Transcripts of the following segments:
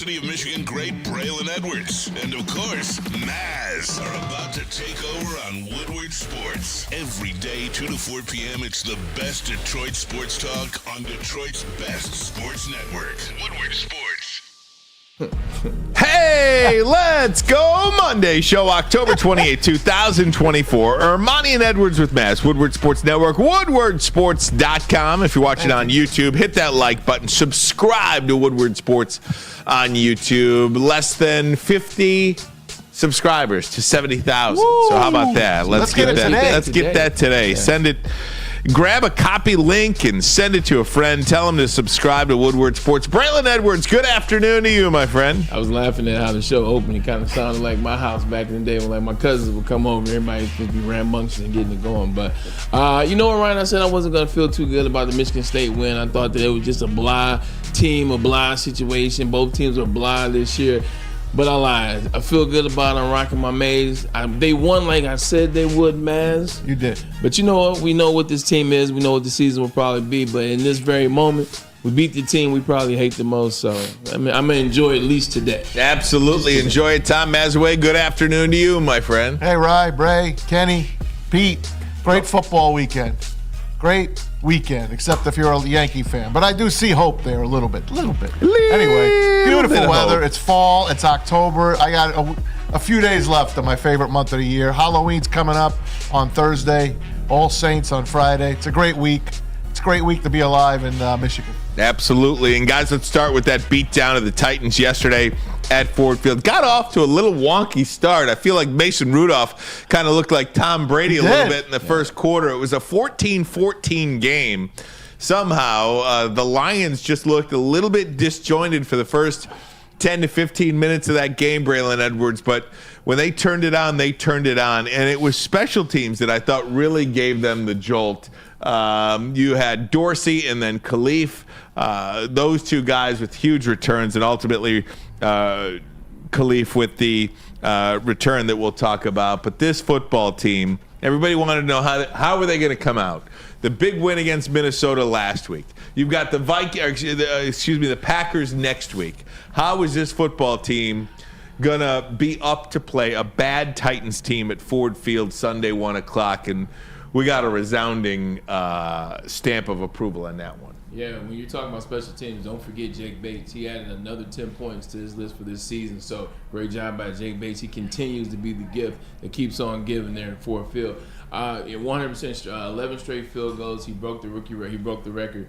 City of Michigan great Braylon Edwards and, of course, Maz are about to take over on Woodward Sports. Every day, 2 to 4 p.m., it's the best Detroit sports talk on Detroit's best sports network, Woodward Sports. Hey, let's go Monday show, October 28, 2024. Ermanni and Edwards with Maz, Woodward Sports Network, woodwardsports.com. If you're watching on YouTube, hit that like button. Subscribe to Woodward Sports on YouTube. Less than 50 subscribers to 70,000. So how about that? Let's get that. Let's get that today. Yeah. Send it. Grab a copy link and send it to a friend. Tell them to subscribe to Woodward Sports. Braylon Edwards, good afternoon to you, my friend. I was laughing at how the show opened. It kind of sounded like my house back in the day when like my cousins would come over. Everybody would be rambunctious and getting it going. But you know what, Ryan? I said I wasn't going to feel too good about the Michigan State win. I thought that it was just a blah team, a blah situation. Both teams were blah this year. But I lied. I feel good about them rocking my maze. They won like I said they would, Maz. You did. But you know what? We know what this team is. We know what the season will probably be. But in this very moment, we beat the team we probably hate the most. So, I mean, I'm going to enjoy it at least today. Absolutely. Enjoy it. Tom Mazaway, good afternoon to you, my friend. Hey, Rye, Bray, Kenny, Pete. Great football weekend. Great weekend, except if you're a Yankee fan. But I do see hope there a little bit. Anyway, beautiful weather. It's fall. It's October. I got a few days left of my favorite month of the year. Halloween's coming up on Thursday. All Saints on Friday. It's a great week. It's a great week to be alive in Michigan. Absolutely. And guys, let's start with that beatdown of the Titans yesterday at Ford Field. Got off to a little wonky start. I feel like Mason Rudolph kind of looked like Tom Brady a little bit in the first quarter. It was a 14-14 game. Somehow, the Lions just looked a little bit disjointed for the first 10 to 15 minutes of that game, Braylon Edwards. But when they turned it on, they turned it on. And it was special teams that I thought really gave them the jolt. You had Dorsey and then Khalif, those two guys with huge returns, and ultimately Khalif with the return that we'll talk about. But this football team, everybody wanted to know how are they going to come out. The big win against Minnesota last week. You've got the Packers next week. How is this football team going to be up to play a bad Titans team at Ford Field Sunday, 1 o'clock? And we got a resounding stamp of approval on that one. Yeah, when you're talking about special teams, don't forget Jake Bates. He added another 10 points to his list for this season. So great job by Jake Bates. He continues to be the gift that keeps on giving there at Ford Field. 100%, 11 straight field goals. He broke the he broke the record.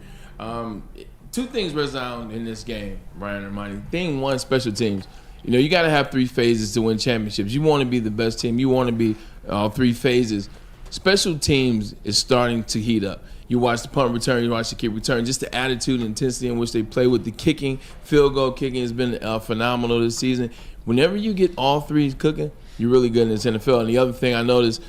Two things resound in this game, Ryan and Ermanni. Thing one, special teams. You know, you got to have 3 phases to win championships. You want to be the best team. You want to be all 3 phases. Special teams is starting to heat up. You watch the punt return, you watch the kick return, just the attitude and intensity in which they play with the kicking. Field goal kicking has been phenomenal this season. Whenever you get all 3 cooking, you're really good in this NFL. And the other thing I noticed,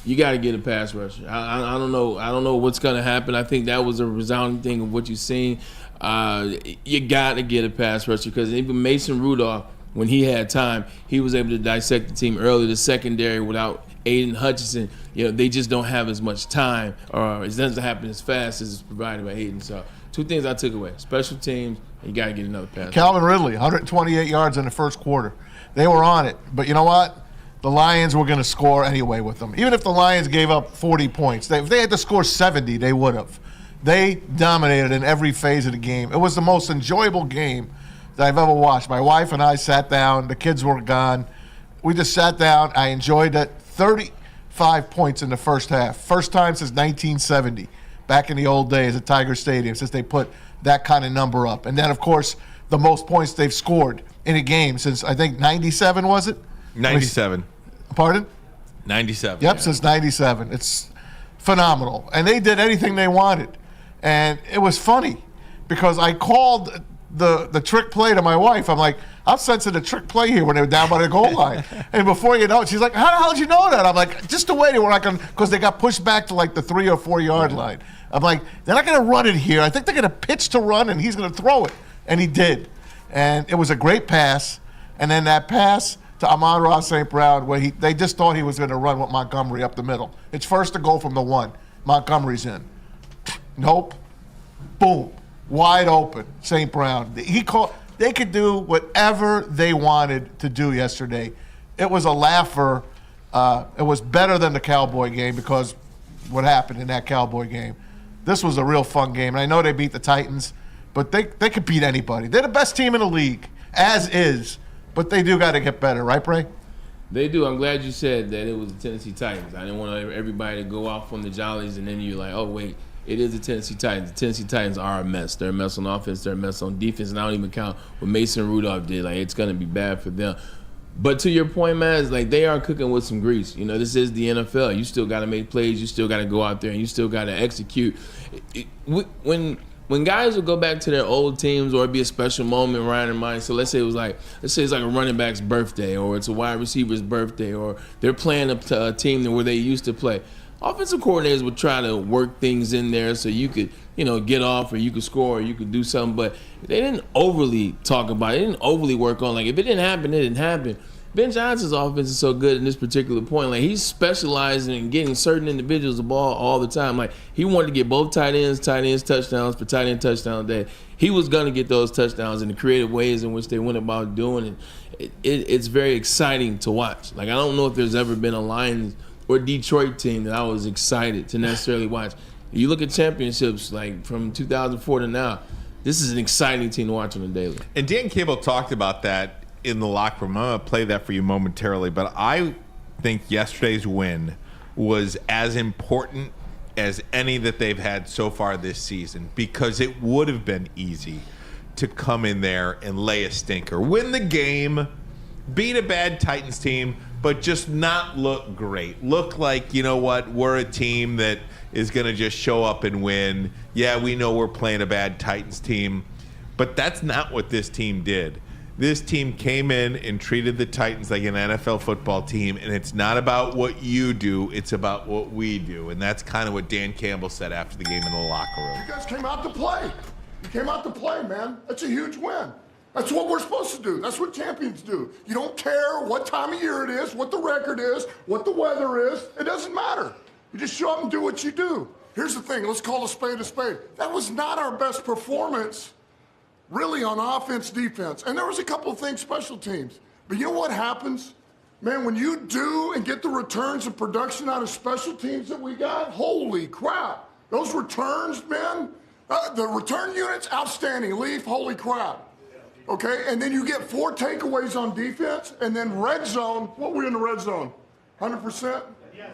you got to get a pass rusher. I don't know what's going to happen. I think that was a resounding thing of what you've seen. You got to get a pass rusher because even Mason Rudolph, when he had time, he was able to dissect the team early. The secondary without Aiden Hutchinson, you know, they just don't have as much time, or it doesn't happen as fast as it's provided by Aiden. So 2 things I took away: special teams, and you got to get another pass. Calvin Ridley, 128 yards in the first quarter. They were on it, but you know what? The Lions were going to score anyway with them. Even if the Lions gave up 40 points, if they had to score 70, they would have. They dominated in every phase of the game. It was the most enjoyable game that I've ever watched. My wife and I sat down. The kids were gone. We just sat down. I enjoyed it. 35 points in the first half. First time since 1970, back in the old days at Tiger Stadium, since they put that kind of number up. And then, of course, the most points they've scored in a game since, I think, 97, was it? 97. Pardon? 97. Yep, yeah. Since 97. It's phenomenal. And they did anything they wanted. And it was funny because I called the trick play to my wife. I'm like, I'm sensing a trick play here when they were down by the goal line. And before you know it, she's like, how the hell did you know that? I'm like, just the way they were not going to, because they got pushed back to like the 3 or 4 yard line. I'm like, they're not going to run it here. I think they're going to pitch to run, and he's going to throw it. And he did. And it was a great pass. And then that pass to Amon-Ra St. Brown, where they just thought he was going to run with Montgomery up the middle. It's first to goal from the 1. Montgomery's in. Nope. Boom. Wide open. St. Brown. He called. They could do whatever they wanted to do yesterday. It was a laugher. It was better than the Cowboy game because what happened in that Cowboy game. This was a real fun game. And I know they beat the Titans, but they could beat anybody. They're the best team in the league, as is. But they do got to get better, right, Bray? They do. I'm glad you said that it was the Tennessee Titans. I didn't want everybody to go off on the Jollies, and then you're like, oh, wait, it is the Tennessee Titans. The Tennessee Titans are a mess. They're a mess on offense. They're a mess on defense. And I don't even count what Mason Rudolph did. Like, it's going to be bad for them. But to your point, man, it's like they are cooking with some grease. You know, this is the NFL. You still got to make plays. You still got to go out there, and you still got to execute. When guys will go back to their old teams or it'd be a special moment, Ryan and mine, so let's say it's like a running back's birthday or it's a wide receiver's birthday or they're playing a team where they used to play. Offensive coordinators would try to work things in there so you could, get off or you could score or you could do something, but they didn't overly talk about it. They didn't overly work on, like, if it didn't happen, it didn't happen. Ben Johnson's offense is so good in this particular point. Like, he's specializing in getting certain individuals the ball all the time. Like, he wanted to get both tight ends touchdowns for tight end touchdown day. He was going to get those touchdowns in the creative ways in which they went about doing it. It's very exciting to watch. Like, I don't know if there's ever been a Lions or Detroit team that I was excited to necessarily watch. You look at championships, like, from 2004 to now, this is an exciting team to watch on the daily. And Dan Campbell talked about that in the locker room. I'm going to play that for you momentarily, but I think yesterday's win was as important as any that they've had so far this season because it would have been easy to come in there and lay a stinker, win the game, beat a bad Titans team, but just not look great. Look like, you know what, we're a team that is going to just show up and win. Yeah, we know we're playing a bad Titans team, but that's not what this team did. This team came in and treated the Titans like an NFL football team, and it's not about what you do, it's about what we do. And that's kind of what Dan Campbell said after the game in the locker room. You guys came out to play. You came out to play, man. That's a huge win. That's what we're supposed to do. That's what champions do. You don't care what time of year it is, what the record is, what the weather is. It doesn't matter. You just show up and do what you do. Here's the thing. Let's call a spade a spade. That was not our best performance really on offense, defense. And there was a couple of things, special teams. But you know what happens? Man, when you do and get the returns and production out of special teams that we got, holy crap. Those returns, man, the return units, outstanding. Leaf, holy crap. Okay, and then you get 4 takeaways on defense, and then red zone. What were we in the red zone? 100%? Yes.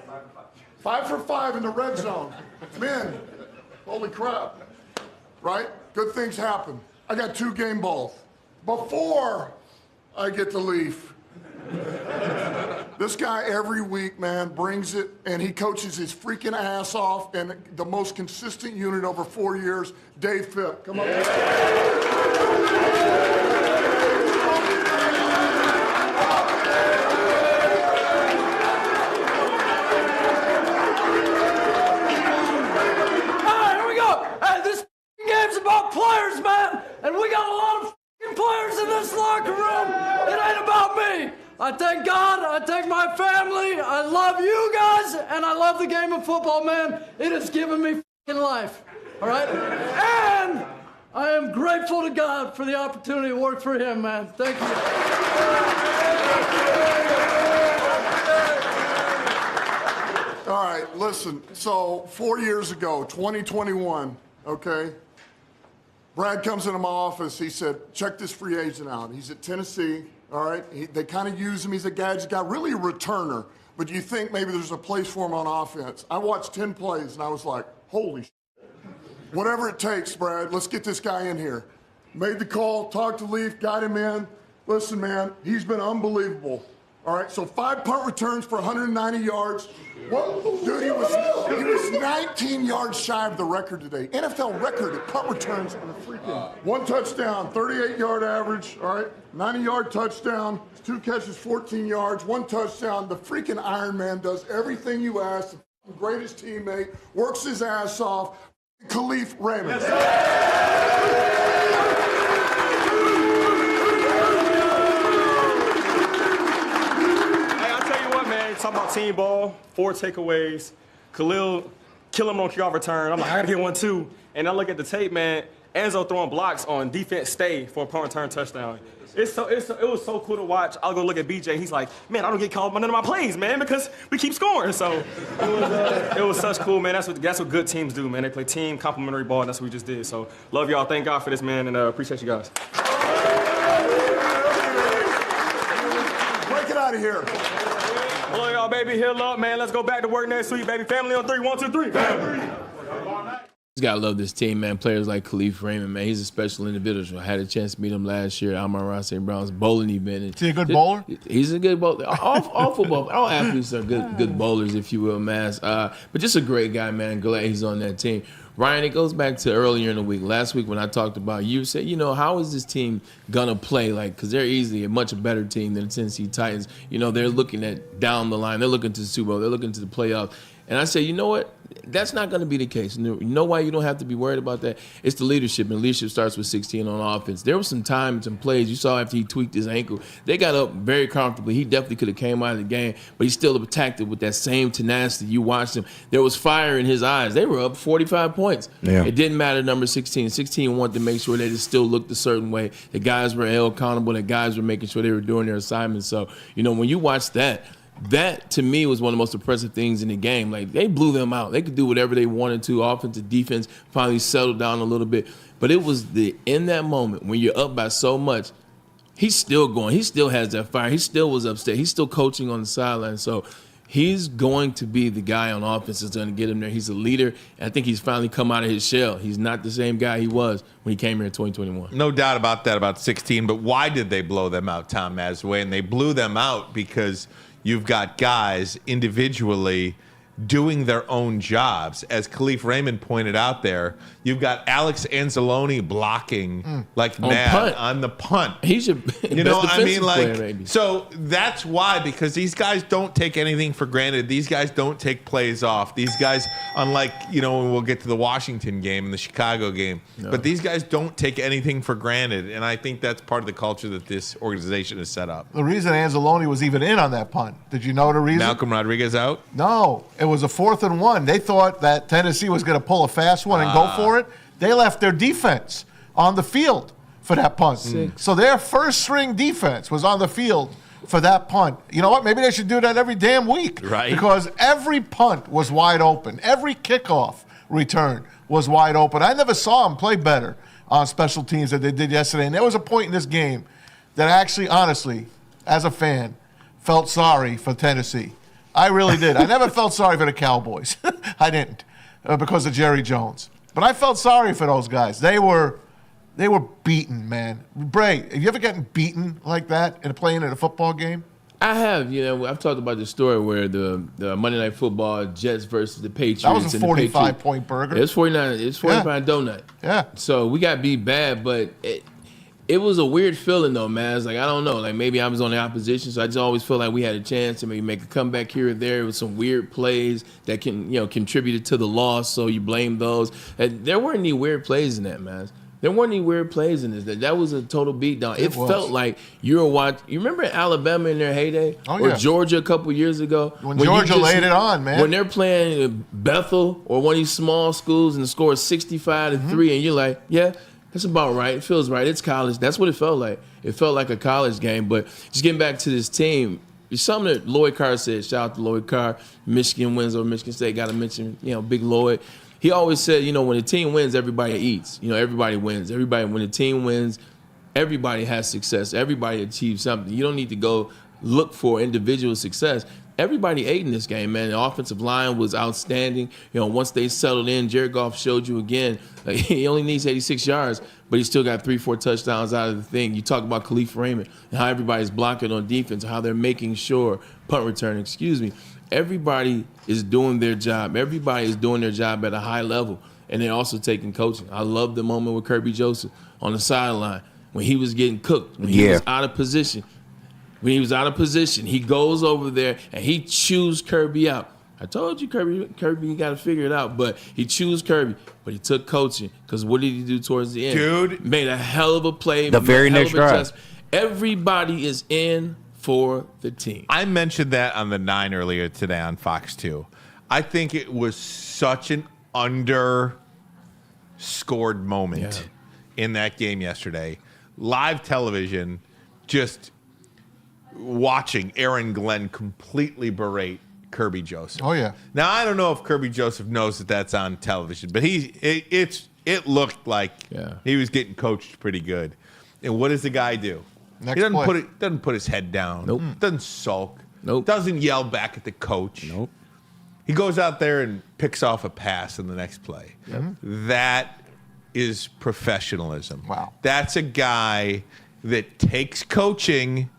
5 for 5 in the red zone. Man, holy crap. Right? Good things happen. I got 2 game balls before I get the Leaf. This guy every week, man, brings it, and he coaches his freaking ass off, and the most consistent unit over 4 years, Dave Phipp. Come on. Game's about players, man, and we got a lot of players in this locker room. It ain't about me. I thank God, I thank my family, I love you guys, and I love the game of football, man. It has given me life, all right? And I am grateful to God for the opportunity to work for him, man. Thank you. All right, listen, so 4 years ago, 2021, okay? Brad comes into my office. He said, check this free agent out. He's at Tennessee, all right? They kind of use him. He's a gadget guy, really a returner. But you think maybe there's a place for him on offense. I watched 10 plays, and I was like, holy shit. Whatever it takes, Brad, let's get this guy in here. Made the call, talked to Leaf, got him in. Listen, man, he's been unbelievable. All right, so 5 punt returns for 190 yards. What? Dude, he was 19 yards shy of the record today. NFL record at punt returns on the freaking 1 touchdown, 38-yard average, all right? 90-yard touchdown, 2 catches, 14 yards, 1 touchdown. The freaking Iron Man does everything you ask. The greatest teammate, works his ass off. Khalif Raymond. Talking about team ball, 4 takeaways. Khalil, kill him on kickoff return. I'm like, I gotta get 1 too. And I look at the tape, man. Enzo throwing blocks on defense stay for a punt return touchdown. It was so cool to watch. I'll go look at BJ. He's like, man, I don't get called by none of my plays, man, because we keep scoring. So it was such cool, man. That's what good teams do, man. They play team complementary ball, and that's what we just did. So love y'all. Thank God for this, man, and appreciate you guys. Break it out of here. Hello, y'all, baby. Heal up, man. Let's go back to work next week, baby. Family on 3. 1, 2, 3. Family. You gotta love this team, man. Players like Khalif Raymond, man. He's a special individual. I had a chance to meet him last year at Amon-Ra St. Brown's bowling event. Is he a good bowler? He's a good bowler. All football, all athletes are good bowlers, if you will, Maz. But just a great guy, man. Glad he's on that team. Ryan, it goes back to earlier in the week. Last week when I talked about you said, how is this team gonna play? Because they're easily a much better team than the Tennessee Titans. They're looking at down the line. They're looking to the Super Bowl. They're looking to the playoffs. And I say, you know what? That's not going to be the case. You know why you don't have to be worried about that? It's the leadership, and leadership starts with 16 on offense. There were some times and plays you saw after he tweaked his ankle. They got up very comfortably. He definitely could have came out of the game, but he still attacked it with that same tenacity. You watched him. There was fire in his eyes. They were up 45 points. Yeah. It didn't matter number 16. 16 wanted to make sure that it still looked a certain way. The guys were held accountable. The guys were making sure they were doing their assignments. So, when you watch that to me was one of the most impressive things in the game. Like, they blew them out. They could do whatever they wanted to. Offensive, defense finally settled down a little bit. But it was in that moment when you're up by so much, he's still going. He still has that fire. He still was upset. He's still coaching on the sideline. So he's going to be the guy on offense that's going to get him there. He's a leader. And I think he's finally come out of his shell. He's not the same guy he was when he came here in 2021. No doubt about that, about 16. But why did they blow them out, Tom Mazaway? And they blew them out because you've got guys individually doing their own jobs. As Khalif Raymond pointed out there, you've got Alex Anzalone blocking like mad on the punt. He's your best defensive player, maybe. So that's why, because these guys don't take anything for granted. These guys don't take plays off. These guys, unlike, when we'll get to the Washington game and the Chicago game, but these guys don't take anything for granted. And I think that's part of the culture that this organization has set up. The reason Anzalone was even in on that punt, did you know the reason? Malcolm Rodriguez out? No. It was a 4th and 1. They thought that Tennessee was going to pull a fast one and go for it. They left their defense on the field for that punt. So their first string defense was on the field for that punt. You know what? Maybe they should do that every damn week. Right. Because every punt was wide open. Every kickoff return was wide open. I never saw them play better on special teams than they did yesterday. And there was a point in this game that I actually, honestly, as a fan, felt sorry for Tennessee. I really did. I never felt sorry for the Cowboys. I didn't, because of Jerry Jones. But I felt sorry for those guys. They were beaten, man. Bray, have you ever gotten beaten like that playing in a football game? I have. I've talked about the story where the Monday Night Football Jets versus the Patriots. That was a 45-point burger. It was 49. It was 45 donut. Yeah. So we got beat bad, but it was a weird feeling, though, man. It's like, I don't know. Like, maybe I was on the opposition, so I just always feel like we had a chance to maybe make a comeback here or there with some weird plays that contributed to the loss, so you blame those. And there weren't any weird plays in that, man. There weren't any weird plays in this. That was a total beatdown. It felt like you were watching. You remember Alabama in their heyday? Or Georgia a couple years ago? When Georgia laid it on, man. When they're playing Bethel or one of these small schools and the score is 65-3, and you're like, yeah, that's about right. It feels right. It's college. That's what it felt like. It felt like a college game. But just getting back to this team, it's something that Lloyd Carr said. Shout out to Lloyd Carr. Michigan wins over Michigan State. Got to mention, Big Lloyd. He always said, when the team wins, everybody eats. Everybody wins. When the team wins, everybody has success. Everybody achieves something. You don't need to go look for individual success. Everybody ate in this game, man. The offensive line was outstanding. Once they settled in, Jared Goff showed you again. He only needs 86 yards, but he still got 3-4 touchdowns out of the thing. You talk about Khalif Raymond and how everybody's blocking on defense, how they're making sure, punt return, everybody is doing their job. Everybody is doing their job at a high level, and they're also taking coaching. I love the moment with Kirby Joseph on the sideline when he was getting cooked, when he was out of position. When he was out of position, he goes over there and he chews Kirby out. I told you, Kirby, you got to figure it out. But he chews Kirby, but he took coaching. Because what did he do towards the end? Dude. Made a hell of a play. The very next drive. Everybody is in for the team. I mentioned that on the 9 earlier today on Fox 2. I think it was such an underscored moment. in that game yesterday, live television, just watching Aaron Glenn completely berate Kirby Joseph. Oh, yeah. Now, I don't know if Kirby Joseph knows that that's on television, but it looked like he was getting coached pretty good. And what does the guy do? Next He doesn't play. doesn't put his head down. Nope. Doesn't sulk. Nope. Doesn't yell back at the coach. Nope. He goes out there and picks off a pass in the next play. That is professionalism. Wow. That's a guy that takes coaching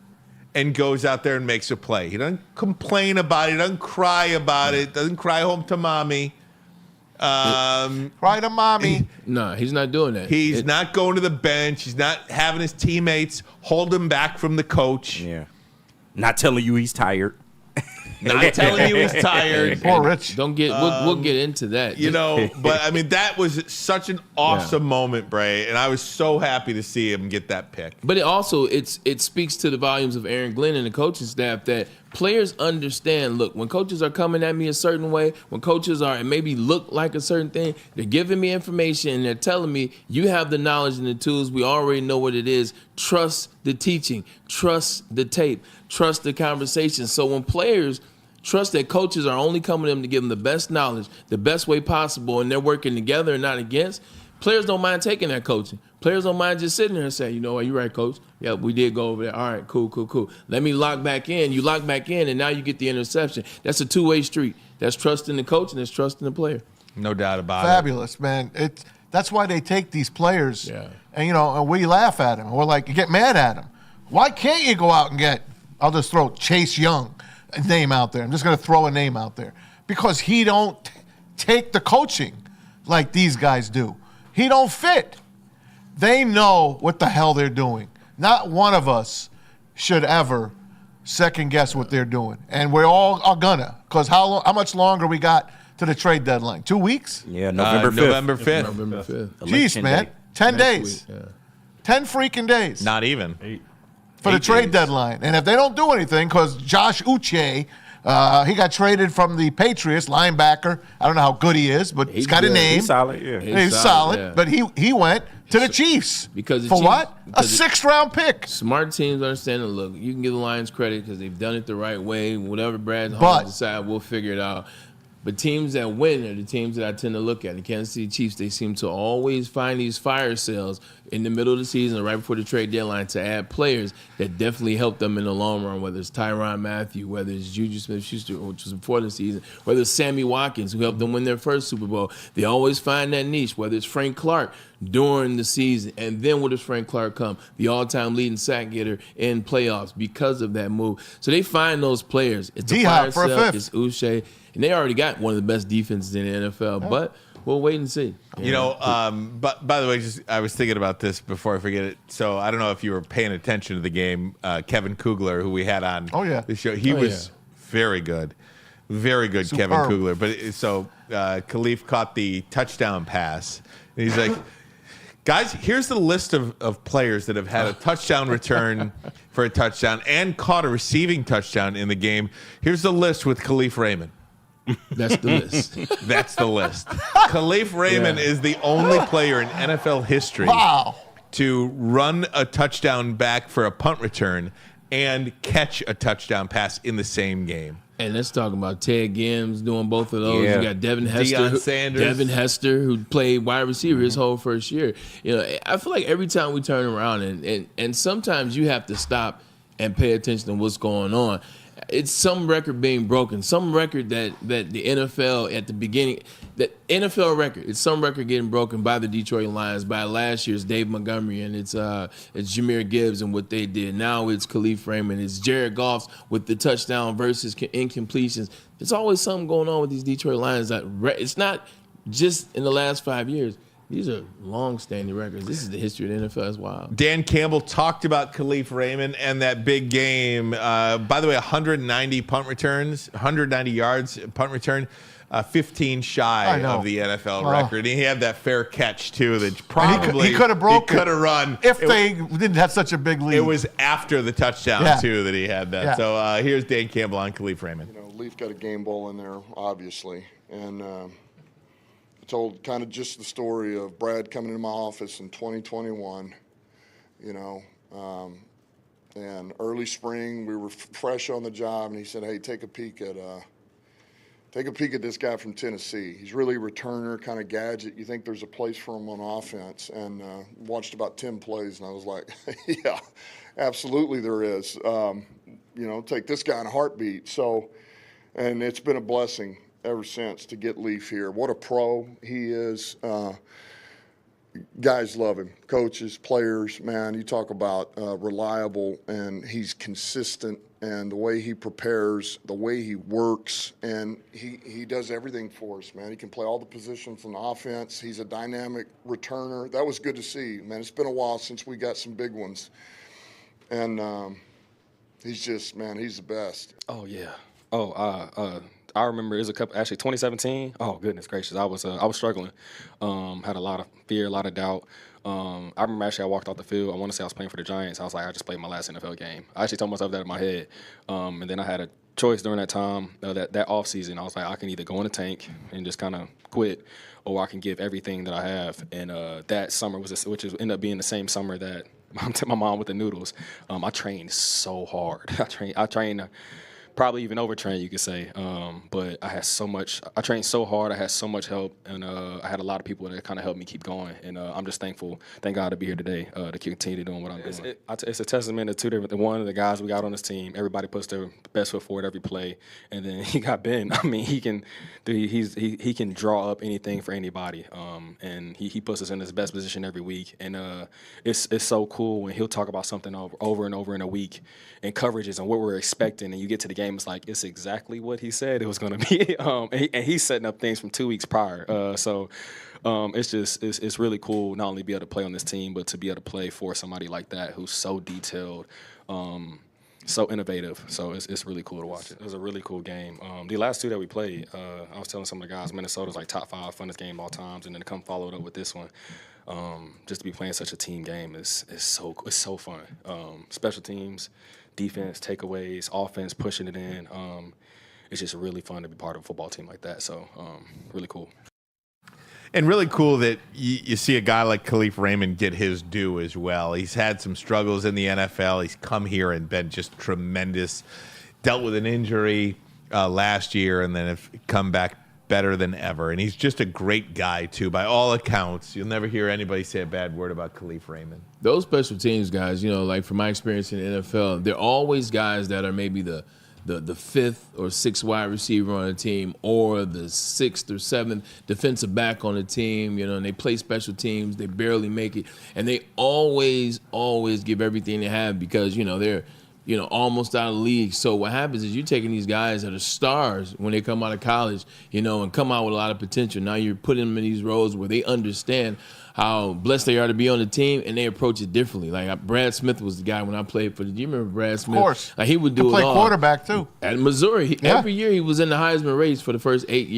and goes out there and makes a play. He doesn't complain about it. Doesn't cry about it. Doesn't cry home to mommy. Cry to mommy. No, he's not doing that. He's not going to the bench. He's not having his teammates hold him back from the coach. Yeah. Not telling you he's tired. Not telling you he's tired. Poor Rich. Don't get. We'll get into that. You know, but I mean, that was such an awesome moment, Bray, and I was so happy to see him get that pick. But it speaks to the volumes of Aaron Glenn and the coaching staff that players understand. Look, when coaches are coming at me a certain way, when coaches are and maybe look like a certain thing, they're giving me information and they're telling me you have the knowledge and the tools. We already know what it is. Trust the teaching. Trust the tape. Trust the conversation. So when players trust that coaches are only coming to them to give them the best knowledge, the best way possible, and they're working together and not against, players don't mind taking that coaching. Players don't mind just sitting there and saying, you know what, you're right, coach. Yeah, we did go over there. All right, cool. Let me lock back in. You lock back in, and now you get the interception. That's a two-way street. That's trusting the coach and that's trusting the player. No doubt about Fabulous, man. That's why they take these players, Yeah. and we laugh at them. We're like, you get mad at them. Why can't you go out and get, I'll just throw Chase Young, a name out there. I'm just going to throw a name out there. Because he don't take the coaching like these guys do. He don't fit. They know what the hell they're doing. Not one of us should ever second guess what they're doing. And we're all are gonna. Because how much longer we got to the trade deadline? 2 weeks? Yeah, November 5th. November 5th. November 5th. Jeez, Election man. day. 10 Next days. week, yeah. 10 freaking days. Not even. For the 8 trade days. deadline. And if they don't do anything, because Josh Uche, he got traded from the Patriots, linebacker. I don't know how good he is, but he's got a good. name. He's solid, yeah. He's solid. yeah. But he went to the Chiefs. because the For Chiefs- what? A because the- 6th-round pick. Smart teams understand that, look, you can give the Lions credit because they've done it the right way. Whatever Brad But- Holmes decide, we'll figure it out. But teams that win are the teams that I tend to look at. The Kansas City Chiefs, they seem to always find these fire sales in the middle of the season, right before the trade deadline, to add players that definitely help them in the long run, whether it's Tyrann Mathieu, whether it's Juju Smith-Schuster, which was before the season, whether it's Sammy Watkins, who helped them win their first Super Bowl. They always find that niche, whether it's Frank Clark during the season. And then what does Frank Clark come? The all-time leading sack getter in playoffs because of that move. So they find those players. It's a D-Hop fire for a sale. fifth. It's Uche. And they already got one of the best defenses in the NFL. But we'll wait and see. You know, but by the way, I was thinking about this before I forget it. So I don't know if you were paying attention to the game. Kevin Kugler, who we had on the show, he was very good. Very good, Superb. Kevin Kugler. But Khalif caught the touchdown pass. And he's like, guys, here's the list of players that have had a touchdown return for a touchdown and caught a receiving touchdown in the game. Here's the list with Khalif Raymond. That's the list. That's the list. Khalif Raymond is the only player in NFL history to run a touchdown back for a punt return and catch a touchdown pass in the same game. And let's talk about Ted Gims doing both of those. Yeah. You got Devin Hester, Deion Sanders. Devin Hester, who played wide receiver his whole first year. You know, I feel like every time we turn around, and sometimes you have to stop and pay attention to what's going on. It's some record being broken, some record that the NFL at the beginning, the NFL record, it's some record getting broken by the Detroit Lions, by last year's Dave Montgomery, and it's Jahmyr Gibbs and what they did. Now it's Khalif Raymond, it's Jared Goff's with the touchdown versus incompletions. There's always something going on with these Detroit Lions. It's not just in the last 5 years. These are long-standing records. This is the history of the NFL. It's wild. Dan Campbell talked about Khalif Raymond and that big game. By the way, 190 punt returns, 190 yards punt return, 15 shy of the NFL record. And he had that fair catch, too, that probably he could have broken. He could have run. If they didn't have such a big lead. It was after the touchdown, too, that he had that. Yeah. So here's Dan Campbell on Khalif Raymond. You know, Leaf got a game ball in there, obviously, and told kind of just the story of Brad coming into my office in 2021, and early spring, we were fresh on the job, and he said, hey, take a peek at this guy from Tennessee. He's really a returner, kind of gadget. You think there's a place for him on offense. And watched about 10 plays, and I was like, yeah, absolutely there is. Take this guy in a heartbeat. So, and it's been a blessing ever since to get Leaf here. What a pro he is. Guys love him. Coaches, players, man, you talk about reliable, and he's consistent, and the way he prepares, the way he works, and he does everything for us, man. He can play all the positions on offense. He's a dynamic returner. That was good to see, man. It's been a while since we got some big ones. And he's just, man, he's the best. Oh, yeah. I remember it was 2017. Oh, goodness gracious. I was struggling. Had a lot of fear, a lot of doubt. I remember I walked off the field. I want to say I was playing for the Giants. I was like, I just played my last NFL game. I actually told myself that in my head. And then I had a choice during that time, that off season. I was like, I can either go in the tank and just kind of quit, or I can give everything that I have. And that summer which ended up being the same summer that my mom with the noodles. I trained so hard. I trained. Probably even overtrained, you could say. But I trained so hard, I had so much help, and I had a lot of people that kind of helped me keep going. And I'm just thankful, thank God to be here today to continue doing what I'm doing. It's a testament to two different, one of the guys we got on this team, everybody puts their best foot forward every play. And then he got Ben. I mean, he can draw up anything for anybody. And he puts us in his best position every week. And it's so cool when he'll talk about something over and over in a week, and coverages and what we're expecting, and you get to the game, it's like, it's exactly what he said it was going to be. And he's setting up things from 2 weeks prior. So it's really cool not only to be able to play on this team, but to be able to play for somebody like that who's so detailed, so innovative. So it's really cool to watch it. It was a really cool game. The last two that we played, I was telling some of the guys, Minnesota's like top 5 funnest game of all times, and then to come follow it up with this one. Just to be playing such a team game is so fun. Special teams, defense, takeaways, offense, pushing it in. It's just really fun to be part of a football team like that. So really cool. And really cool that you see a guy like Khalif Raymond get his due as well. He's had some struggles in the NFL. He's come here and been just tremendous. Dealt with an injury last year, and then have come back better than ever. And he's just a great guy, too. By all accounts, you'll never hear anybody say a bad word about Khalif Raymond. Those special teams guys, like from my experience in the NFL, they're always guys that are maybe the 5th or 6th wide receiver on a team, or the 6th or 7th defensive back on a team, and they play special teams, they barely make it, and they always give everything they have because, they're almost out of the league. So what happens is you're taking these guys that are stars when they come out of college, and come out with a lot of potential. Now you're putting them in these roles where they understand how blessed they are to be on the team, and they approach it differently. Like Brad Smith was the guy when I played for. Do you remember Brad Smith? Of course. Like he would do it all. Quarterback too. At Missouri, every year he was in the Heisman race for the first 8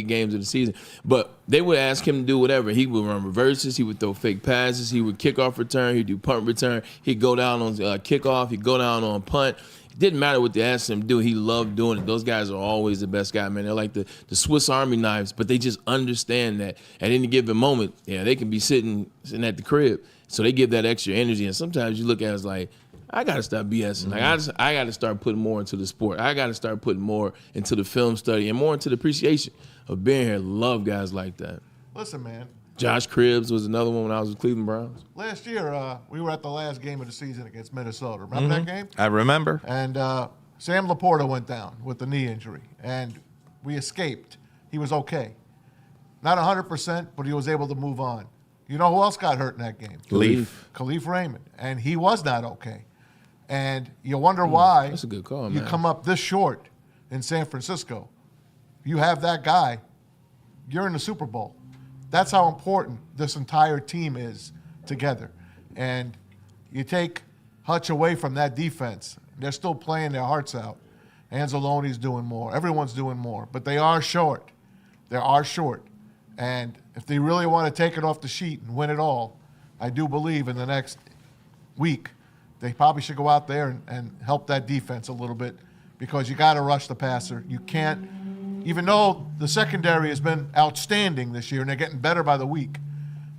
games of the season. But they would ask him to do whatever. He would run reverses. He would throw fake passes. He would kickoff return. He'd do punt return. He'd go down on kickoff. He'd go down on punt. It didn't matter what they asked him to do. He loved doing it. Those guys are always the best guy, man. They're like the Swiss Army knives, but they just understand that at any given moment, they can be sitting at the crib. So they give that extra energy. And sometimes you look at it as like, I got to stop BSing. Like I got to start putting more into the sport. I got to start putting more into the film study and more into the appreciation of being here. Love guys like that. Listen, man. Josh Cribbs was another one when I was with Cleveland Browns. Last year, we were at the last game of the season against Minnesota. Remember that game? I remember. And Sam Laporta went down with a knee injury, and we escaped. He was okay. Not 100%, but he was able to move on. You know who else got hurt in that game? Khalif Raymond. And he was not okay. And you wonder why that's a good call, you man. come up this short in San Francisco. You have that guy, you're in the Super Bowl. That's how important this entire team is together. And you take Hutch away from that defense, they're still playing their hearts out. Anzalone's doing more. Everyone's doing more. But they are short. They are short. And if they really want to take it off the sheet and win it all, I do believe in the next week they probably should go out there and help that defense a little bit, because you got to rush the passer. You can't even though the secondary has been outstanding this year and they're getting better by the week,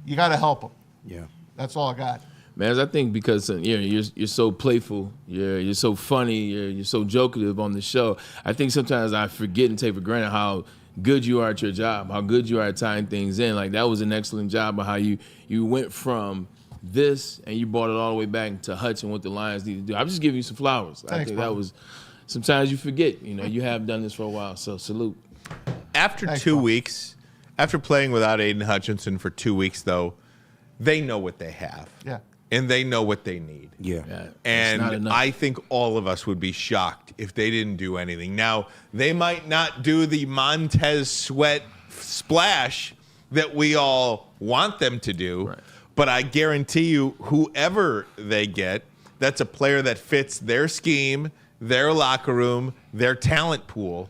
you got to help them. Yeah. That's all I got. Man, I think because you're so playful, you're so funny, you're so jokative on the show. I think sometimes I forget and take for granted how good you are at your job, how good you are at tying things in. Like, that was an excellent job of how you went from this and you brought it all the way back to Hutch and what the Lions need to do. I'm just giving you some flowers. Thanks, I think bro. that was sometimes you forget. You have done this for a while, so salute. After Thanks, 2 Bob. weeks, after playing without Aiden Hutchinson for 2 weeks, though, they know what they have. Yeah. And they know what they need. Yeah. Yeah, it's not And enough. I think all of us would be shocked if they didn't do anything. Now, they might not do the Montez Sweat splash that we all want them to do, Right. but I guarantee you, whoever they get, that's a player that fits their scheme, their locker room, their talent pool.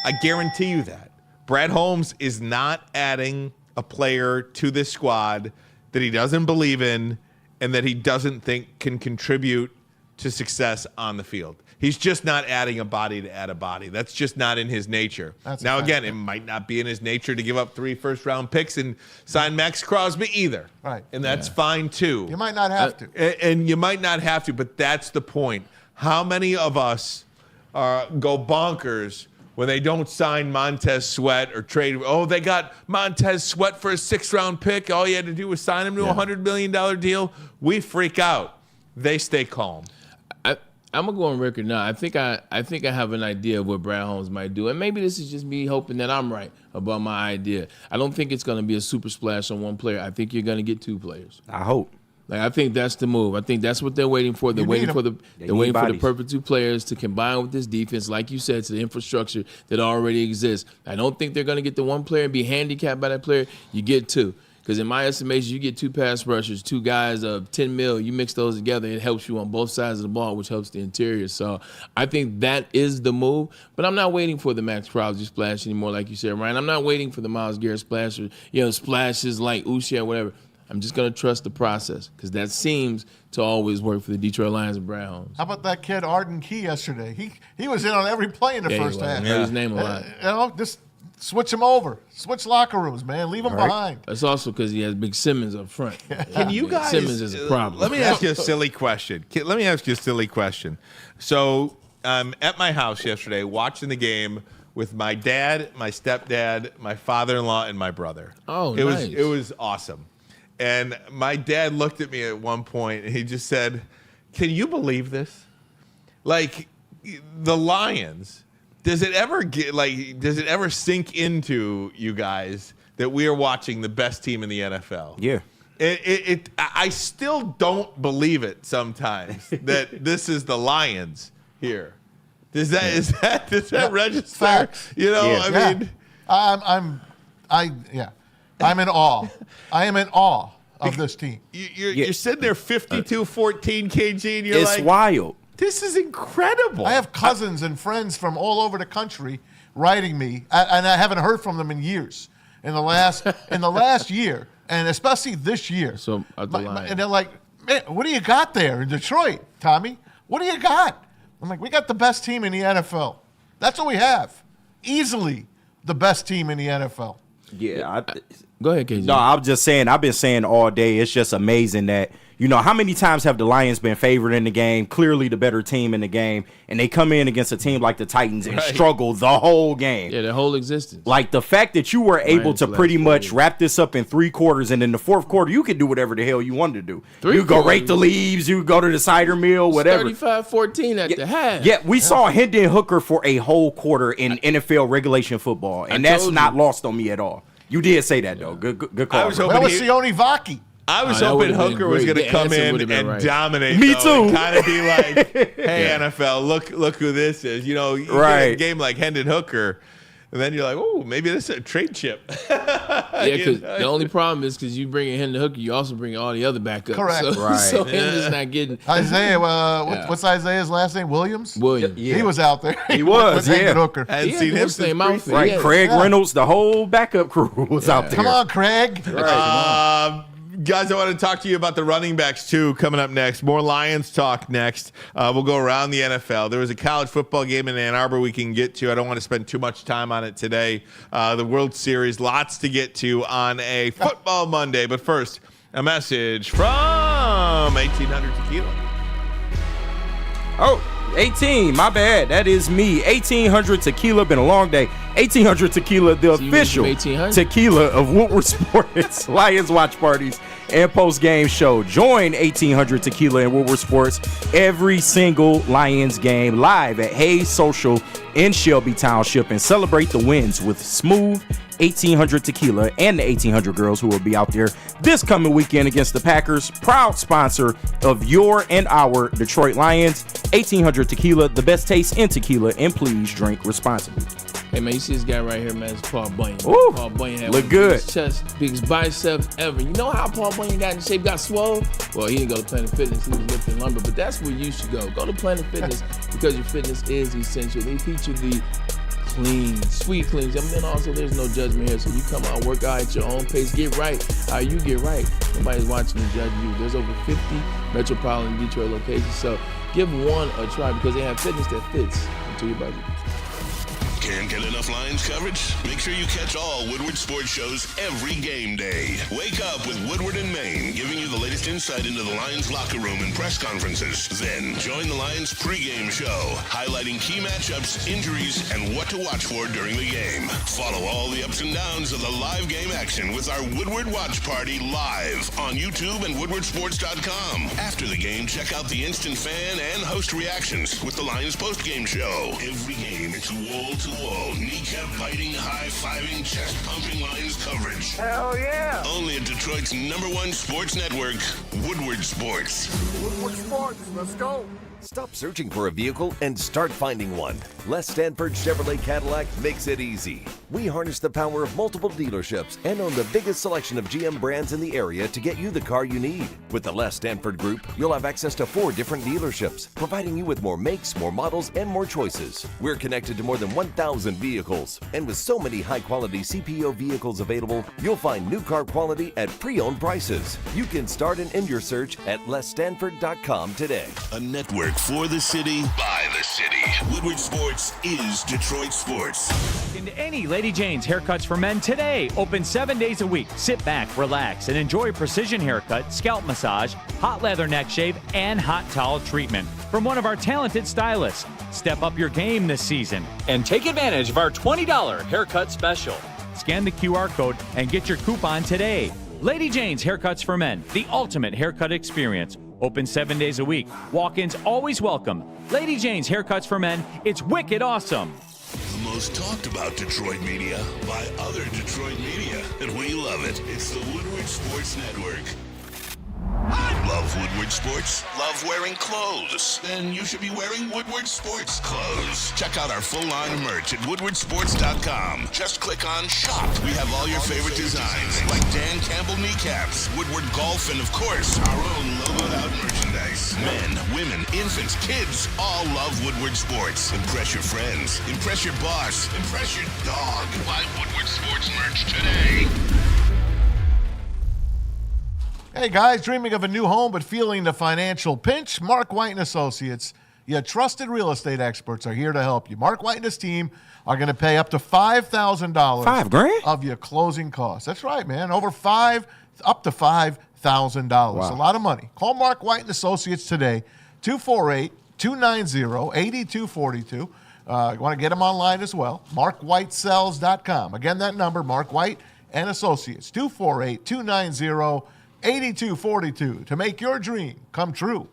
I guarantee you that. Brad Holmes is not adding a player to this squad that he doesn't believe in and that he doesn't think can contribute to success on the field. He's just not adding a body to add a body. That's just not in his nature. That's a Now, fact. again, it might not be in his nature to give up 3 first-round picks and sign Max Crosby either. Right. And that's fine, too. You might not have to. And you might not have to, but that's the point. How many of us go bonkers when they don't sign Montez Sweat or trade? Oh, they got Montez Sweat for a 6th-round pick. All you had to do was sign him to a $100 million deal. We freak out. They stay calm. I'm gonna go on record now. I think I have an idea of what Brad Holmes might do, and maybe this is just me hoping that I'm right about my idea. I don't think it's gonna be a super splash on one player. I think you're gonna get 2 players. I hope. Like, I think that's the move. I think that's what they're waiting for. They're You waiting need for 'em. they're waiting for the bodies. perfect 2 players to combine with this defense, like you said, to the infrastructure that already exists. I don't think they're gonna get the 1 player and be handicapped by that player. You get 2. Because in my estimation, you get 2 pass rushers, 2 guys of $10 million. You mix those together, it helps you on both sides of the ball, which helps the interior. So I think that is the move. But I'm not waiting for the Max Crosby splash anymore, like you said, Ryan. I'm not waiting for the Myles Garrett splash or splashes like Uche or whatever. I'm just going to trust the process because that seems to always work for the Detroit Lions and Brad Holmes. How about that kid Arden Key yesterday? He was in on every play in the first he was. half. I heard his name a lot. Just switch him over. Switch locker rooms, man. Leave him behind. That's also because he has Big Simmons up front. Can you guys? Simmons is a problem. Let me ask you a silly question. So, at my house yesterday, watching the game with my dad, my stepdad, my father-in-law, and my brother. Oh, it nice. was awesome. And my dad looked at me at one point, and he just said, "Can you believe this? Like, the Lions." Does it ever sink into you guys that we are watching the best team in the NFL? Yeah. I still don't believe it sometimes that this is the Lions here. Does that register? Facts. I mean, I'm in awe. I am in awe of this team. you're sitting there 52-14 kg, and you're It's like, wild. this is incredible. I have cousins and friends from all over the country writing me, and I haven't heard from them in years. In the last year, and especially this year. So, at the Lions. And they're like, "Man, what do you got there in Detroit, Tommy? What do you got?" I'm like, "We got the best team in the NFL. That's what we have. Easily the best team in the NFL." Yeah. Go ahead, KG. No, I'm just saying, I've been saying all day, it's just amazing that, how many times have the Lions been favored in the game, clearly the better team in the game, and they come in against a team like the Titans and struggle the whole game. Yeah, their whole existence. Like, the fact that you were able Lions to last pretty 4 much years. wrap this up in 3 quarters, and in the 4th quarter, you could do whatever the hell you wanted to do. You go rake the leaves, you go to the cider mill, whatever. 35-14 at the half. Yeah, we saw Hendon Hooker for a whole quarter in NFL regulation football, and that's told not you. lost on me at all. You did say that, though. Good call. I was bro. hoping Where was Sione Vaki? I was that hoping would've been Hooker was great. going to The come answer in would've been and right. dominate. Me though, too. And kind of be like, "Hey, NFL, look who this is." You get a game like Hendon Hooker, and then you're like, "Oh, maybe this is a trade chip." Yeah, because the only problem is because you bring in Hendon Hooker, you also bring in all the other backups. Correct. So, Right. so Hendon's not getting Isaiah, what's Isaiah's last name? Williams? Williams. Yeah. He was out there. He was, with Hendon yeah. Hooker. I hadn't He had seen the him same since outfit. Right, Yeah. Craig Reynolds, the whole backup crew was out there. Come on, Craig. Guys, I want to talk to you about the running backs, too, coming up next. More Lions talk next. We'll go around the NFL. There was a college football game in Ann Arbor we can get to. I don't want to spend too much time on it today. The World Series, lots to get to on a football Monday. But first, a message from 1800 Tequila. Oh, 18, my bad. That is me. 1800 Tequila. Been a long day. 1800 Tequila, the official tequila of Woodward Sports, Lions watch parties, and post-game show. Join 1800 Tequila and Woodward Sports every single Lions game live at Hayes Social in Shelby Township and celebrate the wins with smooth 1800 Tequila and the 1800 girls who will be out there this coming weekend against the Packers. Proud sponsor of your and our Detroit Lions. 1800 Tequila, the best taste in tequila, and please drink responsibly. Hey, man, you see this guy right here, man? It's Paul Bunyan. Ooh, Paul Bunyan had look one of the good. biggest chest, biggest biceps ever. You know how Paul Bunyan got in shape, got swole? Well, he didn't go to Planet Fitness. He was lifting lumber. But that's where you should go. Go to Planet Fitness because your fitness is essential. They feature the clean, sweet cleans. And then also, there's no judgment here. So you come out, work out at your own pace, get right how you get right. Nobody's watching and judging you. There's over 50 metropolitan Detroit locations. So give one a try because they have fitness that fits into your budget. Can't get enough Lions coverage? Make sure you catch all Woodward sports shows every game day. Wake up with Woodward and Maine, giving you the latest insight into the Lions locker room and press conferences. Then join the Lions pregame show, highlighting key matchups, injuries, and what to watch for during the game. Follow all the ups and downs of the live game action with our Woodward Watch Party live on YouTube and woodwardsports.com. After the game, check out the instant fan and host reactions with the Lions postgame show. Every game, it's wall-to-wall, kneecap biting, high-fiving, chest-pumping Lions coverage. Hell yeah! Only at Detroit's #1 sports network, Woodward Sports. Woodward Sports, let's go. Stop searching for a vehicle and start finding one. Les Stanford Chevrolet Cadillac makes it easy. We harness the power of multiple dealerships and own the biggest selection of GM brands in the area to get you the car you need. With the Les Stanford Group, you'll have access to 4 different dealerships, providing you with more makes, more models, and more choices. We're connected to more than 1,000 vehicles. And with so many high-quality CPO vehicles available, you'll find new car quality at pre-owned prices. You can start and end your search at lesstanford.com today. A network for the city, by the city. Woodward Sports is Detroit Sports. Into any Lady Jane's Haircuts for Men today. Open 7 days a week. Sit back, relax, and enjoy precision haircut, scalp massage, hot leather neck shave, and hot towel treatment from one of our talented stylists. Step up your game this season and take advantage of our $20 haircut special. Scan the QR code and get your coupon today. Lady Jane's Haircuts for Men, the ultimate haircut experience. Open 7 days a week. Walk-ins always welcome. Lady Jane's Haircuts for Men. It's wicked awesome. The most talked about Detroit media by other Detroit media, and we love it. It's the Woodward Sports Network. Love Woodward Sports? Love wearing clothes? Then you should be wearing Woodward Sports clothes. Check out our full line of merch at woodwardsports.com. Just click on shop. We have all your favorite designs, like Dan Campbell kneecaps, Woodward golf, and of course, our own logoed out merchandise. Men, women, infants, kids all love Woodward Sports. Impress your friends. Impress your boss. Impress your dog. Buy Woodward Sports merch today. Hey guys, dreaming of a new home but feeling the financial pinch? Mark White and Associates, your trusted real estate experts, are here to help you. Mark White and his team are going to pay up to $5,000 $5,000 of your closing costs. That's right, man. Up to $5,000. Wow. A lot of money. Call Mark White and Associates today, 248-290-8242. You want to get them online as well, markwhitesells.com. Again, that number, Mark White and Associates, 248-290-8242 to make your dream come true.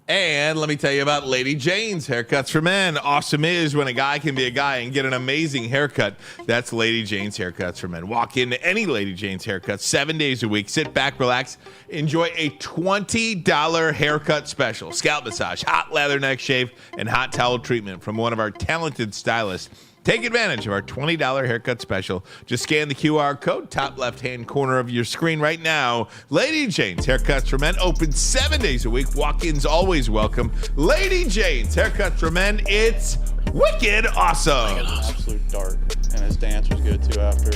And let me tell you about Lady Jane's Haircuts for Men. Awesome is when a guy can be a guy and get an amazing haircut. That's Lady Jane's Haircuts for Men. Walk into any Lady Jane's haircut 7 days a week. Sit back, relax, enjoy a $20 haircut special. Scalp massage, hot leather neck shave, and hot towel treatment from one of our talented stylists. Take advantage of our $20 haircut special. Just scan the QR code, top left-hand corner of your screen right now. Lady Jane's Haircuts for Men, open 7 days a week. Walk-ins always welcome. Lady Jane's Haircuts for Men, it's wicked awesome. Absolute dart, and his dance was good too after.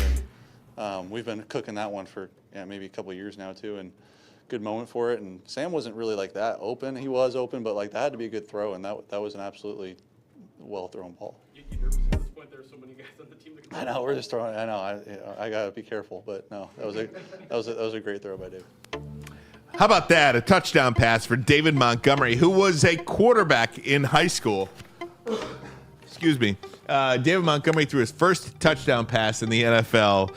We've been cooking that one for maybe a couple of years now too, and good moment for it. And Sam wasn't really like that open. He was open, but like that had to be a good throw, and that was an absolutely well thrown ball. You nervous at this point? There's so many guys on the team that can I know we're just throwing. I know I gotta be careful, but no, that was a great throw by David. How about that? A touchdown pass for David Montgomery, who was a quarterback in high school. Excuse me. David Montgomery threw his first touchdown pass in the NFL.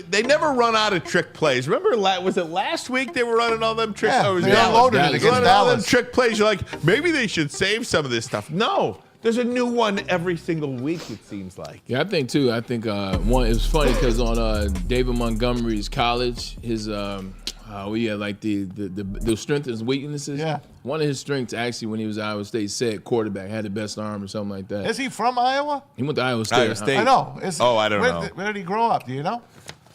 They never run out of trick plays. Remember, was it last week they were running all them tricks? Yeah, they unloaded it against all them Dallas. trick plays. You're like, maybe they should save some of this stuff. No. There's a new one every single week, it seems like. Yeah, I think too. I think one. It was funny because on David Montgomery's college, his like the strengths and weaknesses. Yeah. One of his strengths actually when he was at Iowa State said quarterback, had the best arm or something like that. Is he from Iowa? He went to Iowa State. Iowa State. I know. I don't know. Where did he grow up? Do you know?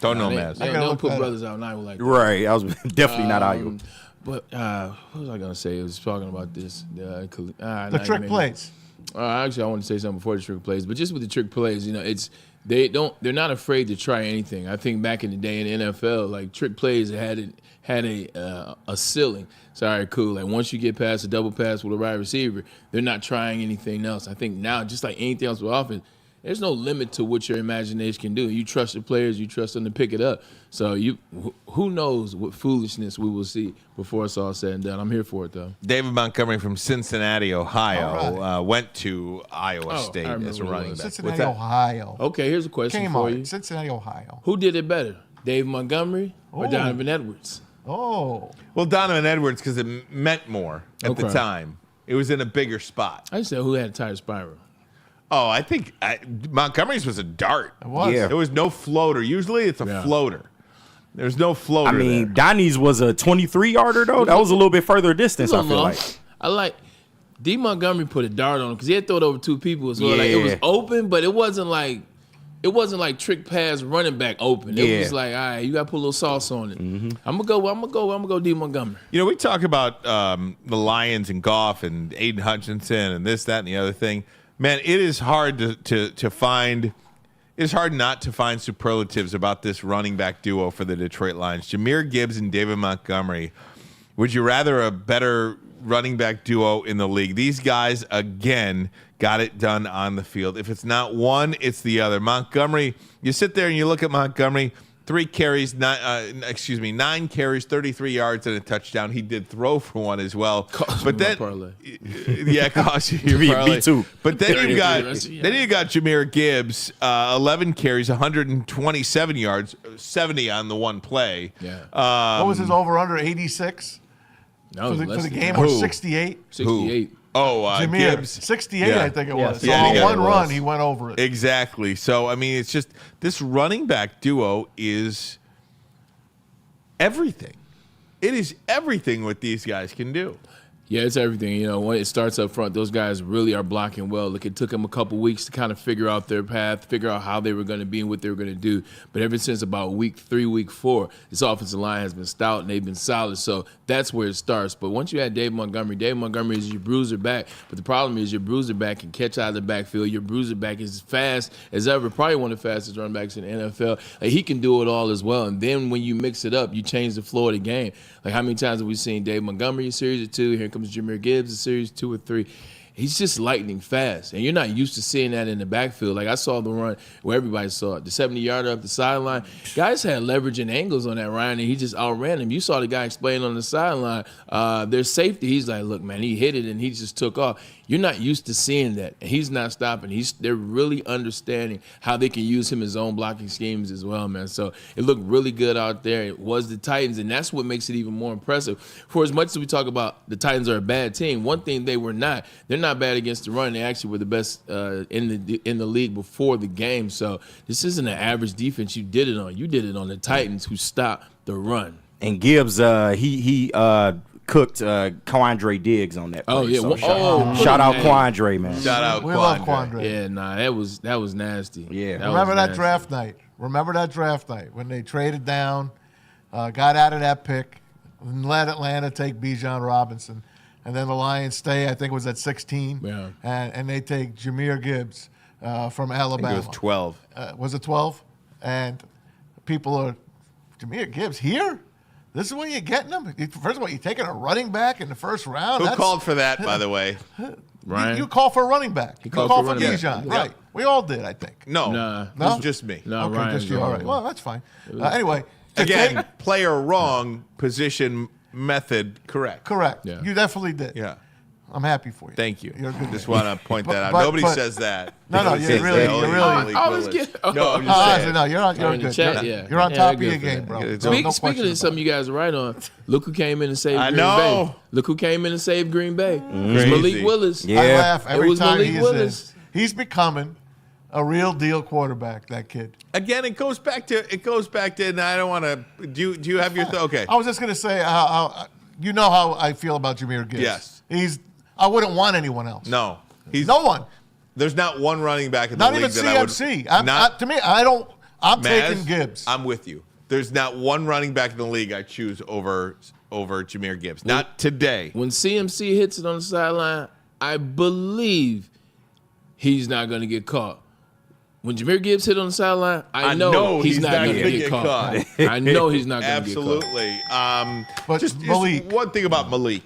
Don't know, man. They don't put brothers out in Iowa like that. Right. I was definitely not Iowa. But what was I gonna say? I was talking about this. The trick plays. Actually, I want to say something before the trick plays, but just with the trick plays, they're not afraid to try anything. I think back in the day in the NFL, like trick plays had a ceiling. Sorry, cool. Like once you get past a double pass with a wide receiver, they're not trying anything else. I think now, just like anything else with offense, there's no limit to what your imagination can do. You trust the players, you trust them to pick it up. So who knows what foolishness we will see before it's all said and done. I'm here for it, though. David Montgomery from Cincinnati, Ohio, went to Iowa State as a running back. Cincinnati, Ohio. Okay, here's a question for you. Cincinnati, Ohio. Who did it better, Dave Montgomery or Donovan Edwards? Oh. Well, Donovan Edwards, because it meant more at the time. It was in a bigger spot. I said who had a tighter spiral. Oh, I think Montgomery's was a dart. It was. Yeah. There was no floater. Usually it's a floater. There's no floater. I mean, Donnie's was a 23-yarder, though. That was a little bit further distance, I feel like. I like D. Montgomery put a dart on him because he had to throw it over two people as well. Yeah. Like, it was open, but it wasn't like trick pass running back open. It was like, all right, you got to put a little sauce on it. Mm-hmm. I'm gonna go D. Montgomery. We talk about the Lions and Goff and Aiden Hutchinson and this, that, and the other thing. Man, it is hard to find. It's hard not to find superlatives about this running back duo for the Detroit Lions. Jahmyr Gibbs and David Montgomery. Would you rather a better running back duo in the league? These guys, again, got it done on the field. If it's not one, it's the other. Montgomery, you sit there and you look at Montgomery, 9 carries, 33 yards and a touchdown. He did throw for one as well. Cost but then, parlay. Yeah, cost you your parlay. Me too. But then you got Jahmyr Gibbs, 11 carries, 127 yards, 70 on the one play. Yeah. What was his over/under? 86 for the game, or 68? 68. Oh, Jahmyr, Gibbs. 68, I think it was. Yeah, So yeah, on it one run, was. he went over it. Exactly. So, I mean, it's just this running back duo is everything. It is everything what these guys can do. Yeah, it's everything. When it starts up front, those guys really are blocking well. Look, it took them a couple weeks to kind of figure out their path, figure out how they were going to be and what they were going to do. But ever since about week 3, week 4, this offensive line has been stout and they've been solid. So that's where it starts. But once you add Dave Montgomery is your bruiser back. But the problem is your bruiser back can catch out of the backfield. Your bruiser back is as fast as ever, probably one of the fastest running backs in the NFL. Like, he can do it all as well. And then when you mix it up, you change the flow of the game. Like, how many times have we seen Dave Montgomery a series or 2? Here comes Jahmyr Gibbs a series 2 or 3. He's just lightning fast, and you're not used to seeing that in the backfield. Like, I saw the run where everybody saw it, the 70-yarder up the sideline. Guys had leverage and angles on that, Ryan, and he just outran him. You saw the guy explain on the sideline, there's safety. He's like, look, man, he hit it, and he just took off. You're not used to seeing that, and he's not stopping. They're really understanding how they can use him in zone blocking schemes as well, man. So it looked really good out there. It was the Titans, and that's what makes it even more impressive. For as much as we talk about the Titans are a bad team, one thing they were not, they're not bad against the run. They actually were the best in the league before the game. So this isn't an average defense you did it on. You did it on the Titans, who stopped the run. And Gibbs, he cooked Quandre Diggs on that play. Oh, yeah. So Shout out Quandre, man. Shout out We love Quandre. Yeah, nah, that was nasty. Yeah. Remember that draft night? When they traded down, got out of that pick, and let Atlanta take Bijan Robinson. And then the Lions stay, I think it was at 16. Yeah. And they take Jahmyr Gibbs from Alabama. I think it was 12. Was it 12? And people are, Jahmyr Gibbs here? This is where you're getting him? First of all, you're taking a running back in the first round? Who called for that, by the way? Ryan? You called for a running back. You called called for for running Bijan. back. Right. We all did, I think. No. Nah. It was just me. No, Okay, Ryan's just you. All right. wrong. Well, that's fine. Anyway. to Again, take- player wrong, position method correct. Correct. Yeah. You definitely did. Yeah. I'm happy for you. Thank you. You're a good Just man. want to point that out. But- Nobody but- says that. No, Nobody you're says really- that. you're Only really- Malik I was Willis. getting- No, I'm No, just honestly, saying. no, you're in good. the chat, You're, yeah. you're on Yeah, top of good your for game, that. bro. Yeah, No, Speaking no of question something you guys are right on, look who came in and saved I Green know. Bay. Look who came in and saved Green Bay. It was Crazy. Malik Willis. Yeah. I laugh every It was time Malik he's Willis. in. He's becoming a real deal quarterback, that kid. Again, it goes back to, and I don't want to, do you have your, okay. I was just going to say, how you know how I feel about Jahmyr Gibbs. Yes. I wouldn't want anyone else. No. No one. There's not one running back in the Not league even that I would. CMC. To me, I'm Maz, taking Gibbs. I'm with you. There's not one running back in the league I choose over Jahmyr Gibbs. Not today. When CMC hits it on the sideline, I believe he's not going to get caught. When Jahmyr Gibbs hit on the sideline, I know he's not going to get caught. I know he's not going to get caught. Absolutely. But just Malik. one thing about Malik.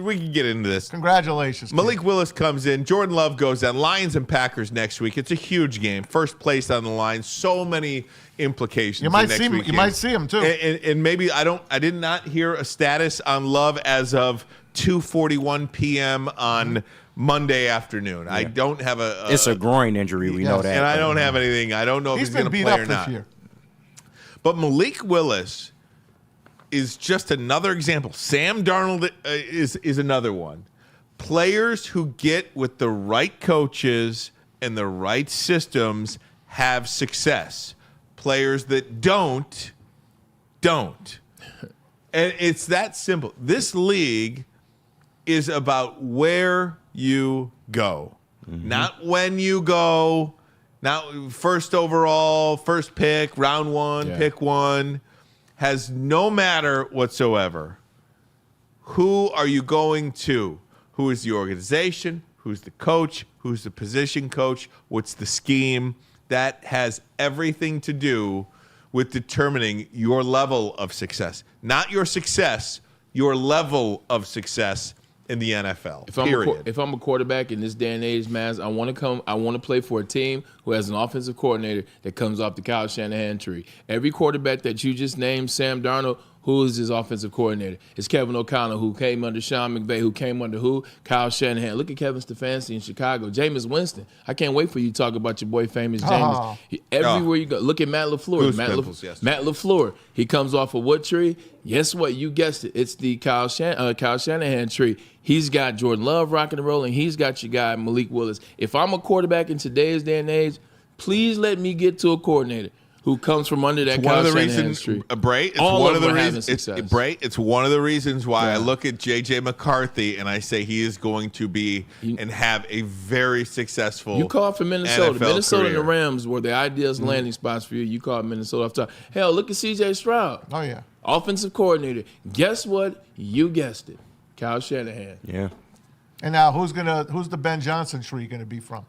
We can get into this. Congratulations. Malik Willis comes in. Jordan Love goes down. Lions and Packers next week. It's a huge game. First place on the line. So many implications. You might in next see. week's You game. might see him too. And maybe I did not hear a status on Love as of 2:41 p.m. on Monday afternoon. I don't have a. It's a groin injury. We know Yes. that. and I don't have anything. I don't know if He's he's going been to beat play up or this not. year. But Malik Willis is just another example. Sam Darnold is another one. Players who get with the right coaches and the right systems have success. Players that don't. And it's that simple. This league is about where you go, not when you go, not first overall, first pick, round one, pick one. Has no matter whatsoever. Who are you going to? Who is the organization? Who's the coach? Who's the position coach? What's the scheme? That has everything to do with determining your level of success. Not your success, your level of success in the NFL. If I'm a quarterback in this day and age, Maz, I want to play for a team who has an offensive coordinator that comes off the Kyle Shanahan tree. Every quarterback that you just named, Sam Darnold, who is his offensive coordinator? It's Kevin O'Connell, who came under Sean McVay, who came under who? Kyle Shanahan. Look at Kevin Stefanski in Chicago. Jameis Winston. I can't wait for you to talk about your boy famous Jameis. Everywhere you go. Look at Matt LaFleur. Matt LaFleur. He comes off of what tree? Guess what? You guessed it. It's the Kyle Shanahan tree. He's got Jordan Love rocking and rolling. He's got your guy, Malik Willis. If I'm a quarterback in today's day and age, please let me get to a coordinator who comes from under that Kyle Shanahan tree. Bray, it's All one of of the them are having reasons. success. Bray, it's one of the reasons why I look at J.J. McCarthy and I say he is going to be and have a very successful. You called for Minnesota. NFL Minnesota career. and the Rams were the ideal landing spots for you. You called Minnesota off top. Hell, look at C.J. Stroud. Oh yeah. Offensive coordinator. Guess what? You guessed it. Kyle Shanahan. Yeah. And now who's the Ben Johnson tree going to be from?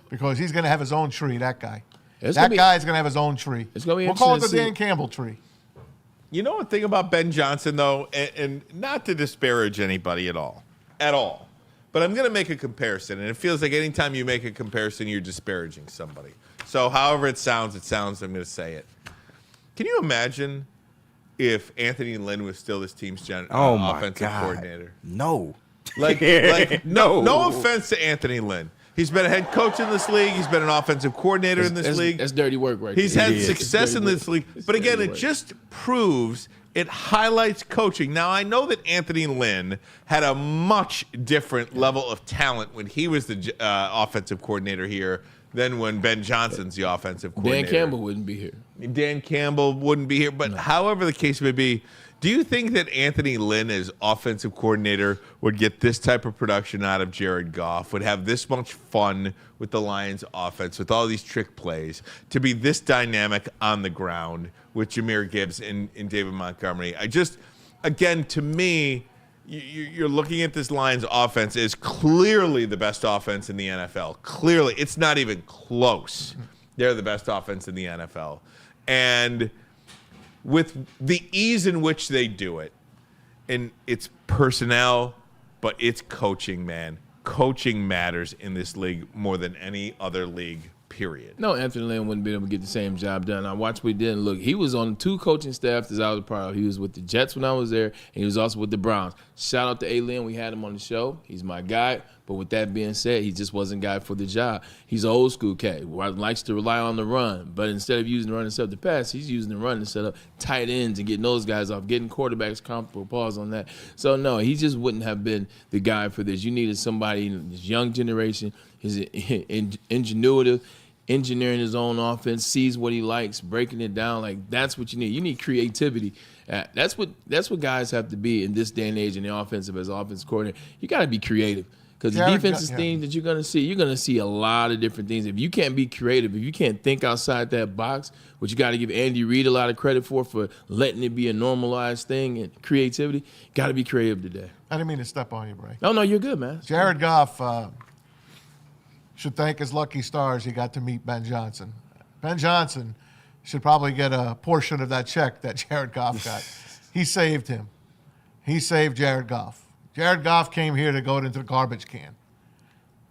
Because he's going to have his own tree. That guy. Guy's going to have his own tree. It's going to be We'll call it the interesting to Dan Campbell tree. You know one thing about Ben Johnson, though, and not to disparage anybody at all, but I'm going to make a comparison, and it feels like anytime you make a comparison, you're disparaging somebody. So however it sounds, I'm going to say it. Can you imagine if Anthony Lynn was still this team's offensive coordinator? No. No offense to Anthony Lynn. He's been a head coach in this league. He's been an offensive coordinator in this league. That's dirty work right He's there. had success in this league. But again, it just proves, it highlights coaching. Now, I know that Anthony Lynn had a much different level of talent when he was the offensive coordinator here than when Ben Johnson's the offensive coordinator. Dan Campbell wouldn't be here. Dan Campbell wouldn't be here. But however the case may be, do you think that Anthony Lynn as offensive coordinator would get this type of production out of Jared Goff, would have this much fun with the Lions offense, with all these trick plays, to be this dynamic on the ground with Jahmyr Gibbs and David Montgomery? Again, to me, you're looking at this Lions offense as clearly the best offense in the NFL. Clearly. It's not even close. They're the best offense in the NFL. And with the ease in which they do it, and it's personnel, but it's coaching, man. Coaching matters in this league more than any other league, period. No, Anthony Lynn wouldn't be able to get the same job done. I watched what he did, and look, he was on 2 coaching staffs as I was part of. He was with the Jets when I was there, and he was also with the Browns. Shout out to A-Lynn. We had him on the show. He's my guy. But with that being said, he just wasn't guy for the job. He's an old school cat who likes to rely on the run. But instead of using the run to set up the pass, he's using the run to set up tight ends and getting those guys off, getting quarterbacks comfortable. Pause on that. So, no, he just wouldn't have been the guy for this. You needed somebody in this young generation, his ingenuitive, engineering his own offense, sees what he likes, breaking it down. Like, that's what you need. You need creativity. That's what guys have to be in this day and age in the offensive as offensive coordinator. You got to be creative. Because the defensive things that you're going to see a lot of different things. If you can't be creative, if you can't think outside that box, which you got to give Andy Reid a lot of credit for letting it be a normalized thing and creativity, got to be creative today. I didn't mean to step on you, Bray. No, you're good, man. Jared Goff should thank his lucky stars he got to meet Ben Johnson. Ben Johnson should probably get a portion of that check that Jared Goff got. He saved him. He saved Jared Goff. Jared Goff came here to go into the garbage can.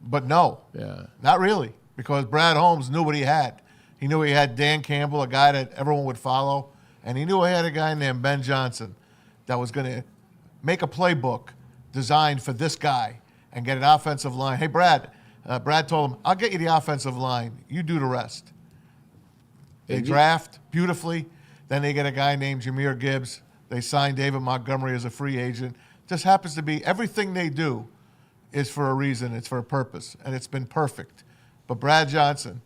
But no, not really, because Brad Holmes knew what he had. He knew he had Dan Campbell, a guy that everyone would follow, and he knew he had a guy named Ben Johnson that was going to make a playbook designed for this guy and get an offensive line. Hey, Brad. Brad told him, I'll get you the offensive line. You do the rest. They draft beautifully. Then they get a guy named Jahmyr Gibbs. They sign David Montgomery as a free agent. Just happens to be everything they do is for a reason. It's for a purpose, and it's been perfect. But Ben Johnson,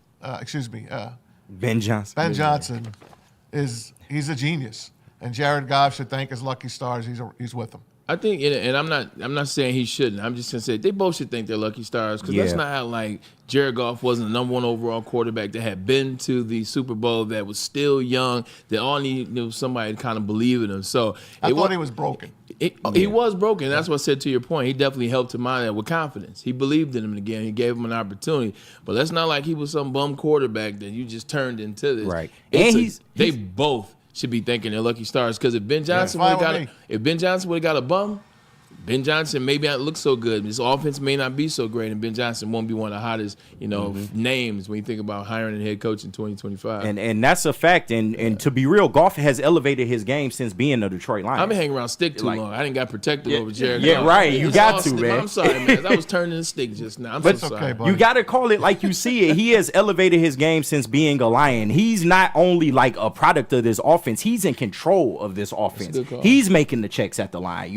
he's a genius, and Jared Goff should thank his lucky stars. He's with him. I think, and I'm not saying he shouldn't. I'm just gonna say they both should think they're lucky stars because that's not how like Jared Goff wasn't the #1 overall quarterback that had been to the Super Bowl, that was still young, that all needed somebody to kind of believe in him. So I thought he was broken. He was broken. That's what I said to your point. He definitely helped him out with confidence. He believed in him again. He gave him an opportunity. But that's not like he was some bum quarterback that you just turned into this. Right. They both should be thanking their lucky stars because if Ben Johnson would have got a bum, Ben Johnson maybe not look so good. His offense may not be so great, and Ben Johnson won't be one of the hottest, names when you think about hiring a head coach in 2025. And that's a fact. And to be real, Goff has elevated his game since being a Detroit Lion. I've been hanging around stick too long. I didn't got protected over Jared Goff. Yeah, right. You got to, man. I'm sorry, man. I was turning the stick just now. I'm so sorry. Okay, you got to call it like you see it. He has elevated his game since being a Lion. He's not only like a product of this offense. He's in control of this offense. He's making the checks at the line.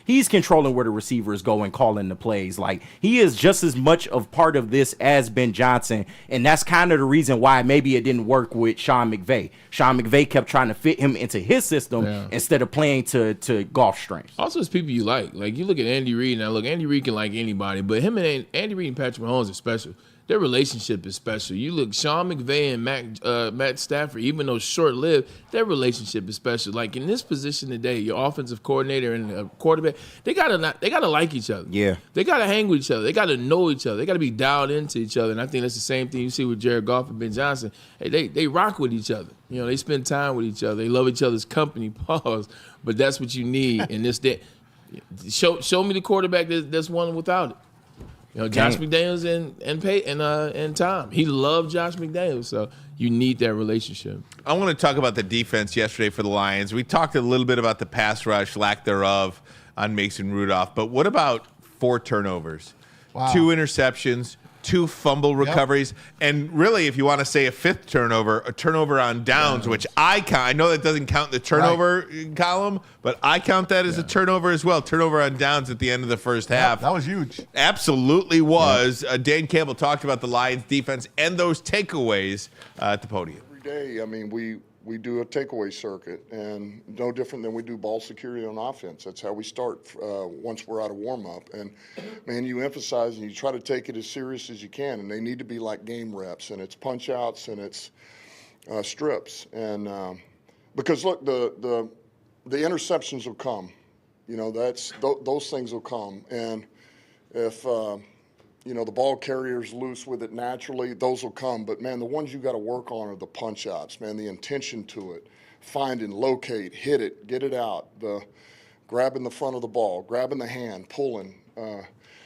He's controlling where the receivers go and calling the plays. Like, he is just as much of part of this as Ben Johnson, and that's kind of the reason why maybe it didn't work with Sean McVay. Sean McVay kept trying to fit him into his system instead of playing to Goff's strengths. Also, it's people you like. Like, you look at Andy Reid, and Andy Reid can like anybody, but him and Andy Reid and Patrick Mahomes are special. Their relationship is special. You look, Sean McVay and Matt Stafford, even though short-lived, their relationship is special. Like, in this position today, your offensive coordinator and a quarterback, they gotta like each other. Yeah. They gotta hang with each other. They gotta know each other. They gotta be dialed into each other. And I think that's the same thing you see with Jared Goff and Ben Johnson. Hey, they rock with each other. They spend time with each other. They love each other's company. Pause. But that's what you need in this day. Show me the quarterback that's won without it. Josh McDaniels and Tom. He loved Josh McDaniels, so you need that relationship. I want to talk about the defense yesterday for the Lions. We talked a little bit about the pass rush, lack thereof, on Mason Rudolph. But what about 4 turnovers, 2 interceptions, 2 fumble recoveries, and really, if you want to say a 5th turnover, a turnover on downs, which I count. I know that doesn't count the turnover column, but I count that as a turnover as well. Turnover on downs at the end of the first half. That was huge. Absolutely was. Dan Campbell talked about the Lions' defense and those takeaways at the podium. Every day, we do a takeaway circuit, and no different than we do ball security on offense. That's how we start once we're out of warm-up. And, man, you emphasize and you try to take it as serious as you can, and they need to be like game reps, and it's punch-outs and it's strips. And because, look, the interceptions will come. Those things will come. And if the ball carrier's loose with it naturally, those will come. But, man, the ones you got to work on are the punch-outs, man, the intention to it, finding, locate, hit it, get it out, the grabbing the front of the ball, grabbing the hand, pulling,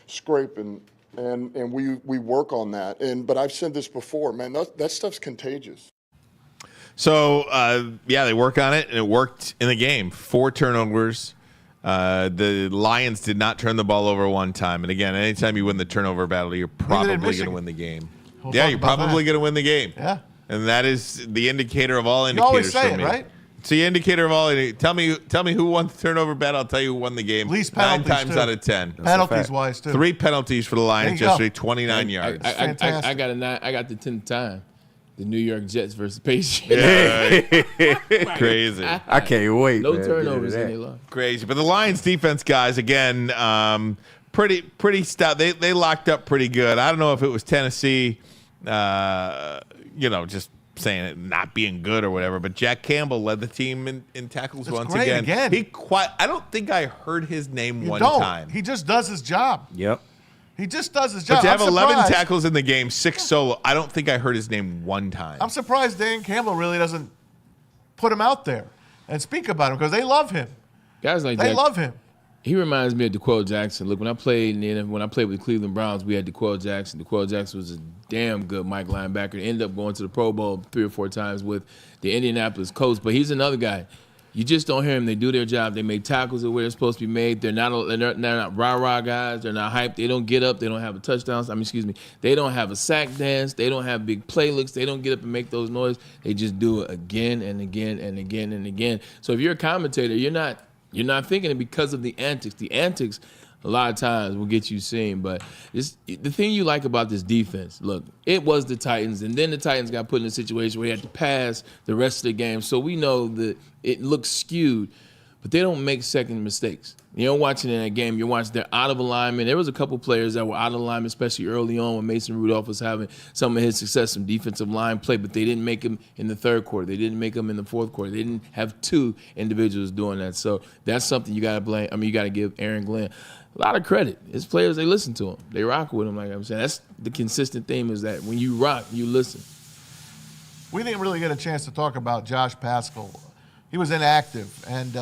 scraping, and we work on that. But I've said this before, man, that stuff's contagious. So, they work on it, and it worked in the game. 4 turnovers. The Lions did not turn the ball over one time. And again, anytime you win the turnover battle, you're probably going to win the game. You're probably going to win the game. Yeah. And that is the indicator of all indicators. You always say for me. it, right? It's the indicator of all. Tell me who won the turnover battle. I'll tell you who won the game. Least penalties, 9 times too. out of 10. Penalties-wise, too. 3 penalties for the Lions There you go. yesterday, 29 yards. I got the 10th time. The New York Jets versus Patriots. Yeah. Crazy. I can't wait. No man. turnovers in their life. Crazy. But the Lions defense guys, again, pretty stout. They locked up pretty good. I don't know if it was Tennessee, just saying it not being good or whatever, but Jack Campbell led the team in tackles That's once great again. I don't think I heard his name one don't. time. He just does his job. Yep. He just does his job. But to have I'm 11 surprised- tackles in the game, 6 solo, I don't think I heard his name one time. I'm surprised Dan Campbell really doesn't put him out there and speak about him because they love him. Guys like They that. love him. He reminds me of DeQuell Jackson. Look, when I played with the Cleveland Browns, we had DeQuell Jackson. DeQuell Jackson was a damn good Mike linebacker. He ended up going to the Pro Bowl 3 or 4 times with the Indianapolis Colts. But he's another guy. You just don't hear him. They do their job. They make tackles where they're supposed to be made. They're not rah-rah guys. They're not hyped. They don't get up. They don't have a touchdown. They don't have a sack dance. They don't have big play looks. They don't get up and make those noise. They just do it again and again and again and again. So if you're a commentator, you're not thinking it because of the antics. The antics, a lot of times, will get you seen. But the thing you like about this defense, look, it was the Titans, and then the Titans got put in a situation where they had to pass the rest of the game. So we know that it looks skewed, but they don't make second mistakes. You're watching in that game, you're watching they're out of alignment. There was a couple players that were out of alignment, especially early on when Mason Rudolph was having some of his success, some defensive line play, but they didn't make them in the third quarter. They didn't make them in the fourth quarter. They didn't have 2 individuals doing that. So that's something you got to blame. You got to give Aaron Glenn a lot of credit. His players, they listen to him. They rock with him, like I'm saying. That's the consistent theme is that when you rock, you listen. We didn't really get a chance to talk about Josh Paschal. He was inactive, and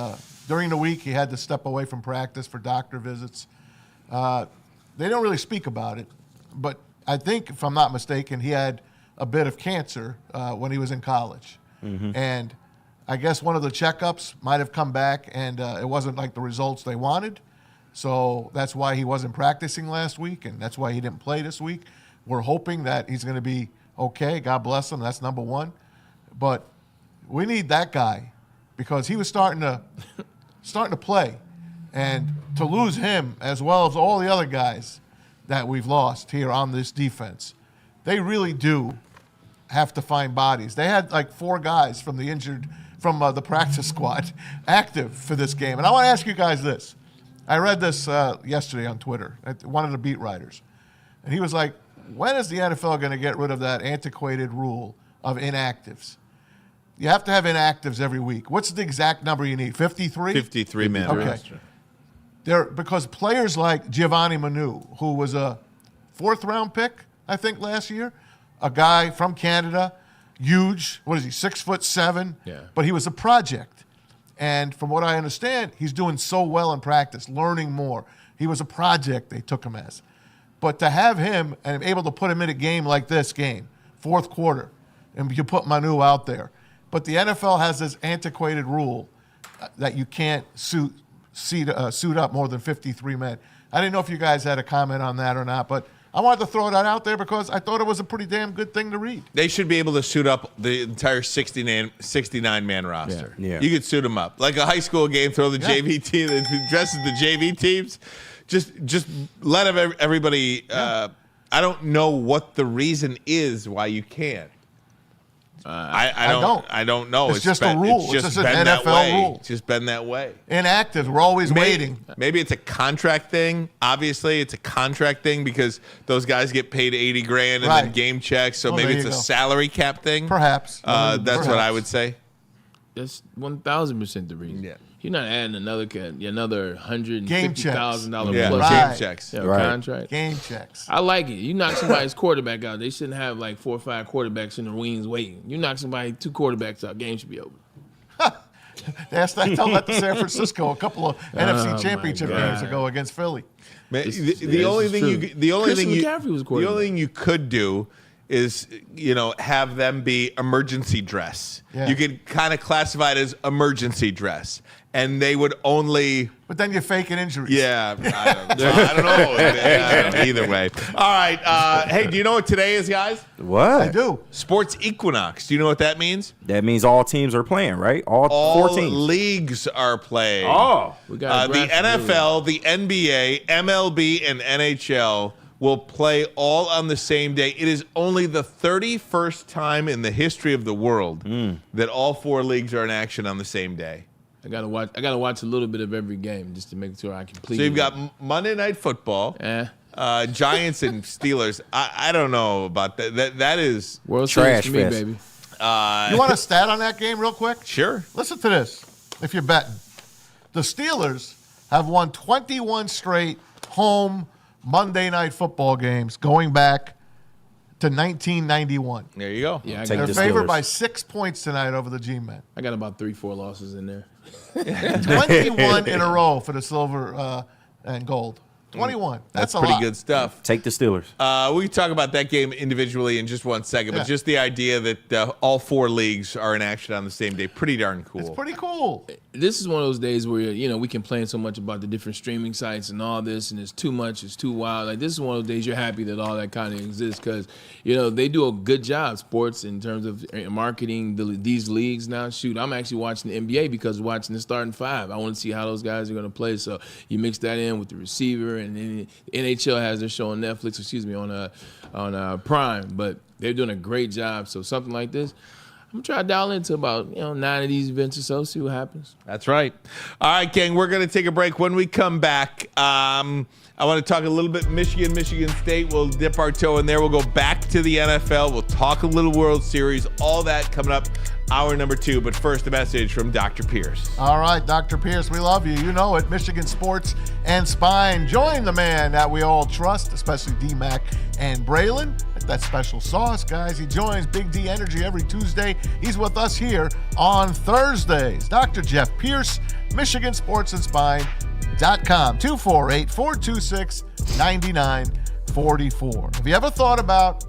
during the week he had to step away from practice for doctor visits. They don't really speak about it, but I think, if I'm not mistaken, he had a bit of cancer when he was in college. Mm-hmm. And I guess one of the checkups might have come back, and it wasn't like the results they wanted. So that's why he wasn't practicing last week, and that's why he didn't play this week. We're hoping that he's going to be okay. God bless him. That's number one. But we need that guy because he was starting to play. And to lose him, as well as all the other guys that we've lost here on this defense, they really do have to find bodies. They had like 4 guys from the practice squad active for this game. And I want to ask you guys this. I read this yesterday on Twitter, one of the beat writers. And he was like, when is the NFL going to get rid of that antiquated rule of inactives? You have to have inactives every week. What's the exact number you need? 53? 53 man roster. Because players like Giovanni Manu, who was a 4th-round pick, I think, last year, a guy from Canada, huge. What is he, 6'7"? Yeah. But he was a project. And from what I understand, he's doing so well in practice, learning more. He was a project they took him as. But to have him and able to put him in a game like this game, 4th quarter, and you put Manu out there. But the NFL has this antiquated rule that you can't suit up more than 53 men. I didn't know if you guys had a comment on that or not, but I wanted to throw that out there because I thought it was a pretty damn good thing to read. They should be able to suit up the entire 69-man roster. Yeah. You could suit them up. Like a high school game, throw the JV team that dresses the JV teams. Just let everybody I don't know what the reason is why you can't. I don't know. It's just a rule. It's just an NFL rule. It's just been that way. Inactive. We're always waiting. Maybe it's a contract thing. Obviously, it's a contract thing because those guys get paid $80,000 and then game checks. So maybe it's a salary cap thing. Perhaps. That's what I would say. That's 1,000% the reason. Yeah. You're not adding another $150,000 Yeah, plus game checks. contract. Game checks. I like it. You knock somebody's quarterback out. They shouldn't have like 4 or 5 quarterbacks in the wings waiting. You knock somebody 2 quarterbacks out, game should be over. I told that to San Francisco a couple of NFC Championship games ago against Philly. Man, the only thing you could do is, have them be emergency dress. Yeah. You could kind of classify it as emergency dress, and they would only. But then you're faking injuries. Yeah, I don't know. Either way. All right. Hey, do you know what today is, guys? What? I do. Sports equinox. Do you know what that means? That means all teams are playing, right? All 4 teams. Leagues are playing. Oh. We got the NFL, the NBA, MLB, and NHL will play all on the same day. It is only the 31st time in the history of the world that all 4 leagues are in action on the same day. I gotta watch a little bit of every game just to make sure I complete. So you've got Monday Night Football, Giants and Steelers. I don't know about that. That is World trash Series for me, fest. baby. You want a stat on that game real quick? Sure. Listen to this, if you're betting. The Steelers have won 21 straight home Monday Night Football games going back to 1991. There you go. Yeah, They're favored by 6 points tonight over the G-Men. I got about 3-4 losses in there. 21 in a row for the silver and gold. 21. That's a pretty lot. good stuff. Take the Steelers. We can talk about that game individually in just one second, but just the idea that all 4 leagues are in action on the same day, pretty darn cool. It's pretty cool. This is one of those days where, we complain so much about the different streaming sites and all this, and it's too much, it's too wild. Like, this is one of those days you're happy that all that kind of exists because, they do a good job, sports, in terms of marketing these leagues now. Shoot, I'm actually watching the NBA because watching the starting 5. I want to see how those guys are going to play. So you mix that in with the receiver, and then the NHL has their show on Netflix, on Prime, but they're doing a great job. So something like this, I'm going to try to dial into about 9 of these events or so, see what happens. That's right. All right, gang, we're going to take a break. When we come back, I want to talk a little bit Michigan State. We'll dip our toe in there. We'll go back to the NFL. We'll talk a little World Series. All that coming up hour number 2. But first, a message from Dr. Pierce. All right, Dr. Pierce, we love you. You know it. Michigan Sports and Spine. Join the man that we all trust, especially D-Mac and Braylon. That special sauce, guys. He joins Big D Energy every Tuesday. He's with us here on Thursdays. Dr. Jeff Pierce, MichiganSportsAndSpine.com, 248-426-9944. Have you ever thought about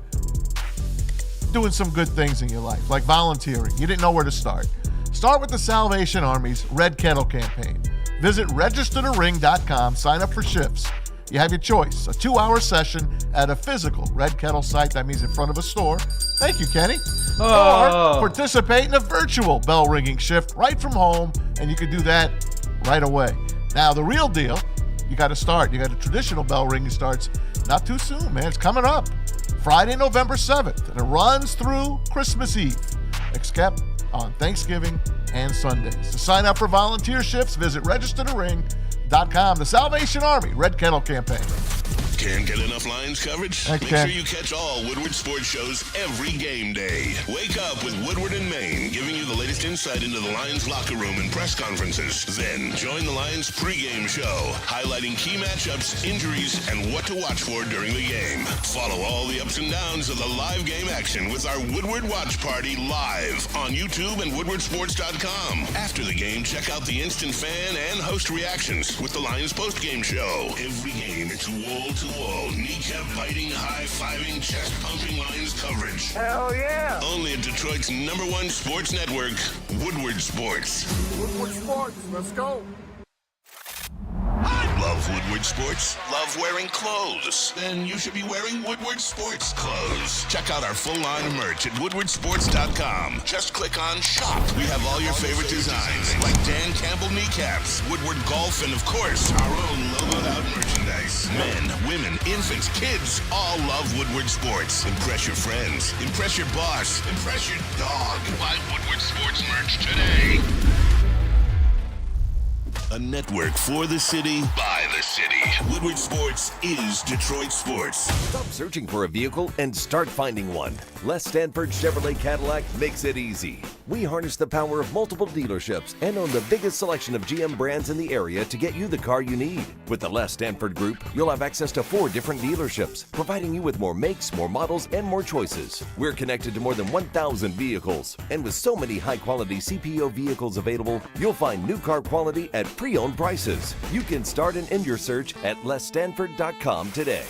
doing some good things in your life, like volunteering? You didn't know where to start. Start with the Salvation Army's Red Kettle campaign. Visit registertoring.com, sign up for shifts. You have your choice, a 2-hour session at a physical Red Kettle site, that means in front of a store. Thank you, Kenny. Or participate in a virtual bell ringing shift right from home, and you can do that right away. Now, the real deal, you got to start. You got a traditional bell ringing starts not too soon, man. It's coming up Friday, November 7th, and it runs through Christmas Eve, except on Thanksgiving and Sundays. To sign up for volunteer shifts, visit registertoring.com. The Salvation Army Red Kettle campaign. Can't get enough Lions coverage? Make sure you catch all Woodward sports shows every game day. Wake up with Woodward and Maine, giving you the latest insight into the Lions locker room and press conferences. Then join the Lions pregame show, highlighting key matchups, injuries, and what to watch for during the game. Follow all the ups and downs of the live game action with our Woodward Watch Party live on YouTube and woodwardsports.com. After the game, check out the instant fan and host reactions with the Lions postgame show. Every game, it's wall-to-wall, kneecap-biting, high-fiving, chest-pumping Lions coverage. Hell yeah! Only at Detroit's #1 sports network, Woodward Sports. Woodward Sports, let's go. Love Woodward Sports? Love wearing clothes? Then you should be wearing Woodward Sports clothes. Check out our full line of merch at woodwardsports.com. Just click on Shop. We have all your favorite designs, like Dan Campbell kneecaps, Woodward Golf, and of course, our own logoed out merchandise. Men, women, infants, kids all love Woodward Sports. Impress your friends. Impress your boss. Impress your dog. Buy Woodward Sports merch today. A network for the city, by the city. Woodward Sports is Detroit Sports. Stop searching for a vehicle and start finding one. Les Stanford Chevrolet Cadillac makes it easy. We harness the power of multiple dealerships and own the biggest selection of GM brands in the area to get you the car you need. With the Les Stanford Group, you'll have access to 4 different dealerships, providing you with more makes, more models, and more choices. We're connected to more than 1,000 vehicles, and with so many high-quality CPO vehicles available, you'll find new car quality at pre-owned prices. You can start and end your search at lesstanford.com today.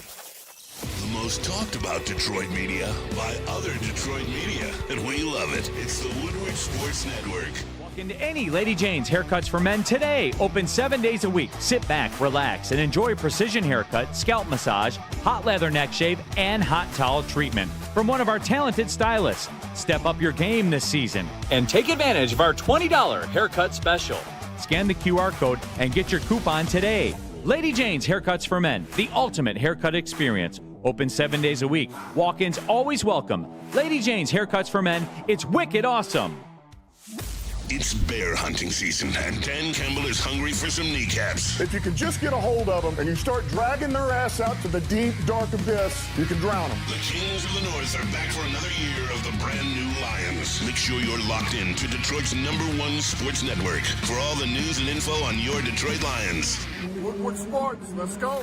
The most talked about Detroit media by other Detroit media, and we love it. It's the Woodward Sports Network. Walk into any Lady Jane's Haircuts for Men today. Open 7 days a week. Sit back, relax, and enjoy precision haircut, scalp massage, hot leather neck shave, and hot towel treatment from one of our talented stylists. Step up your game this season and take advantage of our $20 haircut special. Scan the QR code and get your coupon today. Lady Jane's Haircuts for Men, the ultimate haircut experience. Open 7 days a week. Walk-ins always welcome. Lady Jane's Haircuts for Men. It's wicked awesome. It's bear hunting season, and Dan Campbell is hungry for some kneecaps. If you can just get a hold of them and you start dragging their ass out to the deep, dark abyss, you can drown them. The Kings of the North are back for another year of the brand new Lions. Make sure you're locked in to Detroit's #1 sports network for all the news and info on your Detroit Lions. Woodward Sports, let's go.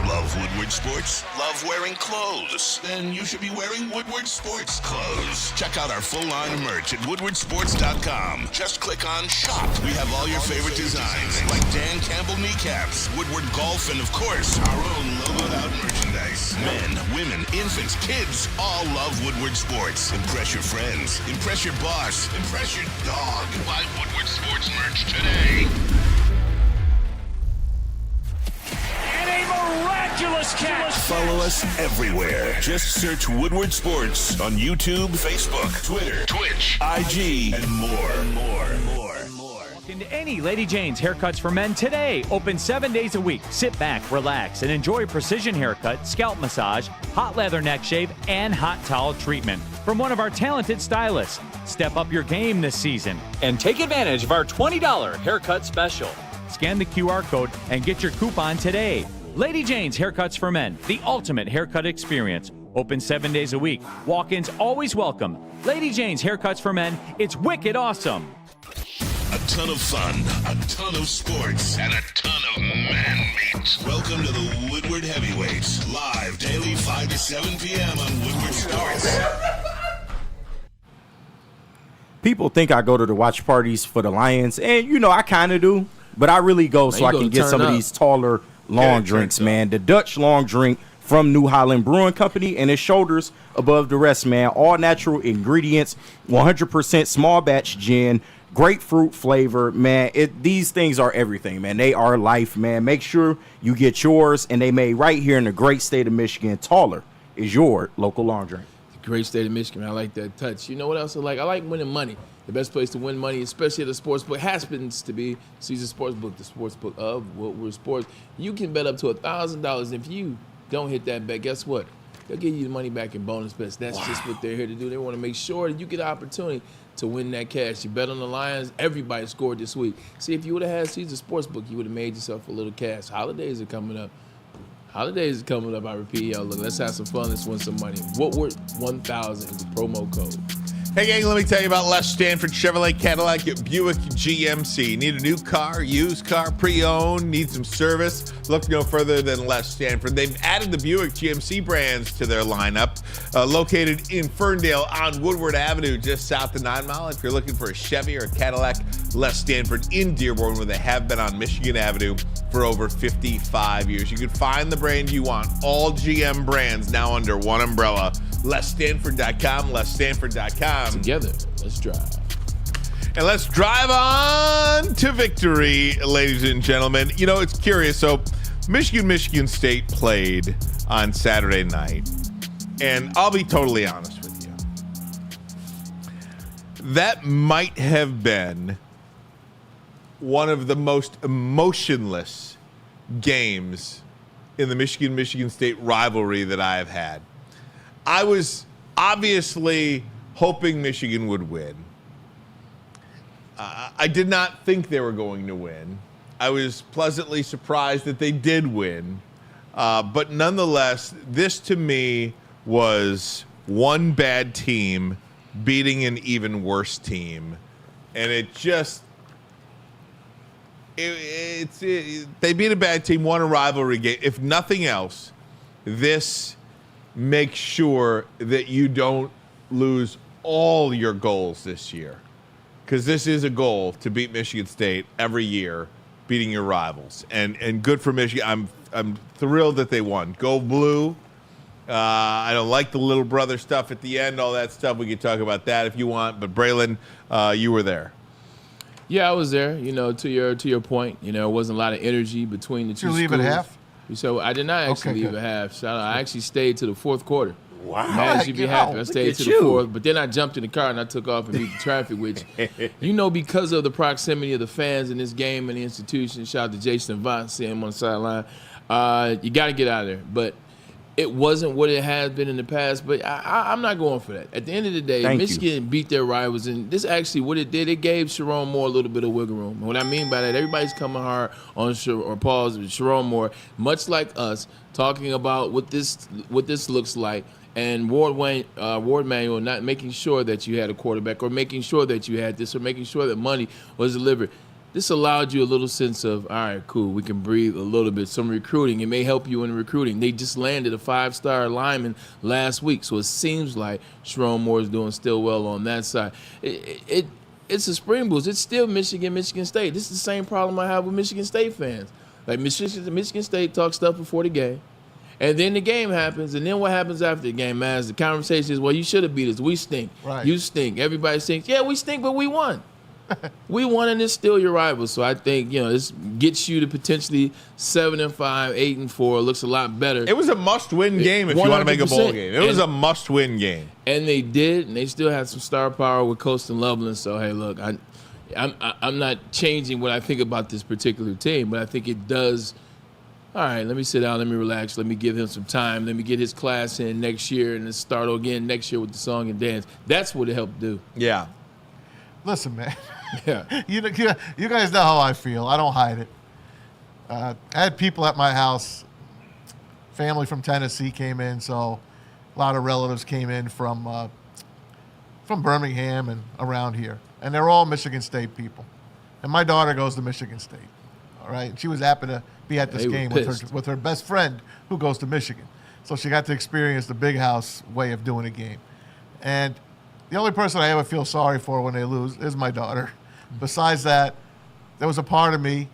Love Woodward Sports? Love wearing clothes? Then you should be wearing Woodward Sports clothes. Check out our full line of merch at woodwardsports.com. Just click on shop. We have all your favorite designs, like Dan Campbell kneecaps, Woodward golf, and of course, our own logoed out merchandise. Men, women, infants, kids all love Woodward Sports. Impress your friends. Impress your boss. Impress your dog. Buy Woodward Sports merch today. Miraculous catch. Follow us everywhere. Just search Woodward Sports on YouTube, Facebook, Twitter, Twitch, IG, and more. Walk into any Lady Jane's Haircuts for Men today. Open 7 days a week. Sit back, relax, and enjoy precision haircut, scalp massage, hot leather neck shave, and hot towel treatment from one of our talented stylists. Step up your game this season and take advantage of our $20 haircut special. Scan the QR code and get your coupon today. Lady Jane's Haircuts for Men, the ultimate haircut experience. Open 7 days a week. Walk-ins always welcome. Lady Jane's Haircuts for Men. It's wicked awesome. A ton of fun, a ton of sports, and a ton of man meat. Welcome to the Woodward Heavyweights, live daily 5 to 7 p.m. on Woodward Sports. People think I go to the watch parties for the Lions, and you know I kind of do, but I really go so I can get some of these taller long drinks, man. The Dutch long drink from New Holland Brewing Company, and its shoulders above the rest, man. All natural ingredients, 100% small batch gin, grapefruit flavor, man. These things are everything, man. They are life, man. Make sure you get yours, and they made right here in the great state of Michigan. Taller is your local long drink. Great state of Michigan. I like that touch. You know what else I like? I like winning money. The best place to win money, especially at a sports book, happens to be Caesar Sportsbook, the sports book of Woodward Sports. You can bet up to $1,000. If you don't hit that bet, guess what? They'll give you the money back in bonus bets. That's just what they're here to do. They want to make sure that you get the opportunity to win that cash. You bet on the Lions, everybody scored this week. See, if you would have had Caesar Sportsbook, you would have made yourself a little cash. Holidays are coming up. I repeat, y'all. Look, let's have some fun. Let's win some money. Woodward 1000 is the promo code. Hey, gang, let me tell you about Les Stanford Chevrolet Cadillac at Buick GMC. Need a new car, used car, pre-owned, need some service? Look no further than Les Stanford. They've added the Buick GMC brands to their lineup, located in Ferndale on Woodward Avenue, just south of 9 Mile. If you're looking for a Chevy or a Cadillac, Les Stanford in Dearborn, where they have been on Michigan Avenue for over 55 years. You can find the brand you want. All GM brands now under one umbrella. LesStanford.com, LesStanford.com. Together, let's drive. And let's drive on to victory, ladies and gentlemen. You know, it's curious. So, Michigan State played on Saturday night. And I'll be totally honest with you. That might have been one of the most emotionless games in the Michigan State rivalry that I have had. I was obviously hoping Michigan would win. I did not think they were going to win. I was pleasantly surprised that they did win. But nonetheless, this to me was one bad team beating an even worse team, and it just they beat a bad team, won a rivalry game. If nothing else, this makes sure that you don't lose all your goals this year, because this is a goal to beat Michigan State every year, beating your rivals, and good for Michigan. I'm thrilled that they won. Go Blue. I don't like the little brother stuff at the end, all that stuff. We can talk about that if you want. But Braylon, you were there. Yeah, I was there. To your point, it wasn't a lot of energy between the two schools. Did you leave at half? So I did not actually leave at half. So I actually stayed to the fourth quarter. Wow. As you'd be happy. I stayed to the fourth, but then I jumped in the car and I took off and beat the traffic, which, because of the proximity of the fans in this game and the institution, shout out to Jason Vaughn, seeing him on the sideline, you got to get out of there. But it wasn't what it has been in the past, but I'm not going for that. At the end of the day, Michigan beat their rivals, and this actually what it did, it gave Sharon Moore a little bit of wiggle room. What I mean by that, everybody's coming hard on Sharon Moore, much like us, talking about what this looks like, and Ward Manuel not making sure that you had a quarterback, or making sure that you had this, or making sure that money was delivered. This allowed you a little sense of, all right, cool, we can breathe a little bit. Some recruiting. It may help you in recruiting. They just landed a 5-star lineman last week, so it seems like Sharon Moore is doing still well on that side. It's a spring boost. It's still Michigan State. This is the same problem I have with Michigan State fans. Like Michigan State talks stuff before the game, and then the game happens, and then what happens after the game, man? The conversation is, well, you should have beat us. We stink. Right. You stink. Everybody stinks. Yeah, we stink, but we won. We won, and it's still your rival. So I think this gets you to potentially 7-5, 8-4. Looks a lot better. It was a must-win game if you want to make a bowl game. It was a must-win game, and they did, and they still had some star power with Colston Loveland. So hey, look, I'm not changing what I think about this particular team, but I think it does. All right, let me sit down, let me relax, let me give him some time, let me get his class in next year, and then start again next year with the song and dance. That's what it helped do. Yeah. Listen, man. Yeah. You guys know how I feel. I don't hide it. I had people at my house. Family from Tennessee came in, so a lot of relatives came in from Birmingham and around here, and they're all Michigan State people. And my daughter goes to Michigan State. All right, and she was happy to be at this game with her best friend who goes to Michigan, so she got to experience the big house way of doing a game. And the only person I ever feel sorry for when they lose is my daughter. Besides that, there was a part of me,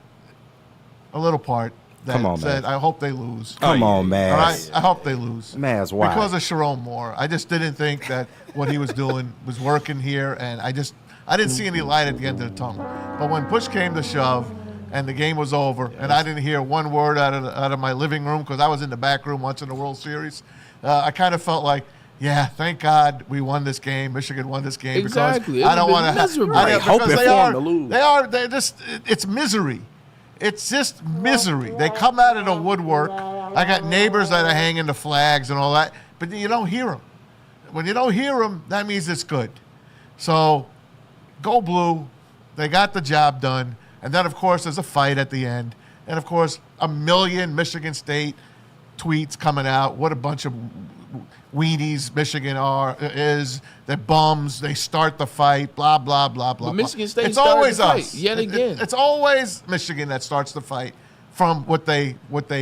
a little part, that said, Maz. I hope they lose. Come on, Maz. All right? I hope they lose. Maz, why? Because of Sharon Moore. I just didn't think that what he was doing was working here, and I didn't see any light at the end of the tunnel. But when push came to shove and the game was over, and I didn't hear one word out of my living room because I was in the back room watching the World Series, I kind of felt like, yeah, thank God we won this game. Michigan won this game because I don't want to. They're just. It's misery. It's just misery. They come out of the woodwork. I got neighbors that are hanging the flags and all that, but you don't hear them. When you don't hear them, that means it's good. So, go Blue. They got the job done, and then of course there's a fight at the end, and of course a million Michigan State tweets coming out. What a bunch of weenies Michigan is. They're bums. They start the fight. Blah blah blah blah. But Michigan State it's always the fight us. Yet again. It's always Michigan that starts the fight from what they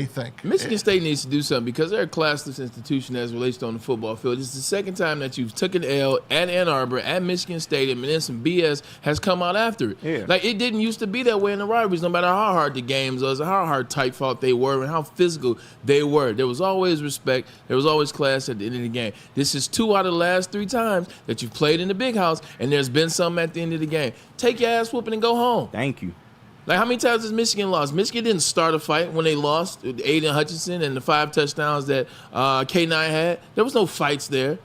think. Michigan State needs to do something because they're a classless institution as it relates to on the football field. It's the second time that you've took an L at Ann Arbor, at Michigan Stadium, and then some BS has come out after it. Yeah. Like, it didn't used to be that way in the rivalries, no matter how hard the games was, or how hard tight fought they were, and how physical they were. There was always respect. There was always class at the end of the game. This is 2 out of the last 3 times that you've played in the big house, and there's been something at the end of the game. Take your ass whooping and go home. Thank you. Like, how many times has Michigan lost? Michigan didn't start a fight when they lost Aiden Hutchinson and the 5 touchdowns that K9 had. There was no fights there.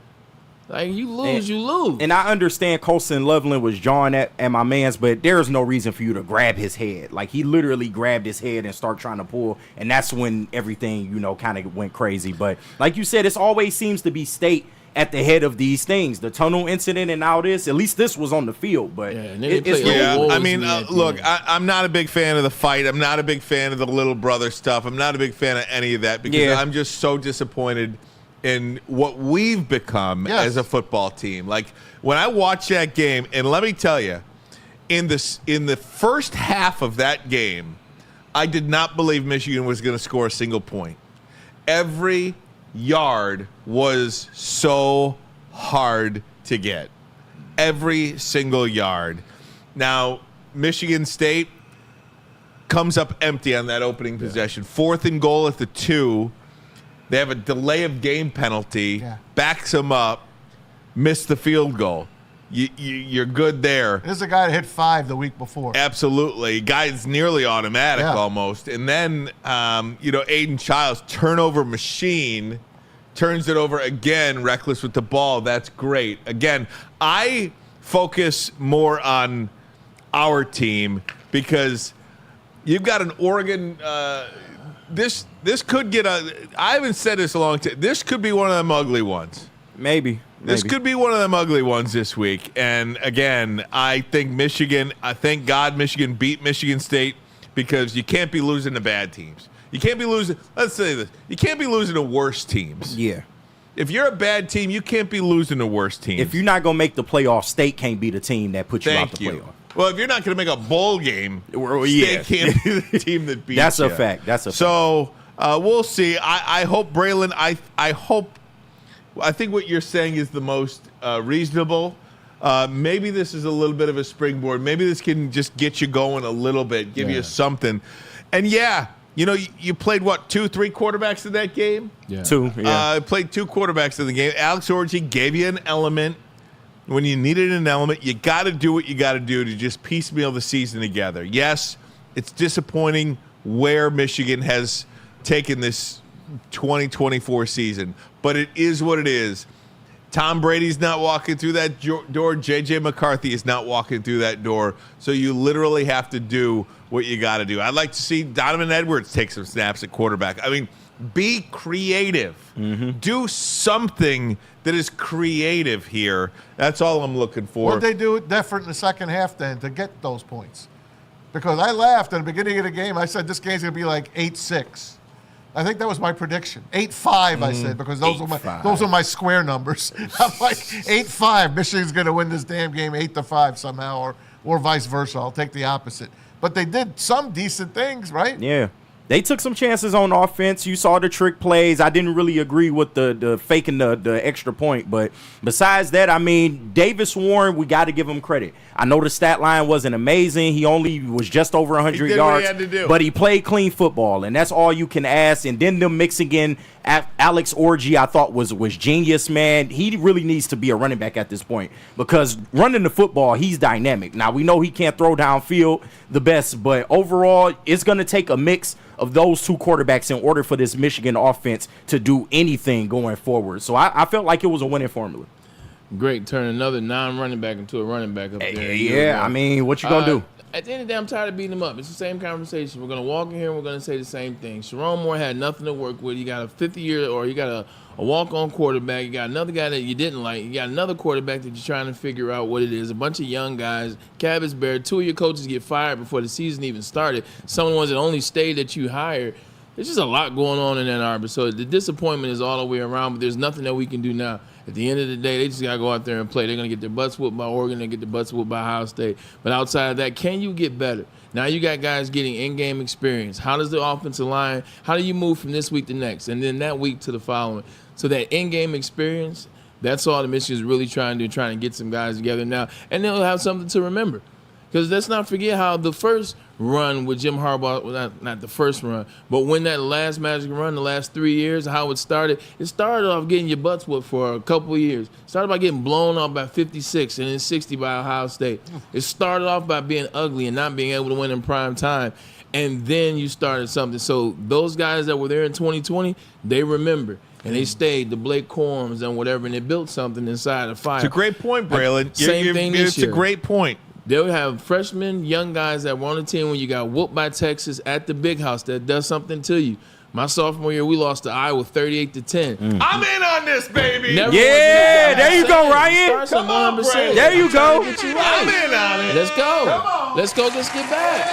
Like, you lose, you lose. And I understand Colston Loveland was jawing at my man's, but there's no reason for you to grab his head. Like, he literally grabbed his head and started trying to pull, and that's when everything, kind of went crazy. But like you said, it always seems to be State at the head of these things. The tunnel incident and all this, at least this was on the field. But look, I'm not a big fan of the fight. I'm not a big fan of the little brother stuff. I'm not a big fan of any of that because I'm just so disappointed in what we've become as a football team. Like when I watch that game, and let me tell you, in the first half of that game, I did not believe Michigan was going to score a single point. Every yard was so hard to get. Every single yard. Now, Michigan State comes up empty on that opening possession. 4th and goal at the 2. They have a delay of game penalty. Backs them up. Missed the field goal. You're good there. This is a guy that hit 5 the week before. Absolutely. Guy's nearly automatic almost. And then, Aiden Childs, turnover machine, turns it over again, reckless with the ball. That's great. Again, I focus more on our team because you've got an Oregon this could get I haven't said this a long time. This could be one of them ugly ones. Maybe. This could be one of them ugly ones this week. And again, I think thank God Michigan beat Michigan State because you can't be losing to bad teams. You can't be losing, let's say this, you can't be losing to worse teams. Yeah. If you're a bad team, you can't be losing to worse teams. If you're not going to make the playoff, State can't be the team that puts you out the playoff. Well, if you're not going to make a bowl game, State can't be the team that beats you. That's a fact. So we'll see. I hope, Braylon, I think what you're saying is the most reasonable. Maybe this is a little bit of a springboard. Maybe this can just get you going a little bit, give you something. And you played 2-3 quarterbacks in that game? Yeah. 2, yeah. Played 2 quarterbacks in the game. Alex Orji gave you an element. When you needed an element, you got to do what you got to do to just piecemeal the season together. Yes, it's disappointing where Michigan has taken this 2024 season, but it is what it is. Tom Brady's not walking through that door. J.J. McCarthy is not walking through that door. So you literally have to do what you got to do. I'd like to see Donovan Edwards take some snaps at quarterback. I mean, be creative. Mm-hmm. Do something that is creative here. That's all I'm looking for. What did they do different in the second half then to get those points? Because I laughed at the beginning of the game. I said this game's going to be like 8-6. I think that was my prediction. 8-5, I said, because those are my square numbers. I'm like 8-5. Michigan's going to win this damn game 8-5 somehow, or vice versa. I'll take the opposite. But they did some decent things, right? Yeah. They took some chances on offense. You saw the trick plays. I didn't really agree with the faking the extra point. But besides that, I mean, Davis Warren, we got to give him credit. I know the stat line wasn't amazing. He only was just over 100 yards. What he had to do. But he played clean football, and that's all you can ask. And then them mixing in Alex Orji, I thought was genius, man. He really needs to be a running back at this point because running the football, he's dynamic. Now, we know he can't throw downfield the best, but overall, it's going to take a mix of those 2 quarterbacks in order for this Michigan offense to do anything going forward. So I felt like it was a winning formula. Great, turn another non-running back into a running back up there. Yeah, I mean, what you going to do? At the end of the day, I'm tired of beating him up. It's the same conversation. We're going to walk in here and we're going to say the same thing. Sharon Moore had nothing to work with. You got a 50-year or you got a walk-on quarterback. You got another guy that you didn't like. You got another quarterback that you're trying to figure out what it is. A bunch of young guys. Cabbage Bear, 2 of your coaches get fired before the season even started. Some of the ones that only stayed that you hired. There's just a lot going on in Ann Arbor. So the disappointment is all the way around, but there's nothing that we can do now. At the end of the day, they just got to go out there and play. They're going to get their butts whooped by Oregon. They get their butts whooped by Ohio State. But outside of that, can you get better? Now you got guys getting in-game experience. How does the offensive line, how do you move from this week to next and then that week to the following? So that in-game experience, that's all the Michigan's really trying to do, trying to get some guys together now. And they'll have something to remember. Because let's not forget how the first run with Jim Harbaugh, well, not the first run, but when that last Magic run, the last 3 years, how it started off getting your butts whooped for a couple of years. It started by getting blown off by 56 and then 60 by Ohio State. It started off by being ugly and not being able to win in prime time. And then you started something. So those guys that were there in 2020, they remember. And they stayed, the Blake Corms and whatever, and they built something inside the fire. It's a great point, Braylon. Same thing this year. It's a great point. They'll have freshmen, young guys that were on the team when you got whooped by Texas at the Big House that does something to you. My sophomore year, we lost to Iowa 38-10. I'm in on this, baby. There you go, Ryan. Come on, Braylon. There you go. I'm in on it. Let's go. Come on. Let's go. Let's get back.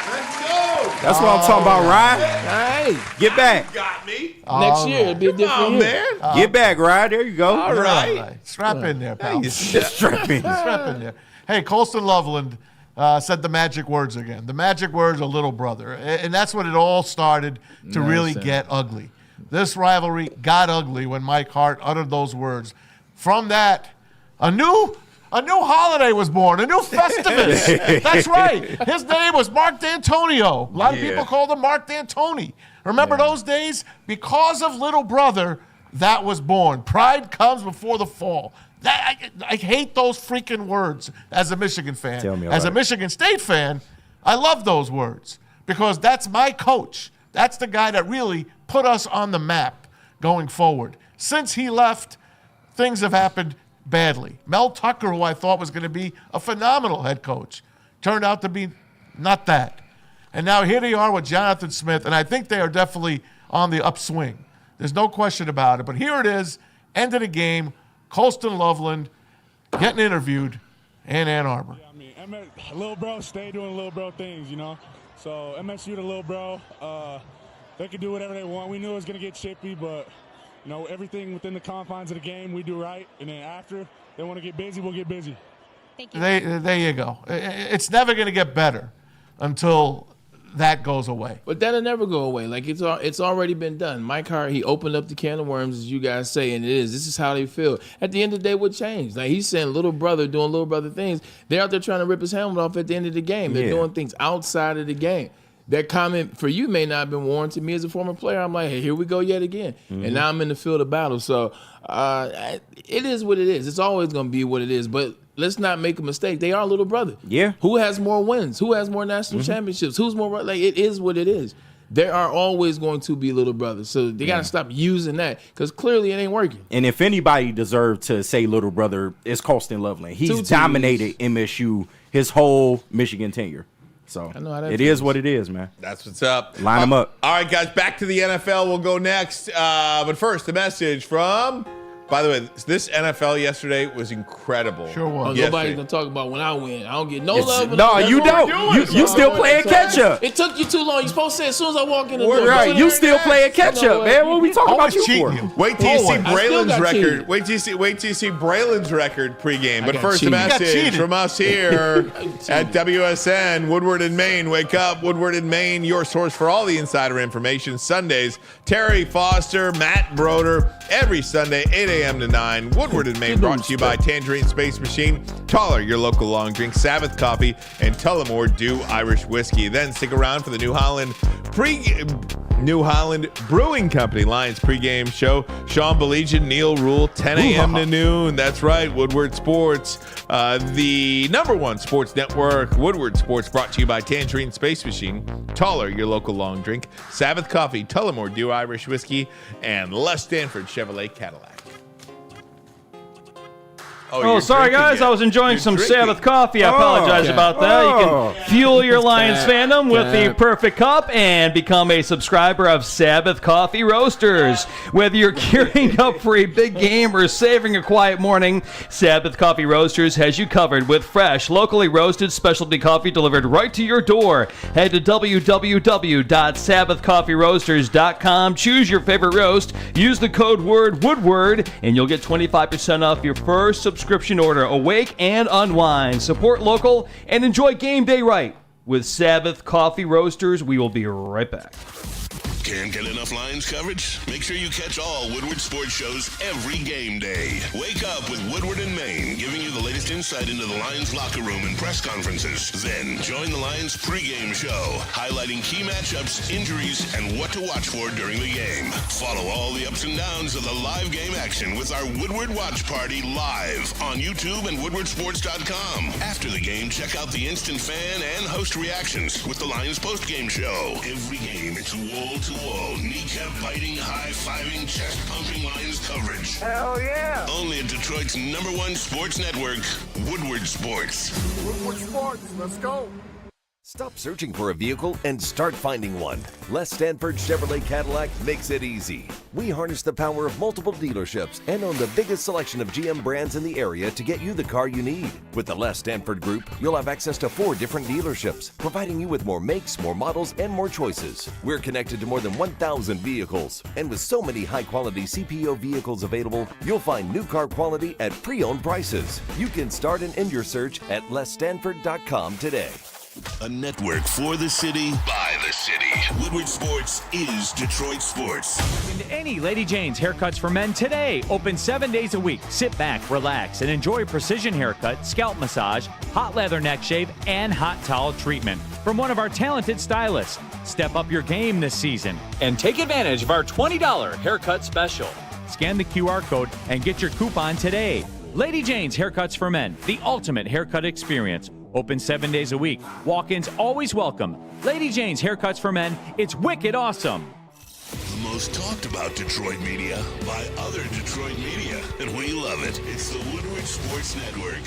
Let's go. That's what I'm talking about, Ryan. Hey, Get back. Got me. next year it'll be a different year. Man. Get back, Ryan. There you go. All right. Strap in there, pal. Strap in. Strap in there. Hey, Colston Loveland said the magic words again. The magic words are little brother. And that's when it all started to really get ugly. This rivalry got ugly when Mike Hart uttered those words. From that, a new holiday was born, a new Festivus. That's right. His name was Mark D'Antonio. A lot of people called him Mark D'Antoni. Remember those days? Because of little brother, that was born. Pride comes before the fall. I hate those freaking words as a Michigan fan. Tell me as a about it. Michigan State fan, I love those words because that's my coach. That's the guy that really put us on the map going forward. Since he left, things have happened badly. Mel Tucker, who I thought was going to be a phenomenal head coach, turned out to be not that. And now here they are with Jonathan Smith, and I think they are definitely on the upswing. There's no question about it. But here it is, end of the game, Colston Loveland getting interviewed in Ann Arbor. Yeah, I mean, little bro stay doing little bro things, you know. So MSU to little bro, they can do whatever they want. We knew it was going to get chippy, but, you know, everything within the confines of the game we do right. And then after they want to get busy, we'll get busy. Thank you. There you go. It's never going to get better until that goes away. But that'll never go away. Like it's already been done. Mike Hart, he opened up the can of worms, as you guys say, and this is how they feel. At the end of the day, what changed? Like he's saying little brother doing little brother things. They're out there trying to rip his helmet off at the end of the game. They're doing things outside of the game. That comment for you may not have been warranted. Me as a former player, I'm like, hey, here we go yet again. And now I'm in the field of battle. So it is what it is. It's always going to be what it is. But let's not make a mistake. They are little brother. Yeah. Who has more wins? Who has more national championships? Who's more like? It is what it is. There are always going to be little brothers. So they got to stop using that because clearly it ain't working. And if anybody deserved to say little brother, it's Colston Loveland. He's dominated MSU his whole Michigan tenure. So it is what it is, man. That's what's up. Line them up. All right, guys, back to the NFL. We'll go next. But first, a message from, by the way, this NFL yesterday was incredible. Sure was. Nobody's going to talk about when I win. I don't get no love. No, you don't. You still playing catch up. It took you too long. You're supposed to say as soon as I walk in the door. Right. You still playing catch up, man. What are we talking about you for? Wait till you see Braylon's record. Wait till you see Braylon's record pregame. But first, a message from us here at WSN, Woodward in Maine. Wake up, Woodward in Maine, your source for all the insider information. Sundays, Terry Foster, Matt Broder, every Sunday, 8 a.m. to 9. Woodward in Maine, brought to you by Tangerine Space Machine, Taller, your local long drink, Sabbath Coffee, and Tullamore Dew Irish Whiskey. Then stick around for the New Holland Brewing Company Lions pregame show. Sean Baligian, Neil Rule, 10 a.m. to noon. That's right, Woodward Sports, the #1 sports network. Woodward Sports, brought to you by Tangerine Space Machine, Taller, your local long drink, Sabbath Coffee, Tullamore Dew Irish Whiskey, and Les Stanford Chevrolet Cadillac. Oh, sorry, guys. I was enjoying some Sabbath coffee. I apologize about that. You can fuel your Lions fandom with the perfect cup and become a subscriber of Sabbath Coffee Roasters. Whether you're gearing up for a big game or savoring a quiet morning, Sabbath Coffee Roasters has you covered with fresh, locally roasted specialty coffee delivered right to your door. Head to www.sabbathcoffeeroasters.com. Choose your favorite roast. Use the code word Woodward, and you'll get 25% off your first subscription order. Awake and unwind. Support local and enjoy game day right with Sabbath Coffee Roasters. We will be right back. Can't get enough Lions coverage? Make sure you catch all Woodward sports shows every game day. Wake up with Woodward in Maine, giving you the latest insight into the Lions locker room and press conferences. Then join the Lions pregame show, highlighting key matchups, injuries, and what to watch for during the game. Follow all the ups and downs of the live game action with our Woodward Watch Party live on YouTube and woodwardsports.com. After the game, check out the instant fan and host reactions with the Lions postgame show. Every game, it's wall-to-wall, kneecap-biting, high-fiving, chest-pumping Lions coverage. Hell yeah! Only at Detroit's #1 sports network, Woodward Sports. Woodward Sports, let's go. Stop searching for a vehicle and start finding one. Les Stanford Chevrolet Cadillac makes it easy. We harness the power of multiple dealerships and own the biggest selection of GM brands in the area to get you the car you need. With the Les Stanford Group, you'll have access to 4 different dealerships, providing you with more makes, more models, and more choices. We're connected to more than 1,000 vehicles, and with so many high-quality CPO vehicles available, you'll find new car quality at pre-owned prices. You can start and end your search at lesstanford.com today. A network for the city, by the city. Woodward Sports is Detroit Sports. Into any Lady Jane's Haircuts for Men today. Open 7 days a week. Sit back, relax, and enjoy precision haircut, scalp massage, hot leather neck shave, and hot towel treatment from one of our talented stylists. Step up your game this season and take advantage of our $20 haircut special. Scan the QR code and get your coupon today. Lady Jane's Haircuts for Men, the ultimate haircut experience. Open 7 days a week. Walk-ins always welcome. Lady Jane's Haircuts for Men. It's wicked awesome. The most talked about Detroit media by other Detroit media, and we love it. It's the Woodward Sports Network.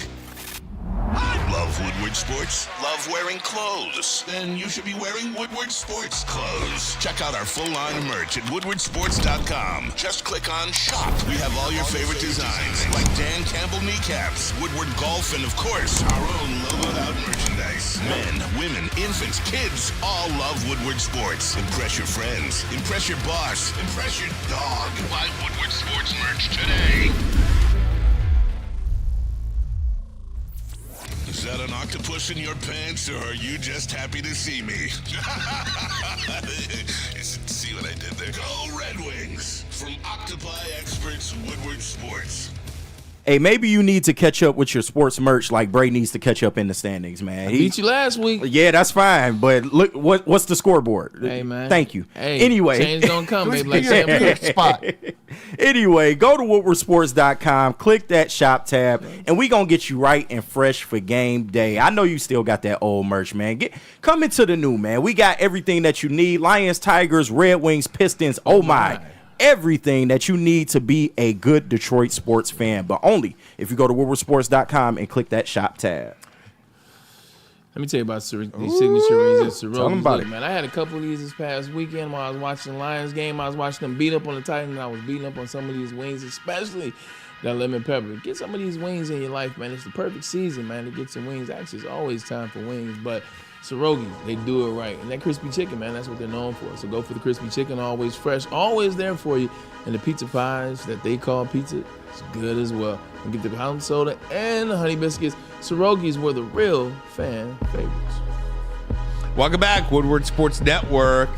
Love Woodward Sports? Love wearing clothes? Then you should be wearing Woodward Sports clothes. Check out our full line of merch at woodwardsports.com. Just click on Shop. We have all your favorite designs, like Dan Campbell kneecaps, Woodward Golf, and of course, our own logoed out merchandise. Men, women, infants, kids all love Woodward Sports. Impress your friends. Impress your boss. Impress your dog. Buy Woodward Sports merch today. Is that an octopus in your pants, or are you just happy to see me? See what I did there? Go Red Wings! From Octopi Experts, Woodward Sports. Hey, maybe you need to catch up with your sports merch like Bray needs to catch up in the standings, man. I beat you last week. Yeah, that's fine. But look, what's the scoreboard? Hey, man. Thank you. Hey, anyway, change don't come, baby. Like Sam spot. Anyway, go to woodwardsports.com, click that shop tab, and we going to get you right and fresh for game day. I know you still got that old merch, man. Come into the new, man. We got everything that you need. Lions, Tigers, Red Wings, Pistons. Oh, my. Everything that you need to be a good Detroit sports fan, but only if you go to woodwardsports.com and click that shop tab. Let me tell you about these signature rings at Tell them about it. man. I had a couple of these this past weekend while I was watching the Lions game. I was watching them beat up on the Titans. I was beating up on some of these wings, especially that lemon pepper. Get some of these wings in your life, man. It's the perfect season, man, to get some wings. Actually, it's always time for wings, but Pierogies, they do it right. And that crispy chicken, man, that's what they're known for. So go for the crispy chicken, always fresh, always there for you. And the pizza pies that they call pizza, it's good as well. And get the pound soda and the honey biscuits. Pierogies were the real fan favorites. Welcome back, Woodward Sports Network.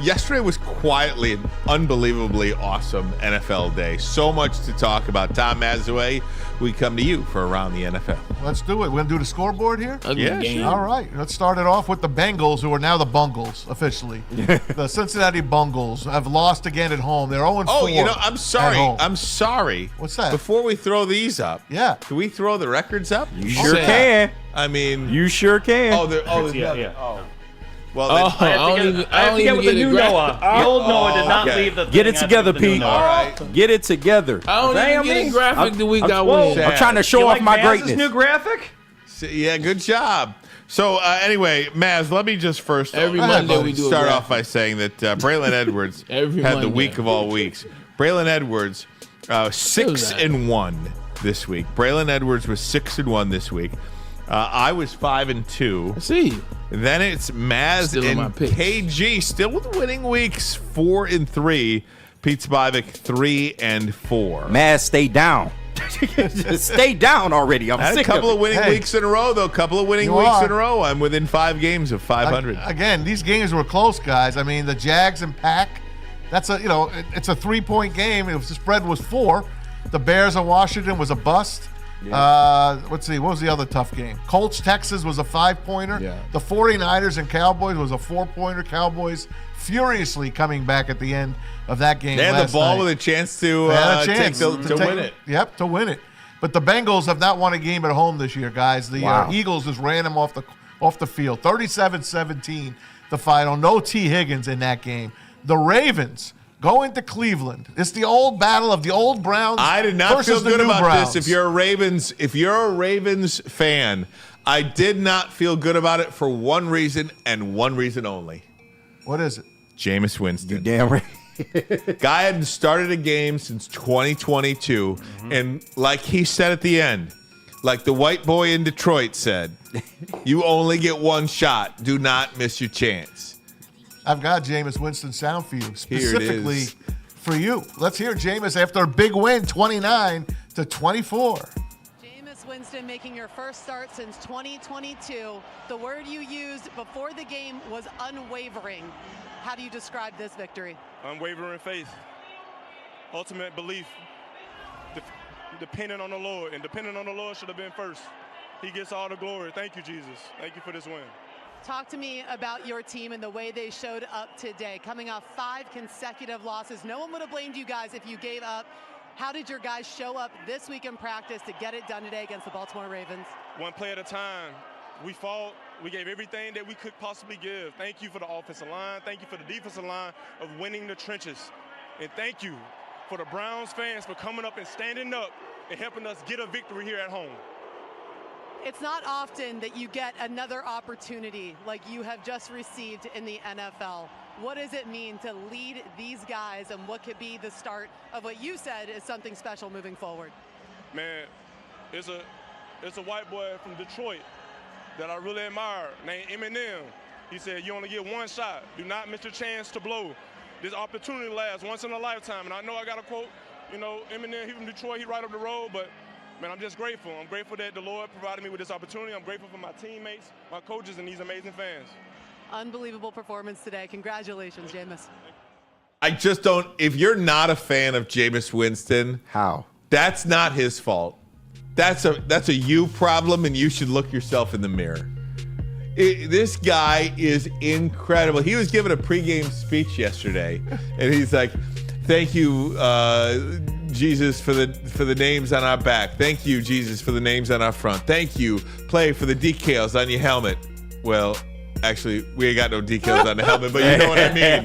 Yesterday was quietly an unbelievably awesome NFL day. So much to talk about. Tom Mazaway, we come to you for Around the NFL. Let's do it. We're going to do the scoreboard here? Yeah, sure. All right. Let's start it off with the Bengals, who are now the Bungles, officially. The Cincinnati Bungles have lost again at home. They're 0-4. Oh, I'm sorry. I'm sorry. What's that? Before we throw these up, yeah, can we throw the records up? You sure can. I mean, you sure can. Well, I have to get with the new Noah. The old Noah did not leave the thing. Get it together, Pete. All right. Get it together. I don't even get a graphic the week I win. I'm trying to show off my greatness. New graphic? Yeah, good job. So anyway, Maz, let me just first Every Monday we do start off by saying that Braylon Edwards had the week of all weeks. Braylon Edwards 6-1 this week. Braylon Edwards was 6-1 this week. I was 5-2. I see. Then it's Maz and KG still with winning weeks 4-3. Pete Spivak 3-4. Maz, stay down. Just stay down already. I'm sick a couple of of winning weeks in a row, though. I'm within 5 games of 500. Again, these games were close, guys. I mean, the Jags and Pack. That's it's a 3-point game. The spread was 4. The Bears of Washington was a bust. Yeah. Let's see. What was the other tough game? Colts, Texas was a 5-pointer. Yeah. The 49ers and Cowboys was a 4-pointer. Cowboys furiously coming back at the end of that game. They had the ball with a chance to win it. Yep, to win it. But the Bengals have not won a game at home this year, guys. The Eagles just ran them off the field. 37-17, the final. No T. Higgins in that game. The Ravens going to Cleveland. It's the old battle of the old Browns. I did not feel good about Browns. this. If you're a Ravens fan, I did not feel good about it for one reason and one reason only. What is it? Jameis Winston. You damn right. Guy hadn't started a game since 2022. And like he said at the end, like the white boy in Detroit said, you only get one shot. Do not miss your chance. I've got Jameis Winston sound for you, Here it specifically is. for you. Let's hear Jameis after a big win, 29-24. Jameis Winston making your first start since 2022. The word you used before the game was unwavering. How do you describe this victory? Unwavering faith, ultimate belief, depending on the Lord, and depending on the Lord should have been first. He gets all the glory. Thank you, Jesus. Thank you for this win. Talk to me about your team and the way they showed up today, coming off 5 consecutive losses. No one would have blamed you guys if you gave up. How did your guys show up this week in practice to get it done today against the Baltimore Ravens? One play at a time. We fought. We gave everything that we could possibly give. Thank you for the offensive line. Thank you for the defensive line of winning the trenches. And thank you for the Browns fans for coming up and standing up and helping us get a victory here at home. It's not often that you get another opportunity like you have just received in the NFL. What does it mean to lead these guys and what could be the start of what you said is something special moving forward? Man, it's a white boy from Detroit that I really admire named Eminem. He said, you only get one shot. Do not miss your chance to blow. This opportunity lasts once in a lifetime. And I know I got a quote, Eminem, he from Detroit, he right up the road, but man, I'm just grateful. I'm grateful that the Lord provided me with this opportunity. I'm grateful for my teammates, my coaches, and these amazing fans. Unbelievable performance today. Congratulations, Jameis. I just don't. If you're not a fan of Jameis Winston, how? That's not his fault. That's a you problem, and you should look yourself in the mirror. This guy is incredible. He was giving a pregame speech yesterday, and he's like, "Thank you, Jesus, for the names on our back. Thank you, Jesus, for the names on our front. Thank you, play, for the decals on your helmet." Well, actually, we ain't got no decals on the helmet, but you know what I mean.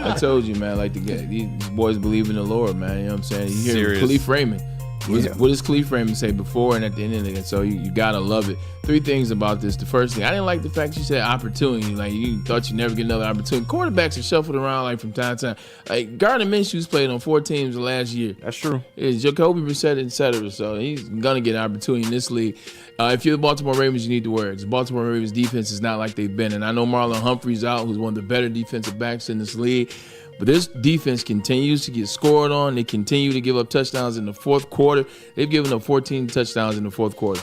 I told you, man, like these boys believe in the Lord, man. You know what I'm saying? You hear Serious. Khalif Raymond. What does Khalif Raymond say before and at the end of it? So you gotta love it. 3 things about this. The first thing, I didn't like the fact you said opportunity. Like you thought you'd never get another opportunity. Quarterbacks are shuffled around like from time to time. Like Gardner Minshew's played on 4 teams the last year. That's true. It's Jacoby Brissett, etc. So he's gonna get an opportunity in this league. If you're the Baltimore Ravens, you need to worry. The Baltimore Ravens defense is not like they've been. And I know Marlon Humphrey's out, who's one of the better defensive backs in this league. But this defense continues to get scored on. They continue to give up touchdowns in the fourth quarter. They've given up 14 touchdowns in the fourth quarter.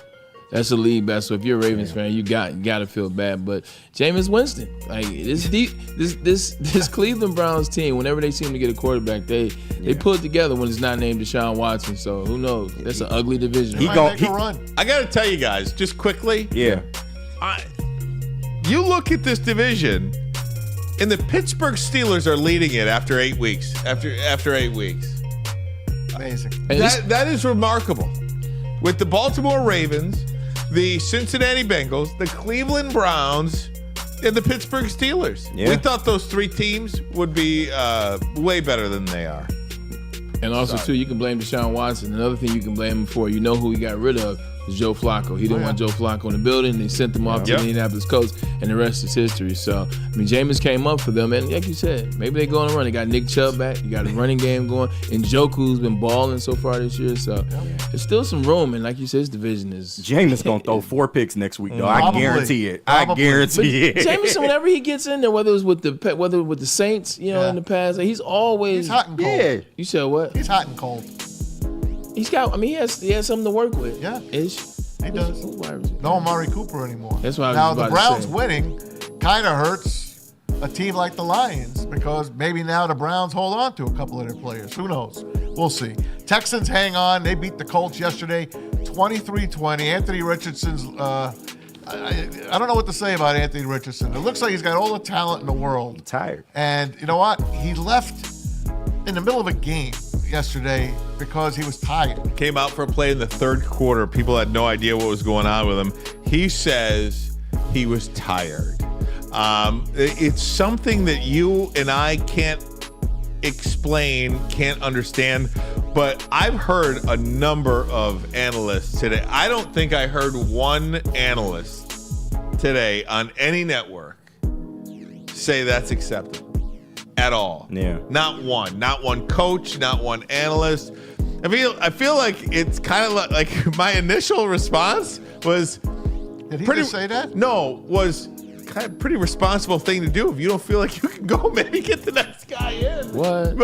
That's the league best. So if you're a Ravens fan, you got to feel bad. But Jameis Winston, like this Cleveland Browns team, whenever they seem to get a quarterback, they pull it together when it's not named Deshaun Watson. So who knows? That's an ugly division. He might make a run. I got to tell you guys, just quickly. Yeah. You look at this division, and the Pittsburgh Steelers are leading it after 8 weeks. After 8 weeks. Amazing. That is remarkable. With the Baltimore Ravens, the Cincinnati Bengals, the Cleveland Browns, and the Pittsburgh Steelers. Yeah. We thought those 3 teams would be way better than they are. And also, too, you can blame Deshaun Watson. Another thing you can blame him for, you know who he got rid of, was Joe Flacco. He didn't want Joe Flacco in the building. They sent him off to the Indianapolis Colts, and the rest is history. So, I mean, Jameis came up for them, and like you said, maybe they go on a run. They got Nick Chubb back. You got a running game going. And Njoku's been balling so far this year. So, there's still some room. And like you said, this division is... Jameis going to throw 4 picks next week, though. Probably. I guarantee it. I guarantee it. Jameis, whenever he gets in there, whether it was with the Saints, in the past, like, he's always... He's hot and cold. Yeah. You said what? He's hot and cold. He's got... I mean, he has something to work with. Yeah. Ish. He does. No Amari Cooper anymore. That's what I was now about the to Browns say. winning kind of hurts a team like the Lions because maybe now the Browns hold on to a couple of their players. Who knows? We'll see. Texans hang on. They beat the Colts yesterday, 23-20. Anthony Richardson's. I don't know what to say about Anthony Richardson. It looks like he's got all the talent in the world. Tired. And you know what? He left in the middle of a game yesterday because he was tired. Came out for a play in the 3rd quarter. People had no idea what was going on with him. He says he was tired. It's something that you and I can't explain, can't understand, but I've heard a number of analysts today. I don't think I heard one analyst today on any network say that's acceptable. at all. Yeah. Not one coach, not one analyst. I feel like it's kind of like my initial response was. Did he just say that? No, was kind of pretty responsible thing to do. If you don't feel like you can go, maybe get the next guy in. What?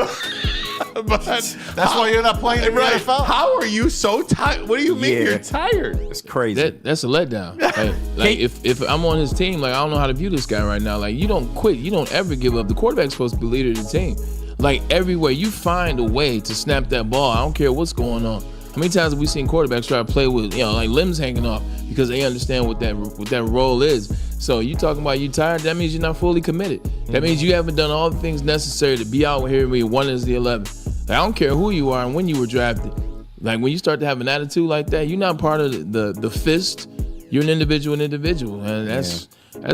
But that's why you're not playing in the NFL. How are you so tired? What do you mean you're tired? It's crazy. That's a letdown. Like if I'm on his team, like I don't know how to view this guy right now. Like you don't quit. You don't ever give up. The quarterback's supposed to be leader of the team. Like everywhere you find a way to snap that ball. I don't care what's going on. How many times have we seen quarterbacks try to play with, like limbs hanging off because they understand what that role is? So you talking about you tired? That means you're not fully committed. That means you haven't done all the things necessary to be out here with one is the 11th. Like, I don't care who you are and when you were drafted. Like when you start to have an attitude like that, you're not part of the fist. You're an individual, and that's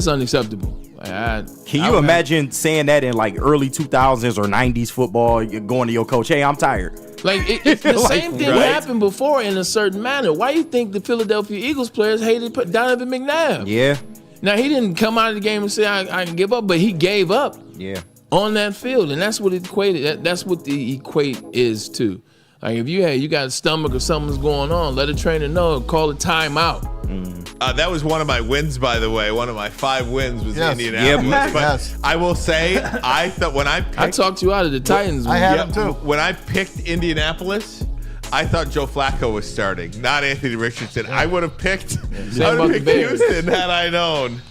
unacceptable. Like, Can you imagine saying that in like early 2000s or 90s football? You're going to your coach, hey, I'm tired. Like the same thing happened before in a certain manner. Why do you think the Philadelphia Eagles players hated Donovan McNabb? Yeah. Now he didn't come out of the game and say I can give up, but he gave up. Yeah. On that field, and that's what it equated. That's what the equate is to. Like if you got a stomach or something's going on, let a trainer know. Call a timeout. That was one of my wins, by the way. One of my 5 wins was Indianapolis. Yep. But I will say, I thought when I talked you out of the Titans. I had him too. When I picked Indianapolis, I thought Joe Flacco was starting, not Anthony Richardson. I would have picked Houston had I known.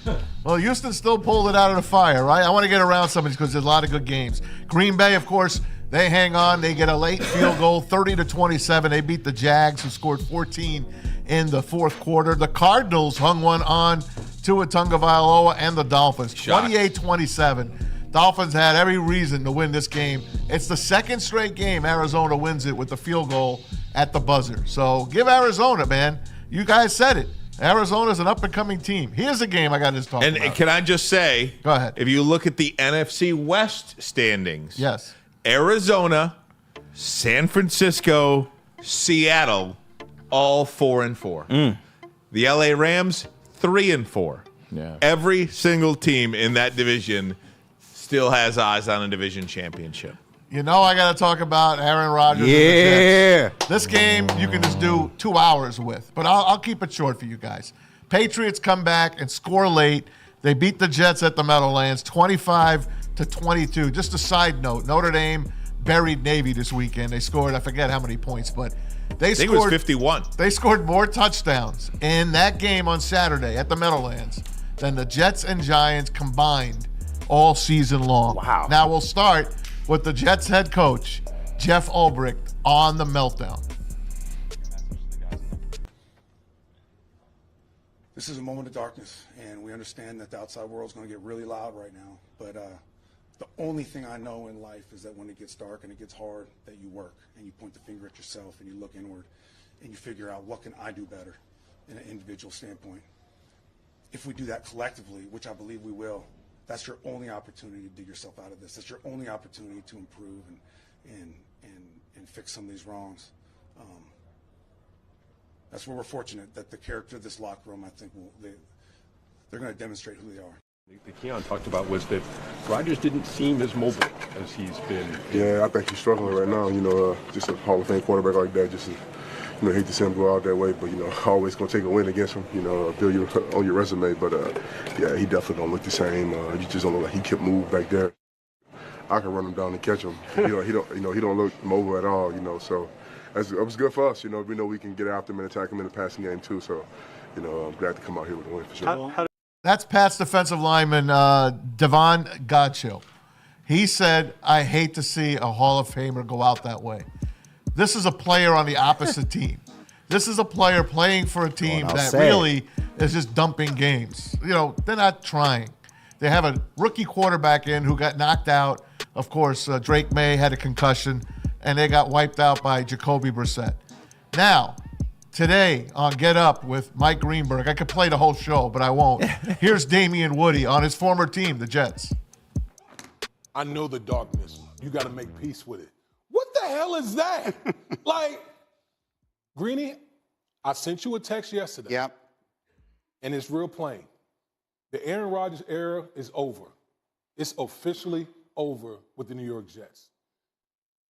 Well, Houston still pulled it out of the fire, right? I want to get around some of these because there's a lot of good games. Green Bay, of course, they hang on. They get a late field goal, 30-27. They beat the Jags, who scored 14 in the fourth quarter. The Cardinals hung one on Tua Tagovailoa and the Dolphins, 28-27. Dolphins had every reason to win this game. It's the second straight game Arizona wins it with the field goal at the buzzer. So give Arizona, man. You guys said it. Arizona's an up-and-coming team. Here's a game I got to talk about. And can I just say, go ahead. If you look at the NFC West standings, yes, Arizona, San Francisco, Seattle, all 4-4. The LA Rams, 3-4. Yeah. Every single team in that division still has eyes on a division championship. You know I got to talk about Aaron Rodgers. Yeah. And the Jets. This game you can just do 2 hours with, but I'll keep it short for you guys. Patriots come back and score late. They beat the Jets at the Meadowlands, 25-22. Just a side note, Notre Dame buried Navy this weekend. They scored, I forget how many points, but I think it was 51. They scored more touchdowns in that game on Saturday at the Meadowlands than the Jets and Giants combined all season long. Wow. Now we'll start with the Jets head coach, Jeff Ulbrich, on the meltdown. This is a moment of darkness, and we understand that the outside world is going to get really loud right now. But the only thing I know in life is that when it gets dark and it gets hard, that you work and you point the finger at yourself and you look inward and you figure out what can I do better in an individual standpoint. If we do that collectively, which I believe we will, that's your only opportunity to dig yourself out of this. That's your only opportunity to improve and fix some of these wrongs. That's where we're fortunate that the character of this locker room, I think, they're going to demonstrate who they are. That Keon talked about was that Rodgers didn't seem as mobile as he's been. Yeah, I think he's struggling right now. Just a Hall of Fame quarterback like that, hate to see him go out that way, but, always going to take a win against him, build on your resume. But, yeah, he definitely don't look the same. You just don't look like he can move back there. I can run him down and catch him. He don't look mobile at all, so it was good for us. We know we can get after him and attack him in the passing game, too. So, I'm glad to come out here with a win for sure. That's Pat's defensive lineman, Devon Godchill. He said, I hate to see a Hall of Famer go out that way. This is a player on the opposite team. This is a player playing for a team that really is just dumping games. They're not trying. They have a rookie quarterback in who got knocked out. Of course, Drake May had a concussion, and they got wiped out by Jacoby Brissett. Now, today on Get Up with Mike Greenberg, I could play the whole show, but I won't. Here's Damian Woody on his former team, the Jets. I know the darkness. You got to make peace with it. What the hell is that? Greeny, I sent you a text yesterday. Yep. And it's real plain. The Aaron Rodgers era is over. It's officially over with the New York Jets.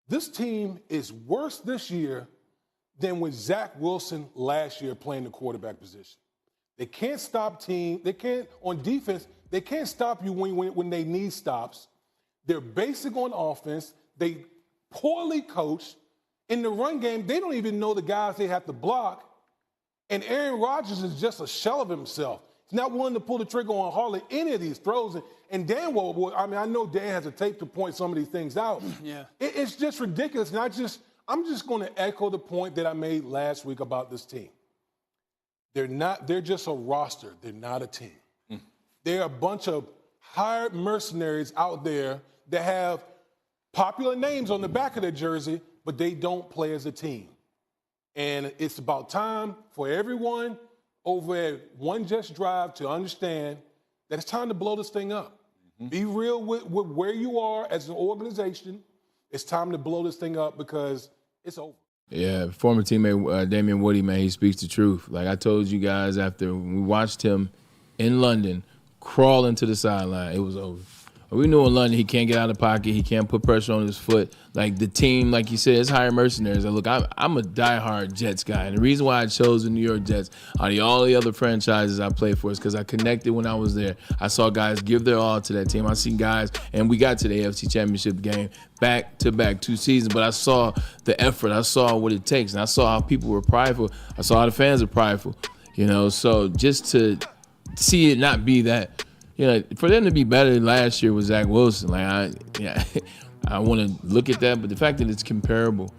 This team is worse this year than with Zach Wilson last year playing the quarterback position. They can't stop on defense, they can't stop you when they need stops. They're basic on offense. They poorly coached. In the run game, they don't even know the guys they have to block. And Aaron Rodgers is just a shell of himself. He's not willing to pull the trigger on hardly any of these throws. And Dan, I know Dan has a tape to point some of these things out. Yeah. It's just ridiculous. And I'm just going to echo the point that I made last week about this team. They're just a roster. They're not a team. They're a bunch of hired mercenaries out there that have popular names on the back of their jersey, but they don't play as a team. And it's about time for everyone over at One Just Drive to understand that it's time to blow this thing up. Be real with where you are as an organization. It's time to blow this thing up because it's over. Yeah, former teammate Damian Woody, man, he speaks the truth. Like I told you guys after we watched him in London crawl into the sideline, it was over. We knew in London he can't get out of the pocket. He can't put pressure on his foot. Like the team, like you said, is hired mercenaries. Look, I'm a diehard Jets guy. And the reason why I chose the New York Jets out of all the other franchises I played for is because I connected when I was there. I saw guys give their all to that team. I seen guys, and we got to the AFC Championship game back-to-back 2 seasons. But I saw the effort. I saw what it takes. And I saw how people were prideful. I saw how the fans are prideful. So just to see it not be that, for them to be better than last year with Zach Wilson, I want to look at that, but the fact that it's comparable,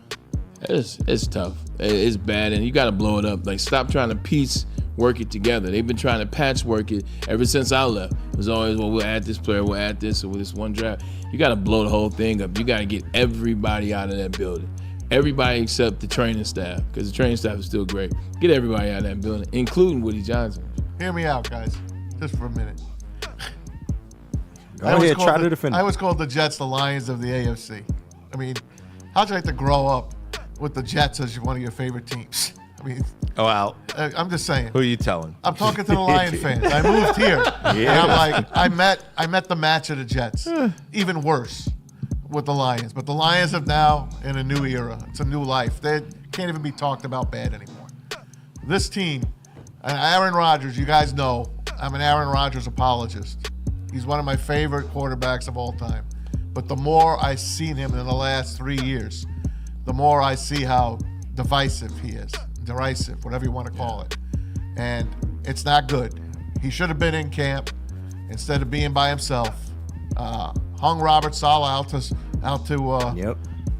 it's tough. It's bad, and you got to blow it up. Like, stop trying to work it together. They've been trying to patchwork it ever since I left. It was always, we'll add this player, we'll add this, or with this one draft. You got to blow the whole thing up. You got to get everybody out of that building. Everybody except the training staff, because the training staff is still great. Get everybody out of that building, including Woody Johnson. Hear me out, guys, just for a minute. Go ahead, try to defend. I always called the Jets the Lions of the AFC. I mean, how'd you like to grow up with the Jets as one of your favorite teams? I mean, I'm just saying. Who are you telling? I'm talking to the Lion fans. I moved here, and I'm like, I met the match of the Jets. Even worse with the Lions, but the Lions have now in a new era. It's a new life. They can't even be talked about bad anymore. This team, and Aaron Rodgers. You guys know I'm an Aaron Rodgers apologist. He's one of my favorite quarterbacks of all time. But the more I've seen him in the last 3 years, the more I see how divisive he is. Derisive, whatever you want to call it. And it's not good. He should have been in camp instead of being by himself. Hung Robert Saleh out to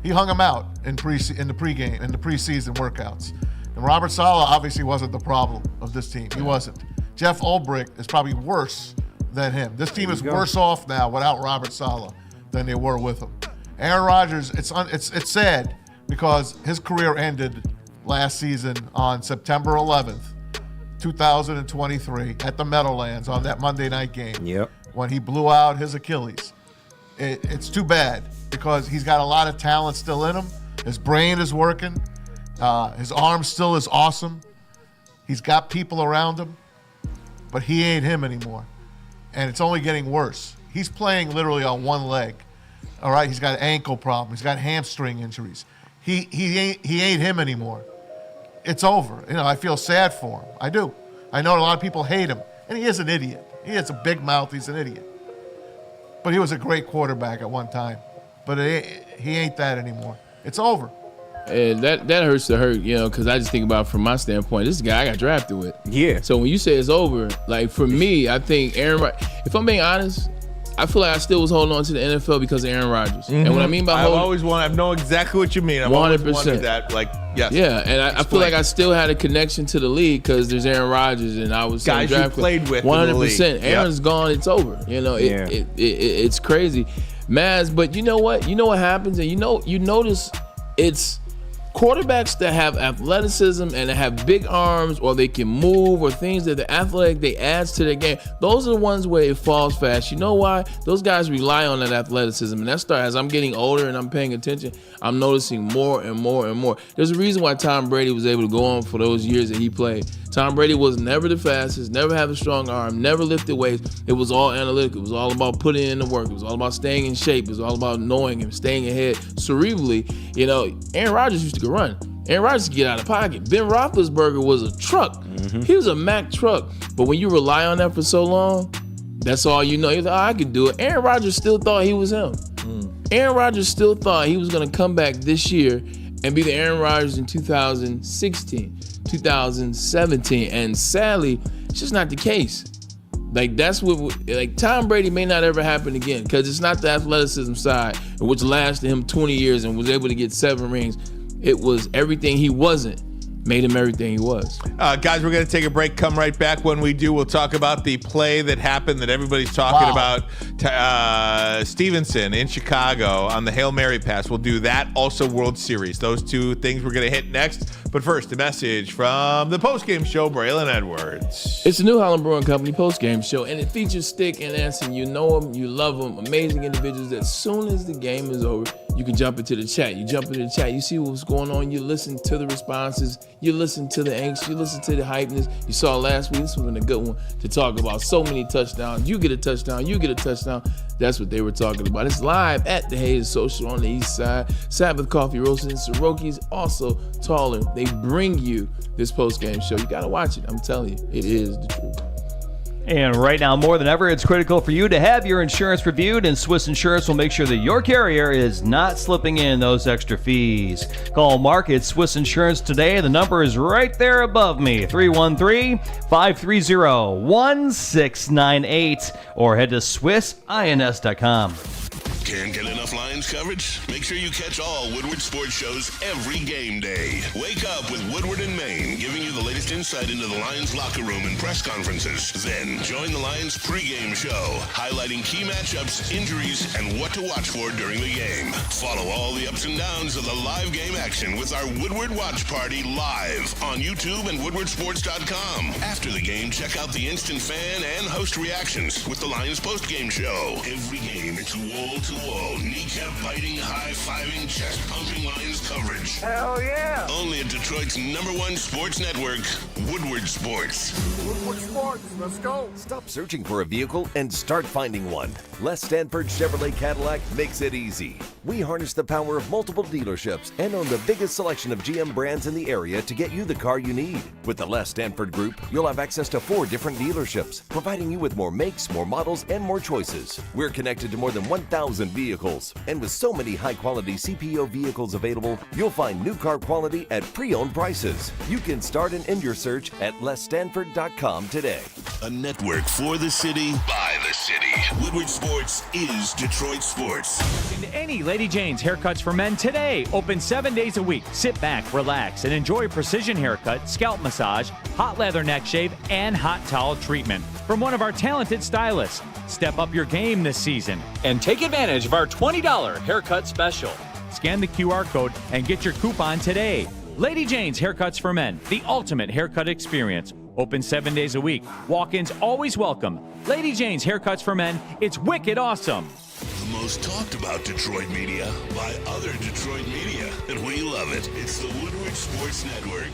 he hung him out in the preseason workouts. And Robert Saleh obviously wasn't the problem of this team. He wasn't. Jeff Ulbrich is probably worse than him. This team is worse off now without Robert Saleh than they were with him. Aaron Rodgers, it's sad because his career ended last season on September 11th, 2023 at the Meadowlands on that Monday night game when he blew out his Achilles. It's too bad because he's got a lot of talent still in him. His brain is working. His arm still is awesome. He's got people around him, but he ain't him anymore. And it's only getting worse. He's playing literally on one leg. All right, he's got an ankle problem. He's got hamstring injuries. He ain't him anymore. It's over. I feel sad for him. I do. I know a lot of people hate him, and he is an idiot. He has a big mouth. He's an idiot. But he was a great quarterback at one time. But he ain't that anymore. It's over. And that hurts to hurt, because I just think about from my standpoint, this is a guy I got drafted with. Yeah. So when you say it's over, like for me, I think if I'm being honest, I feel like I still was holding on to the NFL because of Aaron Rodgers. Mm-hmm. And what I mean by I know exactly what you mean. I've 100%. always wanted that. Yes. Yeah, and I feel like I still had a connection to the league because there's Aaron Rodgers, and I was guys you played with 100%. Aaron's gone. It's over. It's crazy, Maz. But you know what? You know what happens, and you notice it's quarterbacks that have athleticism and that have big arms or they can move or things that the athletic they adds to their game. Those are the ones where it falls fast. You know why? Those guys rely on that athleticism. And as I'm getting older and I'm paying attention, I'm noticing more and more and more. There's a reason why Tom Brady was able to go on for those years that he played. Tom Brady was never the fastest, never had a strong arm, never lifted weights. It was all analytical. It was all about putting in the work. It was all about staying in shape. It was all about knowing and staying ahead cerebrally. You know, Aaron Rodgers used to go run. Aaron Rodgers could get out of pocket. Ben Roethlisberger was a truck. He was a Mack truck. But when you rely on that for so long, that's all you know. You're like, I could do it. Aaron Rodgers still thought he was him. Aaron Rodgers still thought he was going to come back this year and be the Aaron Rodgers in 2016, 2017. And sadly, it's just not the case. Like, that's what, like, Tom Brady may not ever happen again because it's not the athleticism side, which lasted him 20 years and was able to get 7 rings. It was everything he wasn't made him everything he was. Guys, we're going to take a break. Come right back. When we do, we'll talk about the play that happened that everybody's talking about. Stevenson in Chicago on the Hail Mary pass. We'll do that. Also, World Series. Those 2 things we're going to hit next. But first, a message from the postgame show, Braylon Edwards. It's the New Holland Brewing Company postgame show, and it features Stick and Anson. You know them, you love them, amazing individuals. As soon as the game is over, you can jump into the chat. You jump into the chat, you see what's going on, you listen to the responses, you listen to the angst, you listen to the hypeness. You saw last week, this was a good one to talk about. So many touchdowns. You get a touchdown, you get a touchdown. That's what they were talking about. It's live at the Hayes Social on the east side. Sabbath Coffee Roasted in Soroki's, also taller. They bring you this post-game show. You got to watch it. I'm telling you, it is the truth. And right now, more than ever, it's critical for you to have your insurance reviewed, and Swiss Insurance will make sure that your carrier is not slipping in those extra fees. Call Mark at Swiss Insurance today. The number is right there above me, 313-530-1698, or head to SwissINS.com. Can't get enough Lions coverage? Make sure you catch all Woodward sports shows every game day. Wake up with Woodward and Maine, giving you the latest insight into the Lions locker room and press conferences. Then join the Lions pregame show, highlighting key matchups, injuries, and what to watch for during the game. Follow all the ups and downs of the live game action with our Woodward Watch Party live on YouTube and WoodwardSports.com. After the game, check out the instant fan and host reactions with the Lions postgame show. Every game, it's wall-to-wall, kneecap-biting, high-fiving, chest-pumping Lions coverage. Hell yeah! Only at Detroit's #1 sports network, Woodward Sports. Woodward Sports, let's go. Stop searching for a vehicle and start finding one. Les Stanford Chevrolet Cadillac makes it easy. We harness the power of multiple dealerships and own the biggest selection of GM brands in the area to get you the car you need. With the Les Stanford Group, you'll have access to 4 different dealerships, providing you with more makes, more models, and more choices. We're connected to more than 1,000 vehicles, and with so many high-quality CPO vehicles available, you'll find new car quality at pre-owned prices. You can start and end your search at lesstanford.com today. A network for the city, by the city. Woodward Sports is Detroit Sports. Any Lady Jane's Haircuts for Men today. Open 7 days a week. Sit back, relax, and enjoy precision haircut, scalp massage, hot leather neck shave, and hot towel treatment from one of our talented stylists. Step up your game this season and take advantage of our $20 haircut special. Scan the QR code and get your coupon today. Lady Jane's Haircuts for Men, the ultimate haircut experience. Open 7 days a week. Walk-ins always welcome. Lady Jane's Haircuts for Men, it's wicked awesome. The most talked about Detroit media by other Detroit media, and we love it. It's the Woodward Sports Network.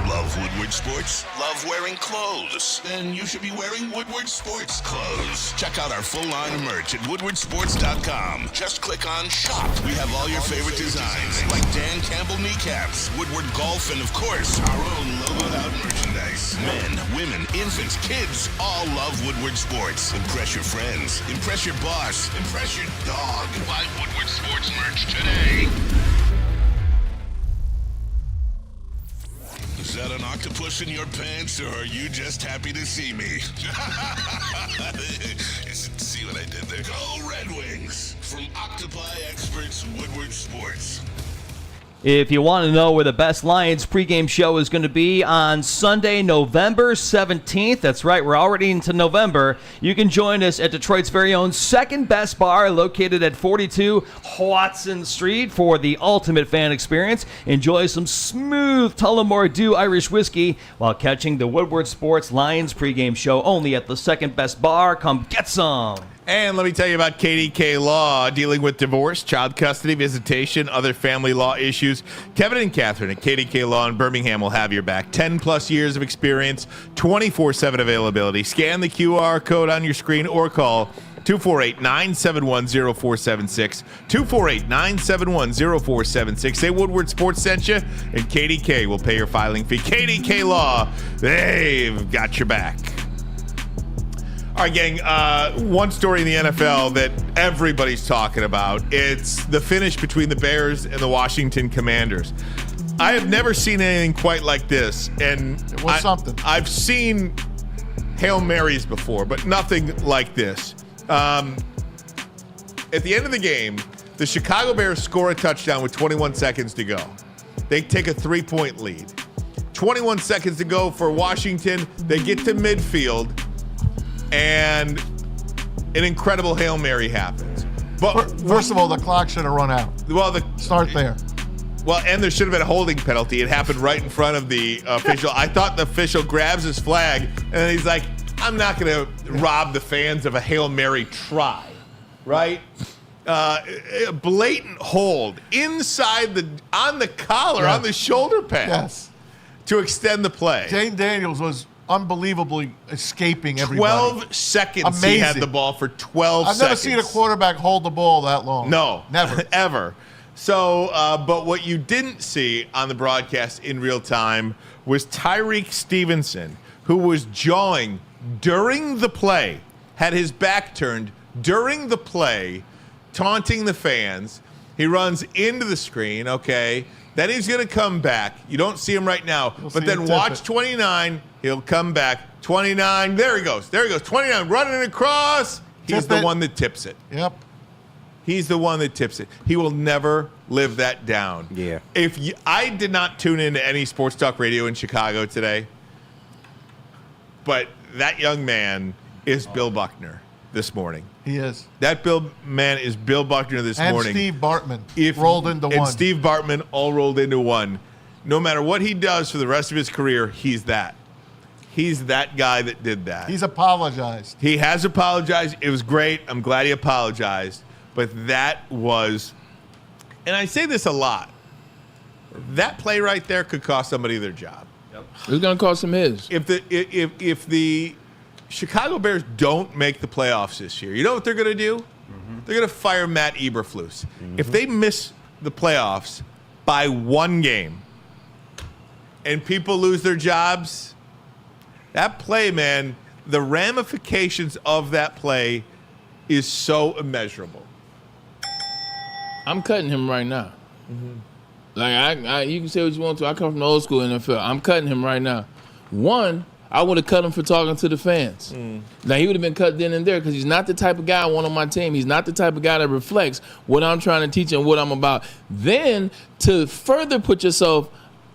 Love Woodward Sports? Love wearing clothes? Then you should be wearing Woodward Sports clothes. Check out our full line of merch at woodwardsports.com. Just click on shop. We have all your favorite designs, like Dan Campbell kneecaps, Woodward golf, and of course, our own logoed out merchandise. Men, women, infants, kids all love Woodward Sports. Impress your friends. Impress your boss. Impress your dog. Buy Woodward Sports merch today. Is that an octopus in your pants, or are you just happy to see me? See what I did there? Go Red Wings! From Octopi Experts, Woodward Sports. If you want to know where the best Lions pregame show is going to be on Sunday, November 17th, that's right, we're already into November, you can join us at Detroit's very own second best bar located at 42 Watson Street for the ultimate fan experience. Enjoy some smooth Tullamore Dew Irish whiskey while catching the Woodward Sports Lions pregame show only at the second best bar. Come get some. And let me tell you about KDK Law, dealing with divorce, child custody, visitation, other family law issues. Kevin and Catherine at KDK Law in Birmingham will have your back. 10-plus years of experience, 24/7 availability. Scan the QR code on your screen or call 248-971-0476. 248-971-0476. Say Woodward Sports sent you, and KDK will pay your filing fee. KDK Law, they've got your back. All right, gang, one story in the NFL that everybody's talking about. It's the finish between the Bears and the Washington Commanders. I have never seen anything quite like this. And it was something. I've seen Hail Marys before, but nothing like this. At the end of the game, the Chicago Bears score a touchdown with 21 seconds to go. They take a 3-point lead. 21 seconds to go for Washington. They get to midfield, and an incredible Hail Mary happens. But first of all, the clock should have run out. Well, start there. Well, and there should have been a holding penalty. It happened right in front of the official. I thought the official grabs his flag, and then he's like, I'm not going to rob the fans of a Hail Mary try, right? A blatant hold inside on the collar, on the shoulder pads to extend the play. Jane Daniels was unbelievably escaping everybody. 12 seconds Amazing. He had the ball for 12 seconds. I've never seen a quarterback hold the ball that long. No. Never. Ever. So, but what you didn't see on the broadcast in real time was Tyreek Stevenson, who was jawing during the play, had his back turned during the play, taunting the fans. He runs into the screen, okay. Then he's going to come back. You don't see him right now. But then watch 29. He'll come back. 29. There he goes. 29 running across. He's the one that tips it. Yep. He's the one that tips it. He will never live that down. Yeah. I did not tune into any sports talk radio in Chicago today, but that young man is Bill Buckner this morning. He is. That man is Bill Buckner this morning. And Steve Bartman rolled into one. And Steve Bartman all rolled into one. No matter what he does for the rest of his career, he's that. He's that guy that did that. He's apologized. He has apologized. It was great. I'm glad he apologized. But that was, and I say this a lot, that play right there could cost somebody their job. Yep. It's going to cost him his. If the Chicago Bears don't make the playoffs this year, you know what they're going to do? Mm-hmm. They're going to fire Matt Eberflus. Mm-hmm. If they miss the playoffs by one game and people lose their jobs, that play, man, the ramifications of that play is so immeasurable. I'm cutting him right now. Mm-hmm. Like you can say what you want to. I come from the old school NFL. I'm cutting him right now. One, I would have cut him for talking to the fans. Now he would have been cut then and there because he's not the type of guy I want on my team. He's not the type of guy that reflects what I'm trying to teach and what I'm about. Then to further put yourself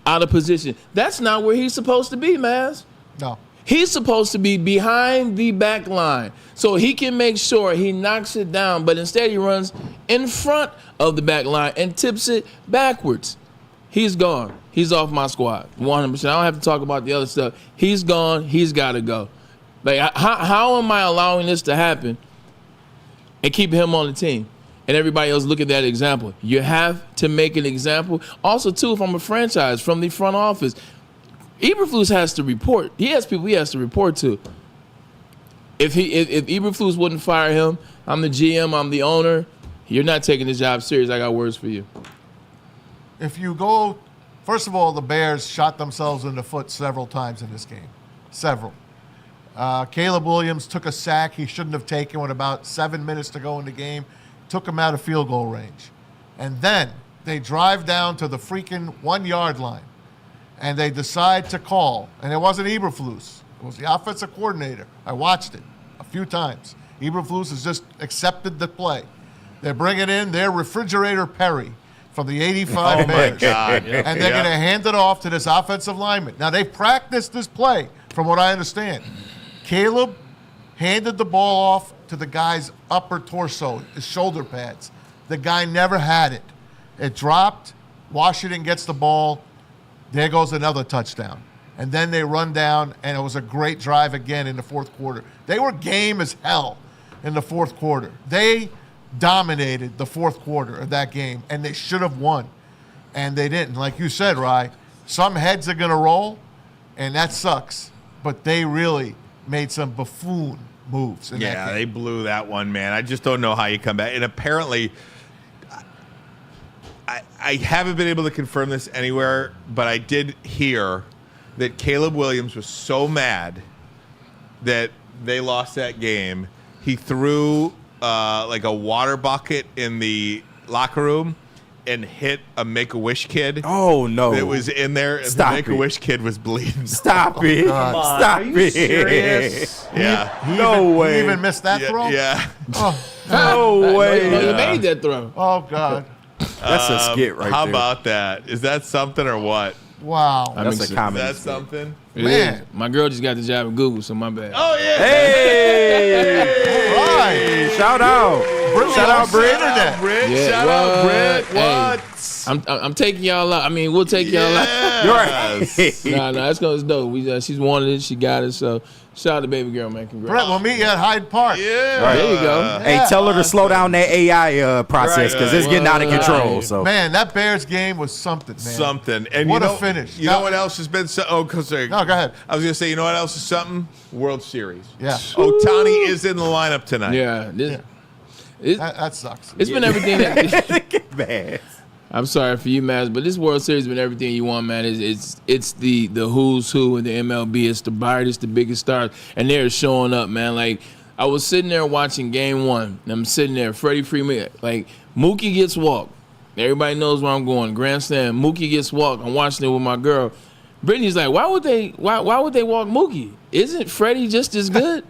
out of position, that's not where he's supposed to be, Maz. No. He's supposed to be behind the back line so he can make sure he knocks it down, but instead he runs in front of the back line and tips it backwards. He's gone. He's off my squad, 100%. I don't have to talk about the other stuff. He's gone. He's got to go. Like, how am I allowing this to happen and keeping him on the team? And everybody else look at that example. You have to make an example. Also, too, if I'm a franchise from the front office, Eberflus has to report. He has people he has to report to. If Eberflus wouldn't fire him, I'm the GM, I'm the owner, you're not taking this job serious. I got words for you. If you go, first of all, the Bears shot themselves in the foot several times in this game. Several. Caleb Williams took a sack he shouldn't have taken with about 7 minutes to go in the game. Took him out of field goal range. And then they drive down to the freaking 1 yard line. And they decide to call. And it wasn't Eberflus. It was the offensive coordinator. I watched it a few times. Eberflus has just accepted the play. They're bringing in their refrigerator Perry from the 85 Bears. My God. And they're going to hand it off to this offensive lineman. Now, they've practiced this play, from what I understand. Caleb handed the ball off to the guy's upper torso, his shoulder pads. The guy never had it. It dropped. Washington gets the ball. There goes another touchdown. And then they run down, and it was a great drive again in the fourth quarter. They were game as hell. in the fourth quarter. They dominated the fourth quarter of that game, and they should have won, and they didn't. Like you said, Rye, some heads are going to roll, and that sucks, but they really made some buffoon moves in that game. They blew that one, man. I just don't know how you come back. And apparently, I haven't been able to confirm this anywhere, but I did hear that Caleb Williams was so mad that they lost that game. He threw like a water bucket in the locker room and hit a Make-A-Wish kid. Oh, no. That was in there. And Stop the Make-A-Wish kid was bleeding. Stop it. Stop Are you it. serious? Yeah. No way. He even missed that throw? Yeah. Oh, No way. No, you made that throw. oh God. That's a skit right How there. about that? Is that something or what? Wow. That's a Is comedy that skit. something? It Man. is. My girl just got the job at Google, so my bad. Oh, yeah. Hey. All right. Shout out. Shout out, Britt. Yeah, Shout out, Britt. Hey, What? I'm taking y'all out. I mean, we'll take y'all out. You're right. Nah, it's dope. She's wanted it. She got it. So shout out to baby girl, man. Congrats. Brett, we'll meet you at Hyde Park. Yeah. Right. There you go. Hey, tell her to slow down that AI process because it's getting out of control. So Man, that Bears game was something, man. Something. And What you a know, finish. You know what else has been no, go ahead. I was going to say, you know what else is something? World Series. Yeah. Otani is in the lineup tonight. Yeah. That sucks. It's been everything that man. I'm sorry for you, Maz, but this World Series has been everything you want, man. It's the who's who in the MLB. It's the brightest, the biggest stars, and they're showing up, man. Like, I was sitting there watching Game 1, and I'm sitting there, Freddie Freeman, like, Mookie gets walked. Everybody knows where I'm going. Grand Slam, Mookie gets walked. I'm watching it with my girl. Brittany's like, why would they walk Mookie? Isn't Freddie just as good?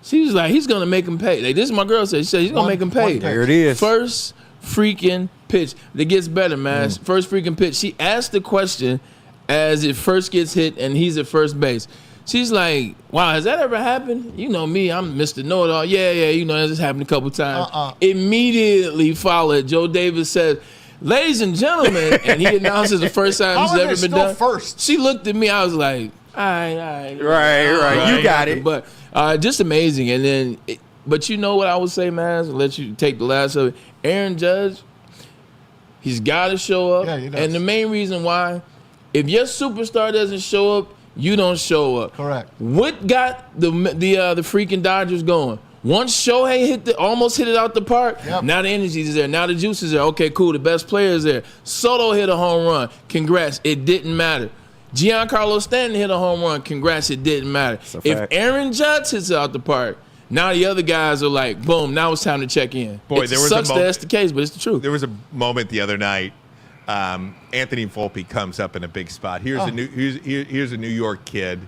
She was like, he's gonna make him pay. Like, this is my girl said. She said he's gonna make him pay. There it is. First freaking pitch. It gets better, man. First freaking pitch. She asked the question as it first gets hit and he's at first base. She's like, wow, has that ever happened? You know me, I'm Mr. Know-It-All. Yeah, you know, this happened a couple times. Immediately followed, Joe Davis says, ladies and gentlemen, and he announces the first time it's ever been done. First? She looked at me, I was like, all right. Right. You got it. But just amazing. And then, but you know what I would say, man? I'll let you take the last of it. Aaron Judge, he's got to show up. Yeah, he does. And the main reason why, if your superstar doesn't show up, you don't show up. Correct. What got the freaking Dodgers going? Once Shohei almost hit it out the park, now the energy is there. Now the juice is there. Okay, cool. The best player is there. Soto hit a home run. Congrats. It didn't matter. Giancarlo Stanton hit a home run. Congrats. It didn't matter. If Aaron Judge hits it out the park, now the other guys are like, boom, now it's time to check in. Boy, there was sucks that that's the case, but it's the truth. There was a moment the other night. Anthony Volpe comes up in a big spot. Here's a New York kid.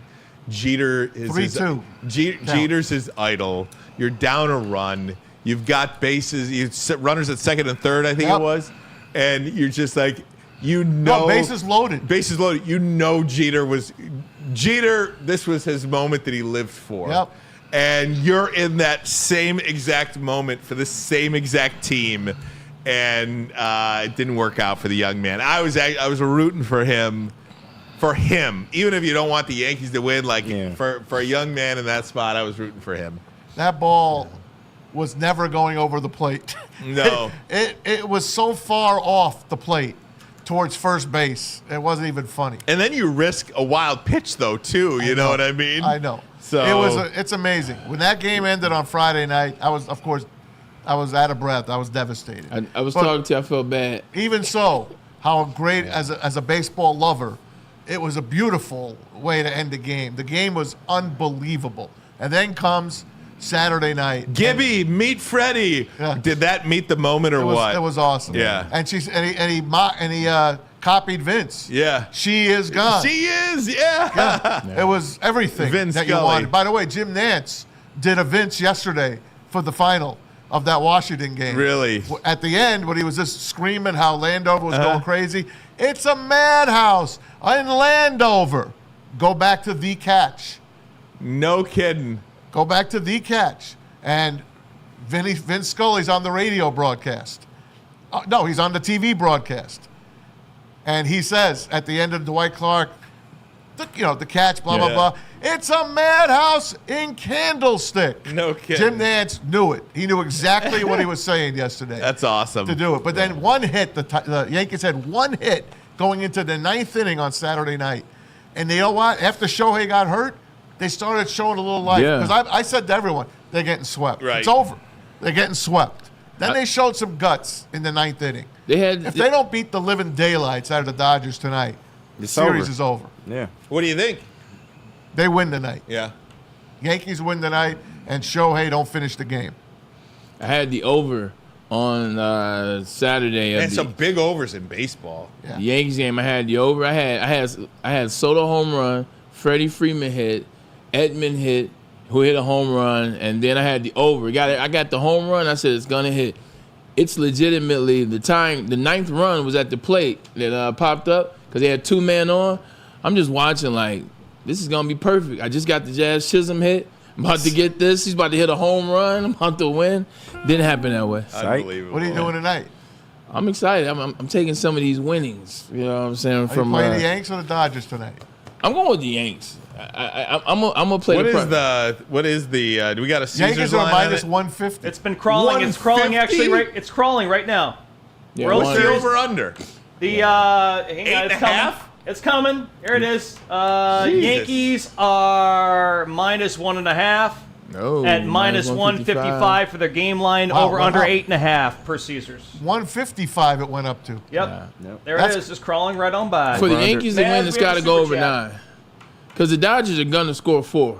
Jeter is 3-2. Jeter's his idol. You're down a run. You've got bases. You runners at second and third, I think it was, and you're just like, bases loaded. Bases loaded. You know, Jeter. This was his moment that he lived for. Yep. And you're in that same exact moment for the same exact team, and it didn't work out for the young man. I was rooting for him. For him, even if you don't want the Yankees to win, for a young man in that spot, I was rooting for him. That ball was never going over the plate. No. It was so far off the plate towards first base. It wasn't even funny. And then you risk a wild pitch, though, too. You know what I mean? I know. So it's amazing. When that game ended on Friday night, I was out of breath. I was devastated. I was talking to you. I felt bad. Even so, how great as a baseball lover, it was a beautiful way to end the game. The game was unbelievable. And then comes Saturday night. Gibby, meet Freddie. Yeah. Did that meet the moment or what? It was awesome. Yeah. And he copied Vince. Yeah. She is gone. She is, yeah. It was everything Vince that you Scully. wanted. By the way, Jim Nantz did a Vince yesterday for the final of that Washington game. Really? At the end, when he was just screaming how Landover was going crazy, it's a madhouse in Landover. Go back to the catch. No kidding. Go back to the catch. And Vince Scully's on the radio broadcast. No, he's on the TV broadcast. And he says at the end of Dwight Clark, the catch, blah, blah, blah. It's a madhouse in Candlestick. No kidding. Jim Nantz knew it. He knew exactly what he was saying yesterday. That's awesome. To do it. But then one hit, the Yankees had one hit going into the 9th inning on Saturday night. And you know what? After Shohei got hurt, they started showing a little life. Yeah. Because I said to everyone, they're getting swept. Right. It's over. They're getting swept. Then they showed some guts in the 9th inning. If they don't beat the living daylights out of the Dodgers tonight, the series is over. Yeah. What do you think? They win tonight. Yeah. Yankees win tonight, and Shohei don't finish the game. I had the over on Saturday. And some big overs in baseball. The Yankees game. I had the over. I had Soto home run, Freddie Freeman hit, Edman hit, who hit a home run, and then I had the over. I got the home run. I said it's gonna hit. It's legitimately the 9th run was at the plate that popped up because they had 2 men on. I'm just watching like this is gonna be perfect. I just got the Jazz Chisholm hit. I'm about to get this. He's about to hit a home run. I'm about to win. Didn't happen that way. Unbelievable. What are you doing tonight? I'm excited. I'm taking some of these winnings. You know what I'm saying? Are you playing the Yanks or the Dodgers tonight? I'm going with the Yanks. I'm gonna play. What is the? Do we got a Caesars Yankees are line on minus it? 150. It's been crawling. It's crawling actually. It's crawling right now. Yeah, World What's the Series. over under? The hang on, it's coming. It's coming. Here it is. Yankees are minus 1.5. No, at minus 155 for their game line. Wow, over went under up. 8.5 per Caesars. 155 it went up to. Yep. There it is, just crawling right on by. For the Yankees to win, it's got to go over 9. Because the Dodgers are going to score 4.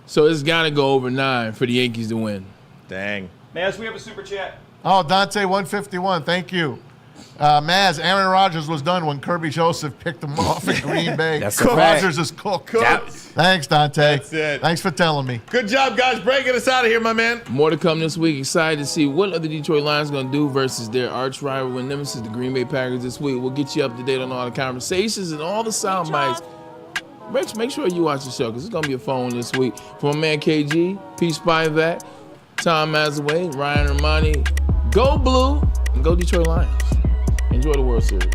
So it's got to go over 9 for the Yankees to win. Dang. Maz, we have a super chat. Oh, Dante 151. Thank you. Maz, Aaron Rodgers was done when Kirby Joseph picked him off in Green Bay. That's a fact. Rodgers is cooked. Cooked. Thanks, Dante. That's it. Thanks for telling me. Good job, guys. Breaking us out of here, my man. More to come this week. Excited to see what are the Detroit Lions going to do versus their arch rival and nemesis, the Green Bay Packers, this week. We'll get you up to date on all the conversations and all the sound bites. Make sure you watch the show because it's going to be a fun one this week. For my man KG, Peace Spivak, Tom Mazaway, Ryan Ermanni, go Blue and go Detroit Lions. Enjoy the World Series.